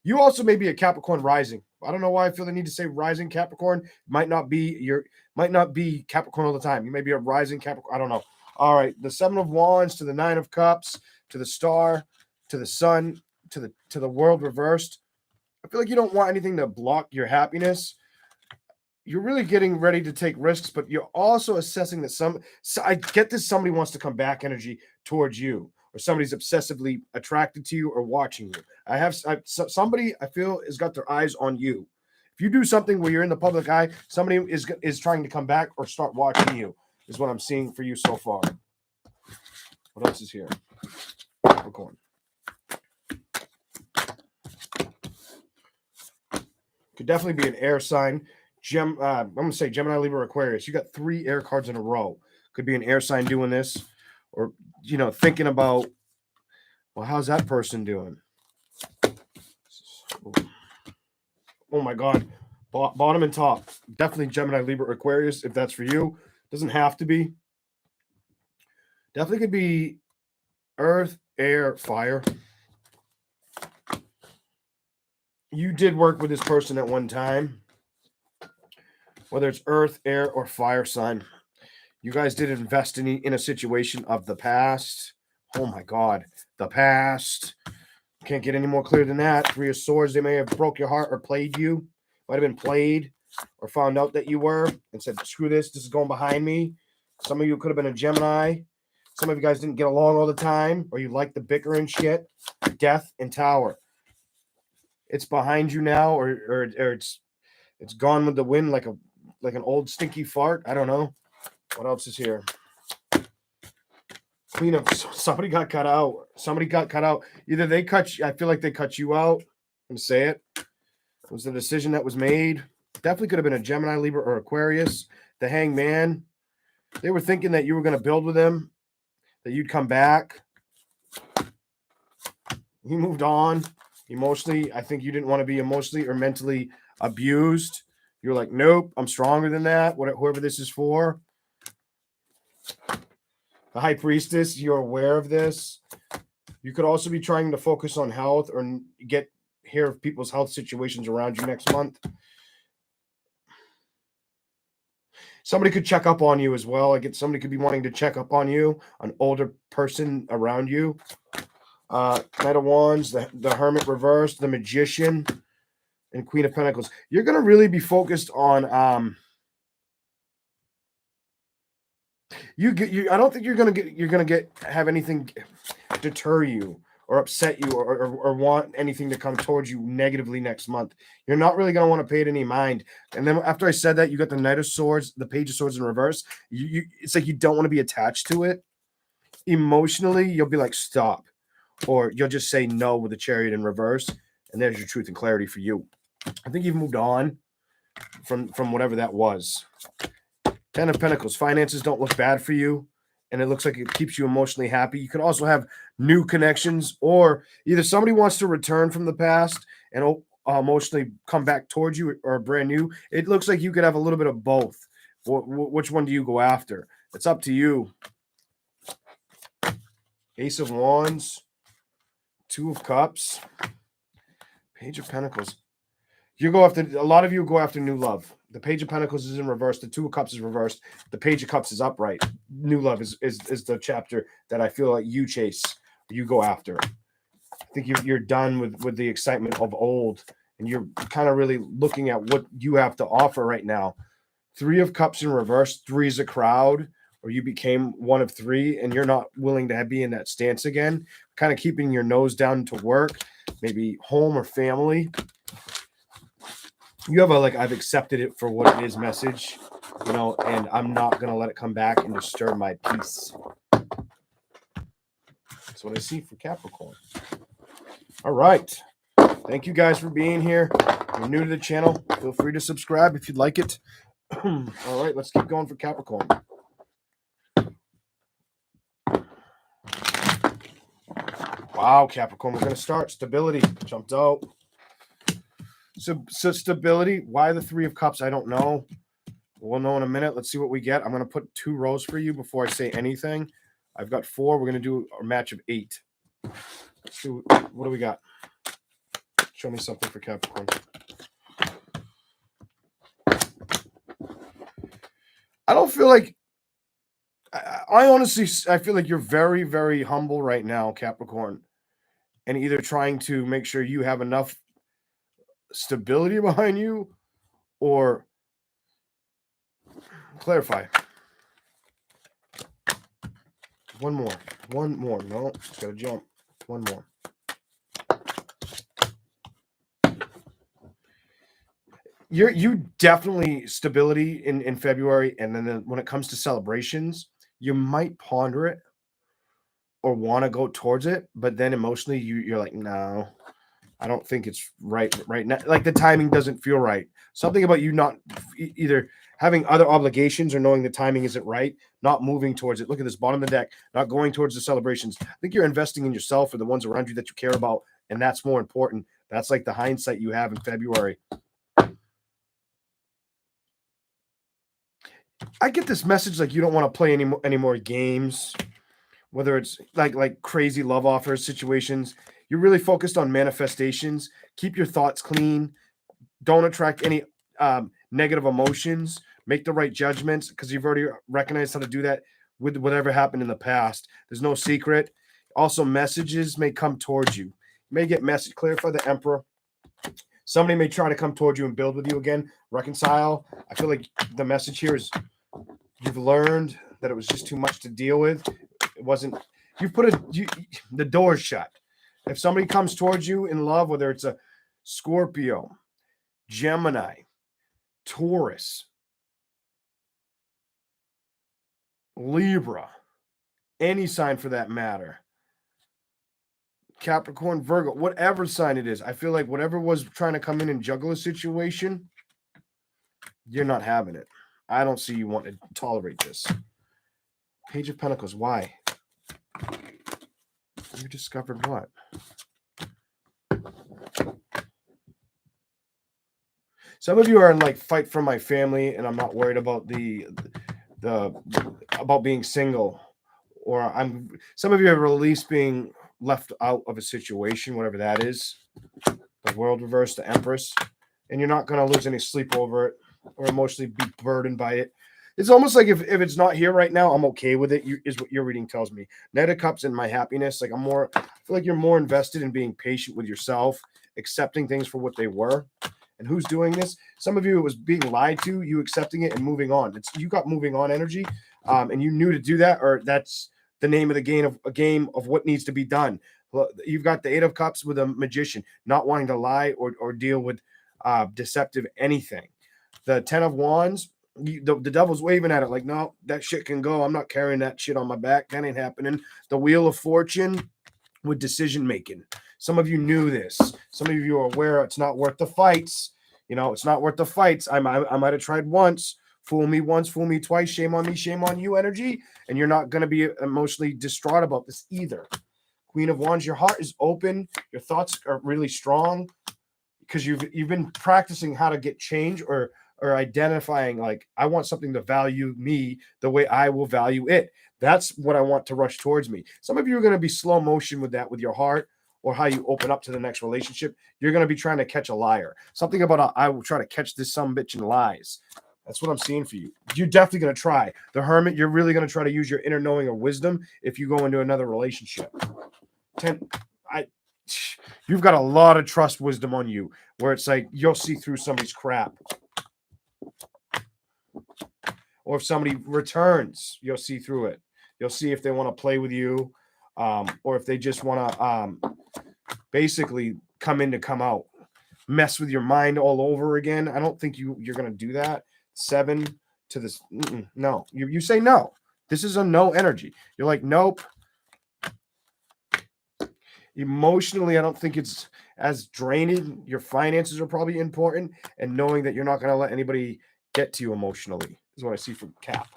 You also may be a Capricorn rising. I don't know why I feel the need to say rising Capricorn. Might not be Capricorn all the time. You may be a rising Capricorn. I don't know. All right. The Seven of Wands to the Nine of Cups to the Star to the Sun to the World reversed. I feel like you don't want anything to block your happiness. You're really getting ready to take risks, but you're also assessing that I get this, somebody wants to come back energy towards you, or somebody's obsessively attracted to you or watching you. Somebody I feel has got their eyes on you. If you do something where you're in the public eye, somebody is trying to come back or start watching you, is what I'm seeing for you so far. What else is here? Capricorn. Could definitely be an air sign. I'm going to say Gemini, Libra, Aquarius. You got 3 air cards in a row. Could be an air sign doing this, or thinking about, well, how's that person doing? Oh my God, bottom and top. Definitely Gemini, Libra, Aquarius. If that's for you, doesn't have to be. Definitely could be earth, air, fire. You did work with this person at one time. whether it's earth, air, or fire sign. You guys did invest in a situation of the past. Oh my God, the past. Can't get any more clear than that. Three of Swords, they may have broke your heart or played you. Might have been played or found out that you were and said, screw this is going behind me. Some of you could have been a Gemini. Some of you guys didn't get along all the time, or you like the bickering shit. Death and Tower. It's behind you now, or it's gone with the wind like an old stinky fart. I don't know. What else is here? Queen of somebody got cut out. Somebody got cut out. Either they cut you, I feel like they cut you out. I'm gonna say it. It was the decision that was made. Definitely could have been a Gemini, Libra, or Aquarius. The Hangman. They were thinking that you were gonna build with them, that you'd come back. You moved on emotionally. I think you didn't want to be emotionally or mentally abused. You're like, nope, I'm stronger than that. Whoever this is for. The High Priestess, you're aware of this. You could also be trying to focus on health or hear of people's health situations around you next month. Somebody could check up on you as well. Somebody could be wanting to check up on you, an older person around you. Knight of Wands, the Hermit reversed, the Magician, and Queen of Pentacles. You're going to really be focused on I don't think you're gonna have anything deter you or upset you or want anything to come towards you negatively next month. You're not really gonna want to pay it any mind. And then after I said that, you got the Knight of Swords, the Page of Swords in reverse. It's like you don't want to be attached to it. Emotionally, you'll be like, stop. Or you'll just say no with the Chariot in reverse. And there's your truth and clarity for you. I think you've moved on from whatever that was. 10 of Pentacles. Finances don't look bad for you, and it looks like it keeps you emotionally happy. You could also have new connections, or either somebody wants to return from the past and emotionally come back towards you, or brand new. It looks like you could have a little bit of both. Which one do you go after? It's up to you. Ace of Wands, Two of Cups, Page of Pentacles. A lot of you go after new love. The Page of Pentacles is in reverse. The Two of Cups is reversed. The Page of Cups is upright. New love is the chapter that I feel like you chase, you go after. I think you're done with the excitement of old, and you're kind of really looking at what you have to offer right now. Three of Cups in reverse. Three is a crowd, or you became one of three, and you're not willing to be in that stance again. Kind of keeping your nose down to work, maybe home or family. You have I've accepted it for what it is message, and I'm not going to let it come back and disturb my peace. That's what I see for Capricorn. All right. Thank you guys for being here. If you're new to the channel, feel free to subscribe if you'd like it. All right, let's keep going for Capricorn. Wow, Capricorn, we're going to start. Stability jumped out. So stability, why the Three of Cups, I don't know. We'll know in a minute. Let's see what we get. I'm going to put 2 rows for you before I say anything. I've got 4. We're going to do a match of 8. Let's see, what do we got? Show me something for Capricorn. I don't feel like, I honestly, I feel like you're very, very humble right now, Capricorn. And either trying to make sure you have enough stability behind you, or clarify. One more. No, it's gotta jump. One more. You definitely stability in February, and then when it comes to celebrations, you might ponder it or want to go towards it, but then emotionally you're like, no, I don't think it's right now. Like the timing doesn't feel right. Something about you not either having other obligations or knowing the timing isn't right, not moving towards it. Look at this bottom of the deck, not going towards the celebrations. I think you're investing in yourself or the ones around you that you care about, and that's more important. That's like the hindsight you have in February. I get this message like you don't want to play any more games, whether it's like crazy love offers situations. You're really focused on manifestations. Keep your thoughts clean. Don't attract any negative emotions, make the right judgments, because you've already recognized how to do that with whatever happened in the past. There's no secret. Also, messages may come towards you. You may get message. Clarify the Emperor. Somebody may try to come towards you and build with you again, reconcile. I feel like the message here is you've learned that it was just too much to deal with. It wasn't. The door's shut. If somebody comes towards you in love, whether it's a Scorpio, Gemini, Taurus, Libra, any sign for that matter, Capricorn, Virgo, whatever sign it is, I feel like whatever was trying to come in and juggle a situation, you're not having it. I don't see you want to tolerate this. Page of Pentacles, why? You discovered what? Some of you are in like fight for my family, and I'm not worried about the about being single, or some of you have released being left out of a situation, whatever that is. The World reversed, the Empress, and you're not going to lose any sleep over it or emotionally be burdened by it. It's almost like if it's not here right now, I'm okay with it, is what your reading tells me. Knight of Cups and my happiness. Like I feel like you're more invested in being patient with yourself, accepting things for what they were. And who's doing this? Some of you, it was being lied to, you accepting it and moving on. You got moving on energy, and you knew to do that, or that's the name of the game of what needs to be done. You've got the Eight of Cups with a Magician, not wanting to lie or deal with deceptive anything. The Ten of Wands, the devil's waving at it like, no, that shit can go. I'm not carrying that shit on my back. That ain't happening. The Wheel of Fortune with decision making. Some of you knew this. Some of you are aware it's not worth the fights. It's not worth the fights. I might have tried once. Fool me once, fool me twice. Shame on me, shame on you energy. And you're not going to be emotionally distraught about this either. Queen of Wands, your heart is open. Your thoughts are really strong because you've been practicing how to get change or identifying, like, I want something to value me the way I will value it. That's what I want to rush towards me. Some of you are going to be slow motion with that, with your heart or how you open up to the next relationship. You're going to be trying to catch a liar. Something about I will try to catch this sumbitch in lies. That's what I'm seeing for you. You're definitely going to try. The Hermit, you're really going to try to use your inner knowing or wisdom if you go into another relationship. You've got a lot of trust wisdom on you where it's like you'll see through somebody's crap. Or if somebody returns, you'll see through it. You'll see if they want to play with you, or if they just want to basically come in to come out, mess with your mind all over again. I don't think you're going to do that. 7 to this. No, you say no. This is a no energy. You're like, nope. Emotionally, I don't think it's as draining. Your finances are probably important, and knowing that you're not going to let anybody get to you emotionally is what I see from Cap.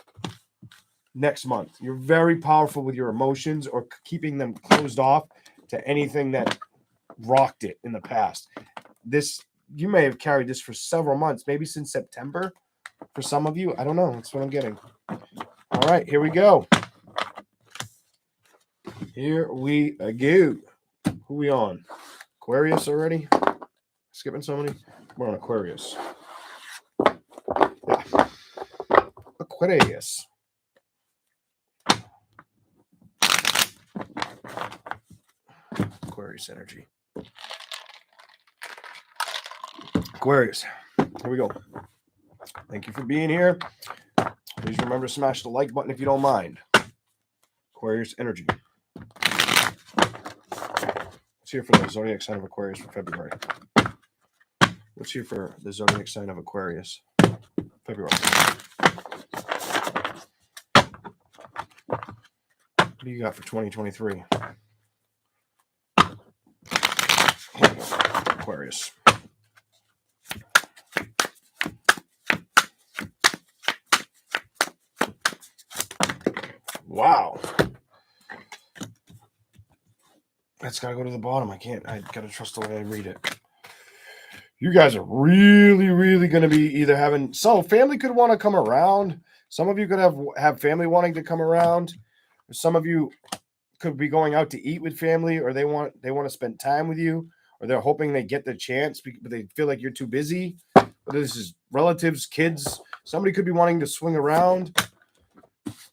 Next month, you're very powerful with your emotions or keeping them closed off to anything that rocked it in the past. You may have carried this for several months, maybe since September for some of you. I don't know. That's what I'm getting. All right, here we go. Here we go. Who we on? Aquarius already? Skipping so many? We're on Aquarius. Yeah. Aquarius. Aquarius energy. Aquarius. Here we go. Thank you for being here. Please remember to smash the like button if you don't mind. Aquarius energy. What's here for the zodiac sign of Aquarius for February? What's here for the zodiac sign of Aquarius? February. What do you got for 2023? Aquarius. Wow. That's got to go to the bottom. I got to trust the way I read it. You guys are really, really going to be either having... So family could want to come around. Some of you could have family wanting to come around. Some of you could be going out to eat with family, or they want to spend time with you, or they're hoping they get the chance, but they feel like you're too busy. But this is relatives, kids. Somebody could be wanting to swing around,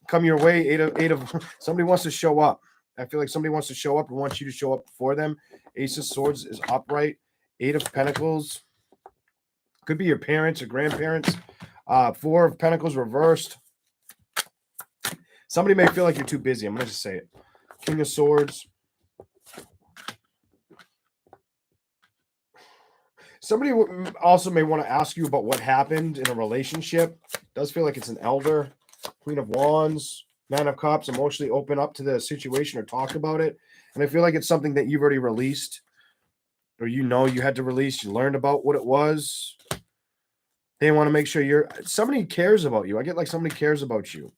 come your way. Eight of somebody wants to show up. I feel like somebody wants to show up and wants you to show up for them. Ace of Swords is upright. Eight of Pentacles. Could be your parents or grandparents. Four of Pentacles reversed. Somebody may feel like you're too busy. I'm going to just say it. King of Swords. Somebody also may want to ask you about what happened in a relationship. It does feel like it's an elder. Queen of Wands. Nine of Cups. Emotionally open up to the situation or talk about it. And I feel like it's something that you've already released. Or you had to release. You learned about what it was. They want to make sure somebody cares about you. I get like somebody cares about you.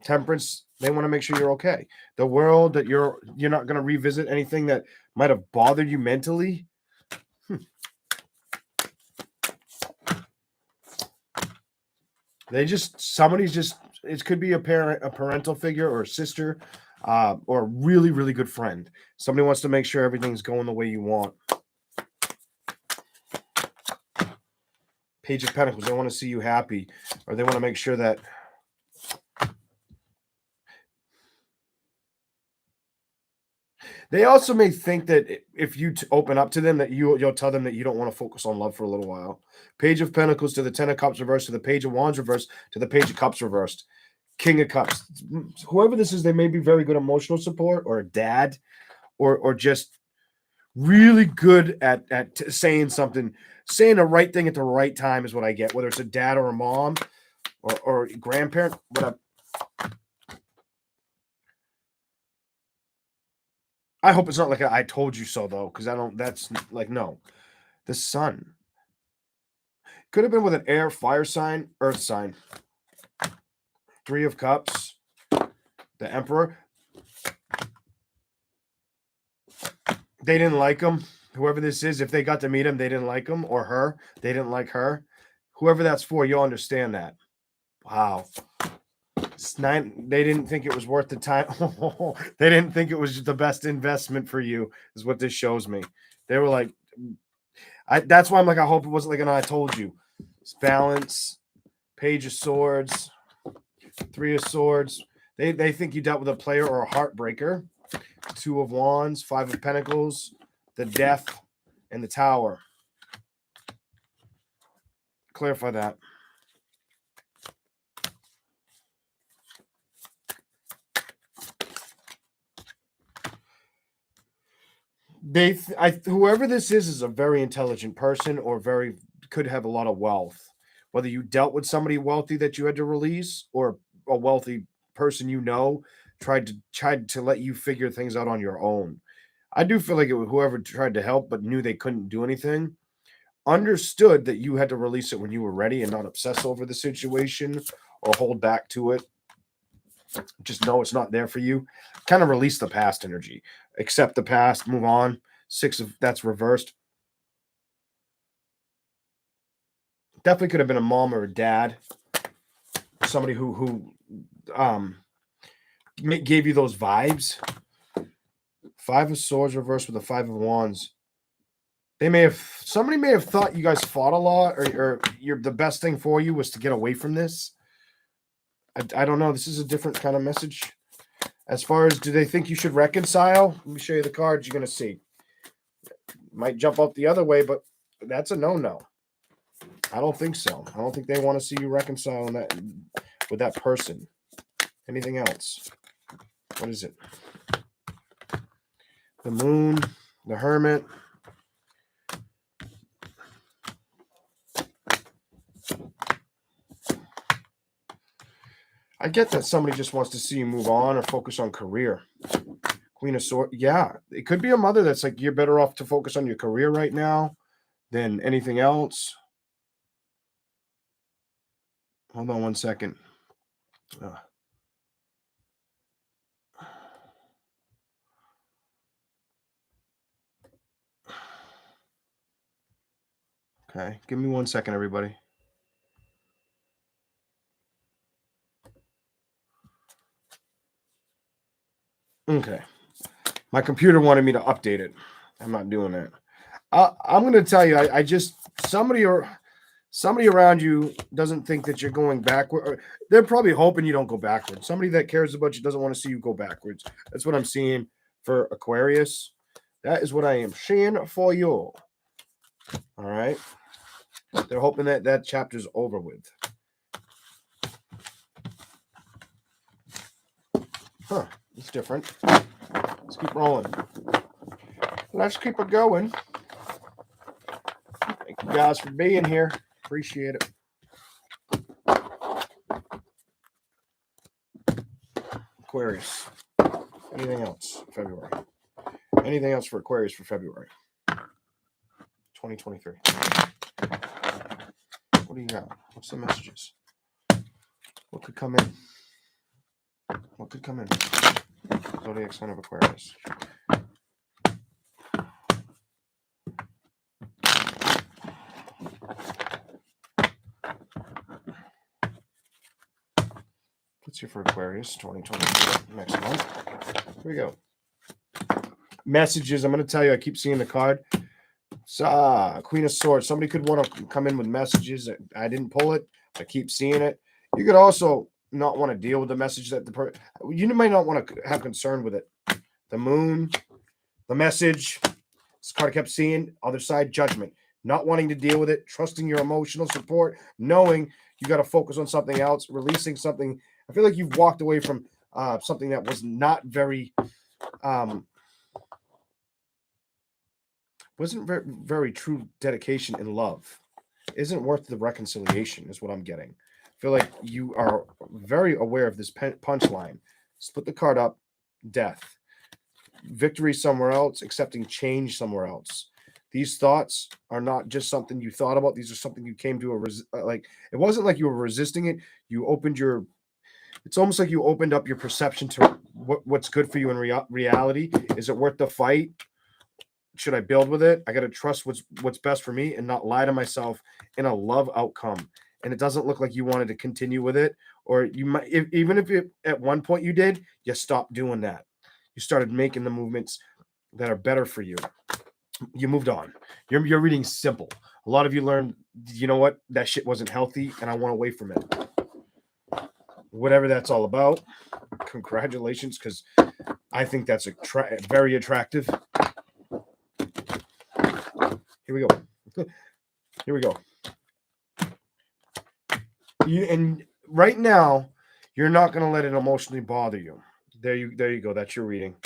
Temperance, they want to make sure you're okay. The world, that you're not going to revisit anything that might have bothered you mentally. It could be a parent, a parental figure or a sister, or a really, really good friend. Somebody wants to make sure everything's going the way you want. Page of Pentacles, they want to see you happy, or they want to make sure that they also may think that if you open up to them, that you'll tell them that you don't want to focus on love for a little while. Page of Pentacles to the Ten of Cups reversed, to the Page of Wands reversed, to the Page of Cups reversed. King of Cups. Whoever this is, they may be very good emotional support, or a dad, or just really good at saying something, saying the right thing at the right time is what I get, whether it's a dad or a mom or a grandparent. But I hope it's not like I told you so, though, because that's like, no. The Sun. Could have been with an air, fire sign, earth sign. Three of Cups. The Emperor. They didn't like him. Whoever this is, if they got to meet him, they didn't like him, or her. They didn't like her. Whoever that's for, you'll understand that. Wow. They didn't think it was worth the time. They didn't think it was the best investment for you, is what this shows me. They were like, that's why I'm like, I hope it wasn't like I told you. It's balance. Page of Swords. Three of Swords. They think you dealt with a player or a heartbreaker. Two of Wands. Five of Pentacles. The Death. And the Tower. Clarify that. Whoever this is a very intelligent person, or could have a lot of wealth. Whether you dealt with somebody wealthy that you had to release, or a wealthy person tried to let you figure things out on your own. I do feel like it was whoever tried to help but knew they couldn't do anything, understood that you had to release it when you were ready and not obsess over the situation or hold back to it. Just know it's not there for you. Kind of release the past energy. Accept the past, move on. That's reversed. Definitely could have been a mom or a dad. Somebody who gave you those vibes. Five of Swords reversed with the Five of Wands. Somebody may have thought you guys fought a lot, or the best thing for you was to get away from this. I don't know. This is a different kind of message. As far as, do they think you should reconcile? Let me show you the cards you're going to see. Might jump out the other way, but that's a no-no. I don't think so. I don't think they want to see you reconcile with that person. Anything else? What is it? The Moon, the Hermit. I get that somebody just wants to see you move on or focus on career. Queen of Swords. Yeah, it could be a mother that's like, you're better off to focus on your career right now than anything else. Hold on one second. Okay, give me 1 second, everybody. Okay. My computer wanted me to update it. I'm not doing that. I'm going to tell you, I just somebody around you doesn't think that you're going backward. Or they're probably hoping you don't go backwards. Somebody that cares about you doesn't want to see you go backwards. That's what I'm seeing for Aquarius. That is what I am seeing for you. All right. They're hoping that that chapter's over with. Huh. It's different. Let's keep rolling. Let's keep it going. Thank you guys for being here. Appreciate it. Aquarius. Anything else? February. Anything else for Aquarius for February? 2023. What do you got? What's the messages? What could come in? What could come in? Zodiac sign of Aquarius. Let's see for Aquarius 2023 next month. Here we go. Messages. I'm going to tell you, I keep seeing the card. Queen of Swords. Somebody could want to come in with messages. I didn't pull it. I keep seeing it. You could also not want to deal with the message that you might not want to have concern with it. The moon, the message. This card I kept seeing. Other side, judgment. Not wanting to deal with it. Trusting your emotional support. Knowing you got to focus on something else. Releasing something. I feel like you've walked away from something that was not very wasn't very, very true dedication and love. Isn't worth the reconciliation is what I'm getting. I feel like you are very aware of this punchline. Split the card up. Death. Victory somewhere else. Accepting change somewhere else. These thoughts are not just something you thought about. These are something you came to like. It wasn't like you were resisting it. You opened your. It's almost like you opened up your perception to what's good for you in reality. Is it worth the fight? Should I build with it? I got to trust what's best for me and not lie to myself in a love outcome. And it doesn't look like you wanted to continue with it, or you might, even if at one point you did, you stopped doing that. You started making the movements that are better for you. You moved on. You're reading simple. A lot of you learned, you know what, that shit wasn't healthy, and I want away from it. Whatever that's all about. Congratulations, because I think that's very attractive. Here we go. Here we go. And right now, you're not going to let it emotionally bother you. There you go. That's your reading.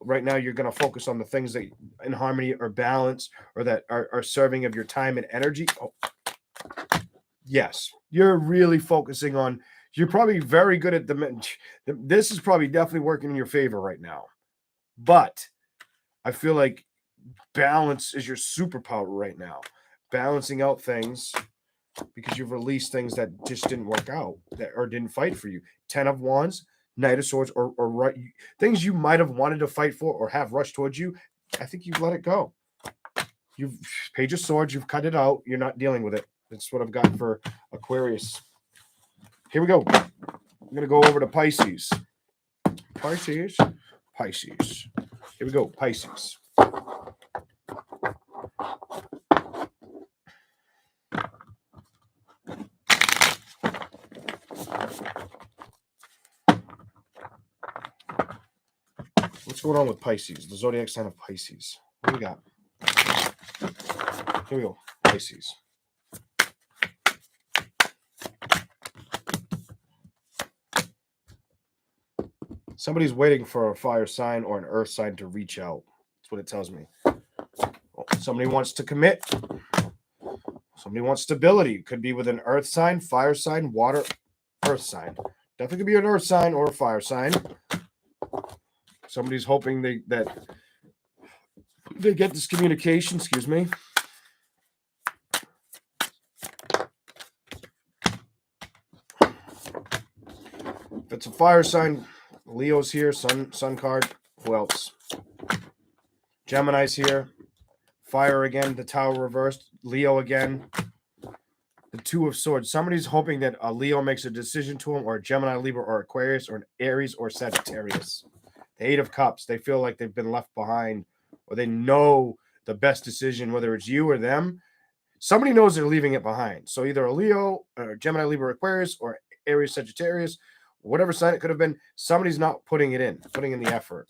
Right now, you're going to focus on the things that in harmony or balance or that are serving of your time and energy. Oh. Yes, you're really focusing on. You're probably very good at this is probably definitely working in your favor right now. But I feel like balance is your superpower right now. Balancing out things because you've released things that just didn't work out or didn't fight for you. 10 of Wands, Knight of Swords, or things you might have wanted to fight for or have rushed towards you. I think you've let it go. You've Page of Swords, you've cut it out. You're not dealing with it. That's what I've got for Aquarius. Here we go. I'm going to go over to Pisces. Pisces. Here we go, Pisces. What's going on with Pisces? The zodiac sign of Pisces. What do we got? Here we go, Pisces. Somebody's waiting for a fire sign or an earth sign to reach out. That's what it tells me. Somebody wants to commit. Somebody wants stability. Could be with an earth sign, fire sign, water, earth sign. Definitely could be an earth sign or a fire sign. Somebody's hoping that they get this communication. Excuse me. If it's a fire sign, Leo's here. Sun card. Who else? Gemini's here. Fire again. The Tower reversed. Leo again. The Two of Swords. Somebody's hoping that a Leo makes a decision to him, or a Gemini, Libra, or Aquarius, or an Aries, or Sagittarius. The Eight of Cups. They feel like they've been left behind, or they know the best decision, whether it's you or them. Somebody knows they're leaving it behind. So either a Leo or Gemini, Libra, Aquarius, or Aries, Sagittarius, whatever sign it could have been, somebody's not putting in the effort.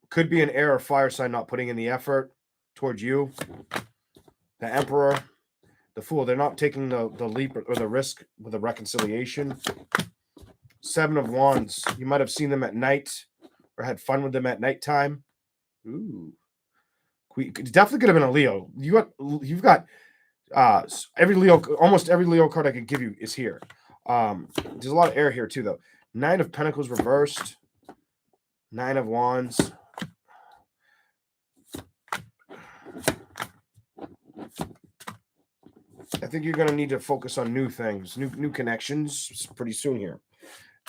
Could be an air or fire sign not putting in the effort towards you. The Emperor, the Fool, they're not taking the leap or the risk with a reconciliation. Seven of Wands, you might have seen them at night or had fun with them at nighttime. Ooh. Definitely could have been a Leo. You've got every Leo, almost every Leo card I could give you is here. There's a lot of air here too, though. Nine of Pentacles reversed. Nine of Wands. I think you're going to need to focus on new things, new connections pretty soon here.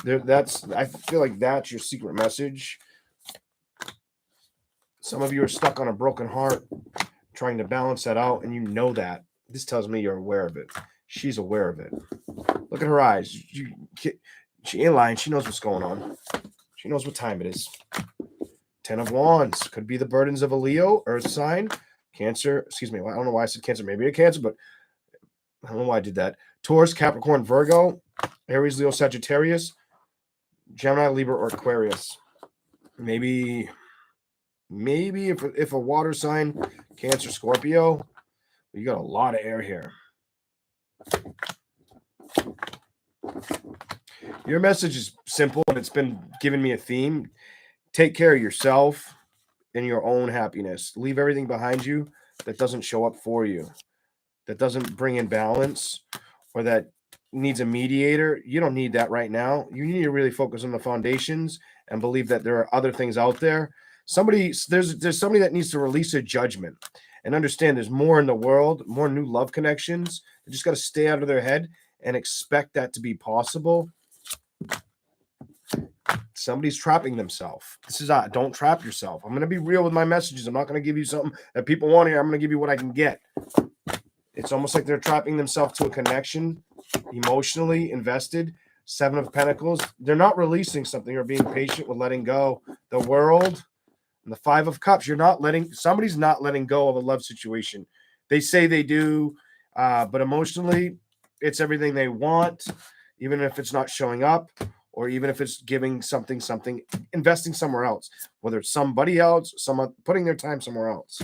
I feel like that's your secret message. Some of you are stuck on a broken heart, trying to balance that out, and you know that. This tells me you're aware of it. She's aware of it. Look at her eyes. She ain't lying. She knows what's going on. She knows what time it is. 10 of Wands. Could be the burdens of a Leo, Earth sign, Cancer. Excuse me. I don't know why I said Cancer. Maybe a Cancer, but I don't know why I did that. Taurus, Capricorn, Virgo, Aries, Leo, Sagittarius, Gemini, Libra, or Aquarius. Maybe if a water sign, Cancer, Scorpio, you got a lot of air here. Your message is simple, and it's been giving me a theme. Take care of yourself and your own happiness. Leave everything behind you that doesn't show up for you, that doesn't bring in balance, or that needs a mediator. You don't need that right now. You need to really focus on the foundations and believe that there are other things out there. There's somebody that needs to release a judgment and understand there's more in the world, more new love connections. They just got to stay out of their head and expect that to be possible. Somebody's trapping themselves. This is don't trap yourself. I'm going to be real with my messages. I'm not going to give you something that people want to hear. I'm going to give you what I can get. It's almost like they're trapping themselves to a connection, emotionally invested. Seven of Pentacles. They're not releasing something or being patient with letting go. The World and the Five of Cups. Somebody's not letting go of a love situation. They say they do, but emotionally, it's everything they want, even if it's not showing up, or even if it's giving something, investing somewhere else, whether it's somebody else, someone putting their time somewhere else.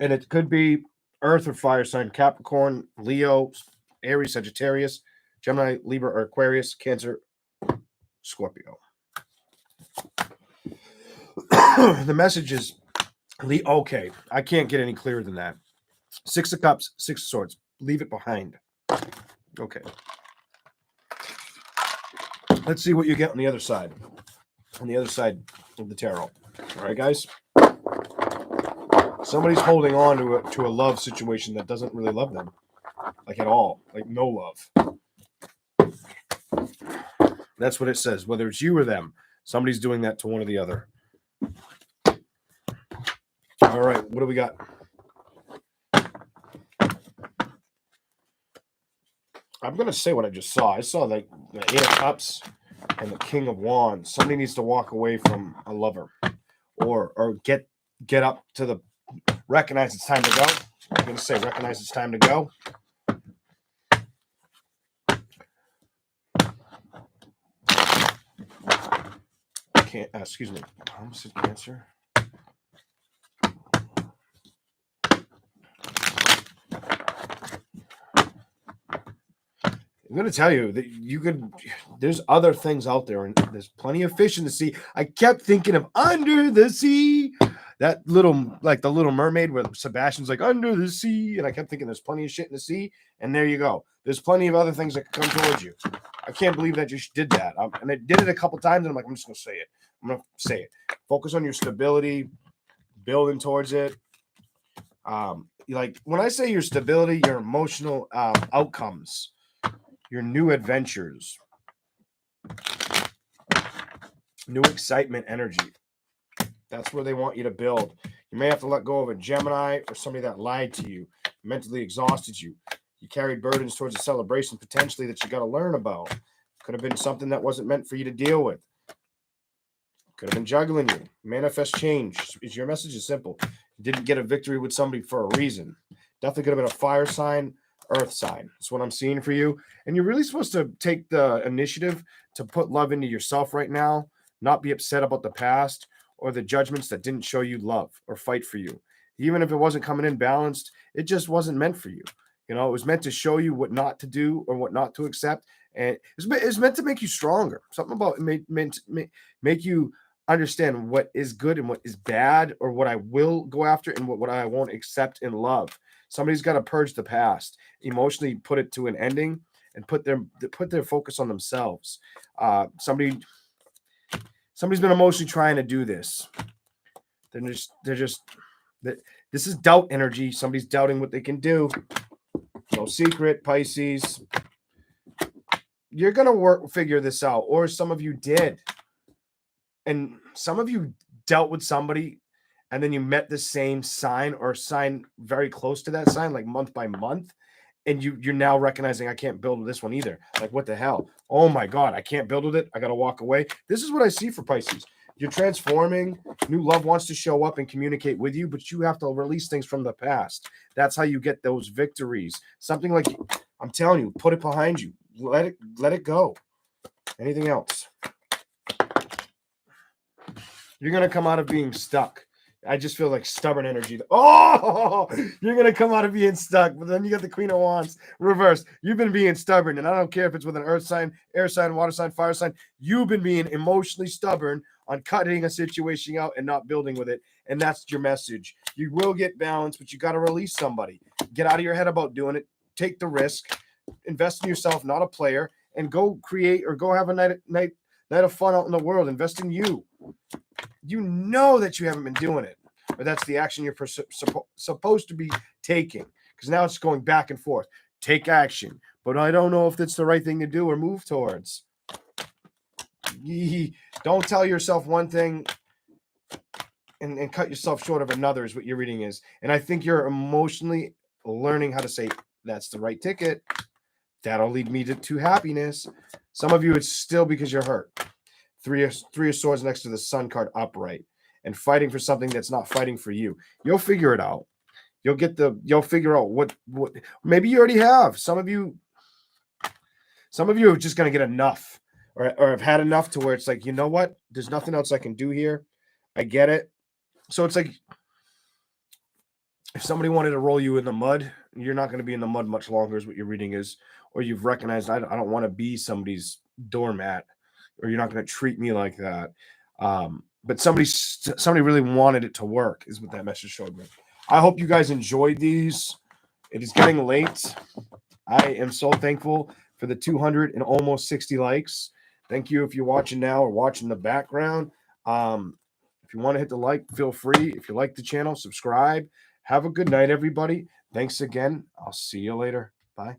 And it could be Earth or fire sign, Capricorn, Leo, Aries, Sagittarius, Gemini, Libra, or Aquarius, Cancer, Scorpio. The message is, okay, I can't get any clearer than that. Six of Cups, Six of Swords. Leave it behind. Okay. Let's see what you get on the other side. On the other side of the tarot. All right, guys? Somebody's holding on to a love situation that doesn't really love them. Like at all. Like no love. That's what it says. Whether it's you or them, somebody's doing that to one or the other. All right, what do we got? I'm going to say what I just saw. I saw like the Eight of Cups and the King of Wands. Somebody needs to walk away from a lover or get up to the recognize it's time to go. I'm going to say recognize it's time to go. Excuse me. I almost said Cancer. I'm going to tell you that there's other things out there, and there's plenty of fish in the sea. I kept thinking of Under the Sea, that the Little Mermaid where Sebastian's like under the sea. And I kept thinking there's plenty of shit in the sea. And there you go. There's plenty of other things that could come towards you. I can't believe that you did that. And I did it a couple times, and I'm like, I'm just going to say it. I'm going to say it. Focus on your stability, building towards it. Like when I say your stability, your emotional outcomes, your new adventures, new excitement, energy. That's where they want you to build. You may have to let go of a Gemini or somebody that lied to you, mentally exhausted you. You carried burdens towards a celebration potentially that you got to learn about. Could have been something that wasn't meant for you to deal with. Could have been juggling you. Manifest change. Your message is simple. You didn't get a victory with somebody for a reason. Definitely could have been a fire sign, earth sign. That's what I'm seeing for you. And you're really supposed to take the initiative to put love into yourself right now, not be upset about the past or the judgments that didn't show you love or fight for you. Even if it wasn't coming in balanced, it just wasn't meant for you. You know, it was meant to show you what not to do or what not to accept. And it's meant to make you stronger. Something about it meant to make you understand what is good and what is bad, or what I will go after and what I won't accept in love. Somebody's got to purge the past, emotionally put it to an ending, and put their focus on themselves. Somebody's been emotionally trying to do this. This is doubt energy. Somebody's doubting what they can do. No secret, Pisces. You're gonna figure this out, or some of you did. And some of you dealt with somebody and then you met the same sign or sign very close to that sign, like month by month. And you're now recognizing, I can't build with this one either. Like, what the hell? Oh my God, I can't build with it. I got to walk away. This is what I see for Pisces. You're transforming. New love wants to show up and communicate with you, but you have to release things from the past. That's how you get those victories. Something like, I'm telling you, put it behind you. Let it go. Anything else? You're going to come out of being stuck. I just feel like stubborn energy. Oh, you're going to come out of being stuck. But then you got the Queen of Wands reversed. You've been being stubborn. And I don't care if it's with an earth sign, air sign, water sign, fire sign. You've been being emotionally stubborn on cutting a situation out and not building with it. And that's your message. You will get balance, but you got to release somebody. Get out of your head about doing it. Take the risk. Invest in yourself, not a player. And go create or go have a night of fun out in the world. Invest in you. You know that you haven't been doing it, or that's the action you're supposed to be taking, because now it's going back and forth. Take action, but I don't know if that's the right thing to do or move towards. Don't tell yourself one thing and cut yourself short of another is what your reading is. And I think you're emotionally learning how to say, that's the right ticket. That'll lead me to happiness. Some of you, it's still because you're hurt. Three of Swords next to the Sun card upright, and fighting for something that's not fighting for you. You'll figure it out. You'll figure out what maybe you already have. Some of you are just going to get enough or have had enough to where it's like, you know what? There's nothing else I can do here. I get it. So it's like, if somebody wanted to roll you in the mud, you're not going to be in the mud much longer is what your reading is. Or you've recognized, I don't want to be somebody's doormat, or you're not going to treat me like that. But somebody really wanted it to work is what that message showed me. I hope you guys enjoyed these. It is getting late. I am so thankful for the 200 and almost 60 likes. Thank you if you're watching now or watching the background. If you want to hit the like, feel free. If you like the channel, subscribe. Have a good night, everybody. Thanks again. I'll see you later. Bye.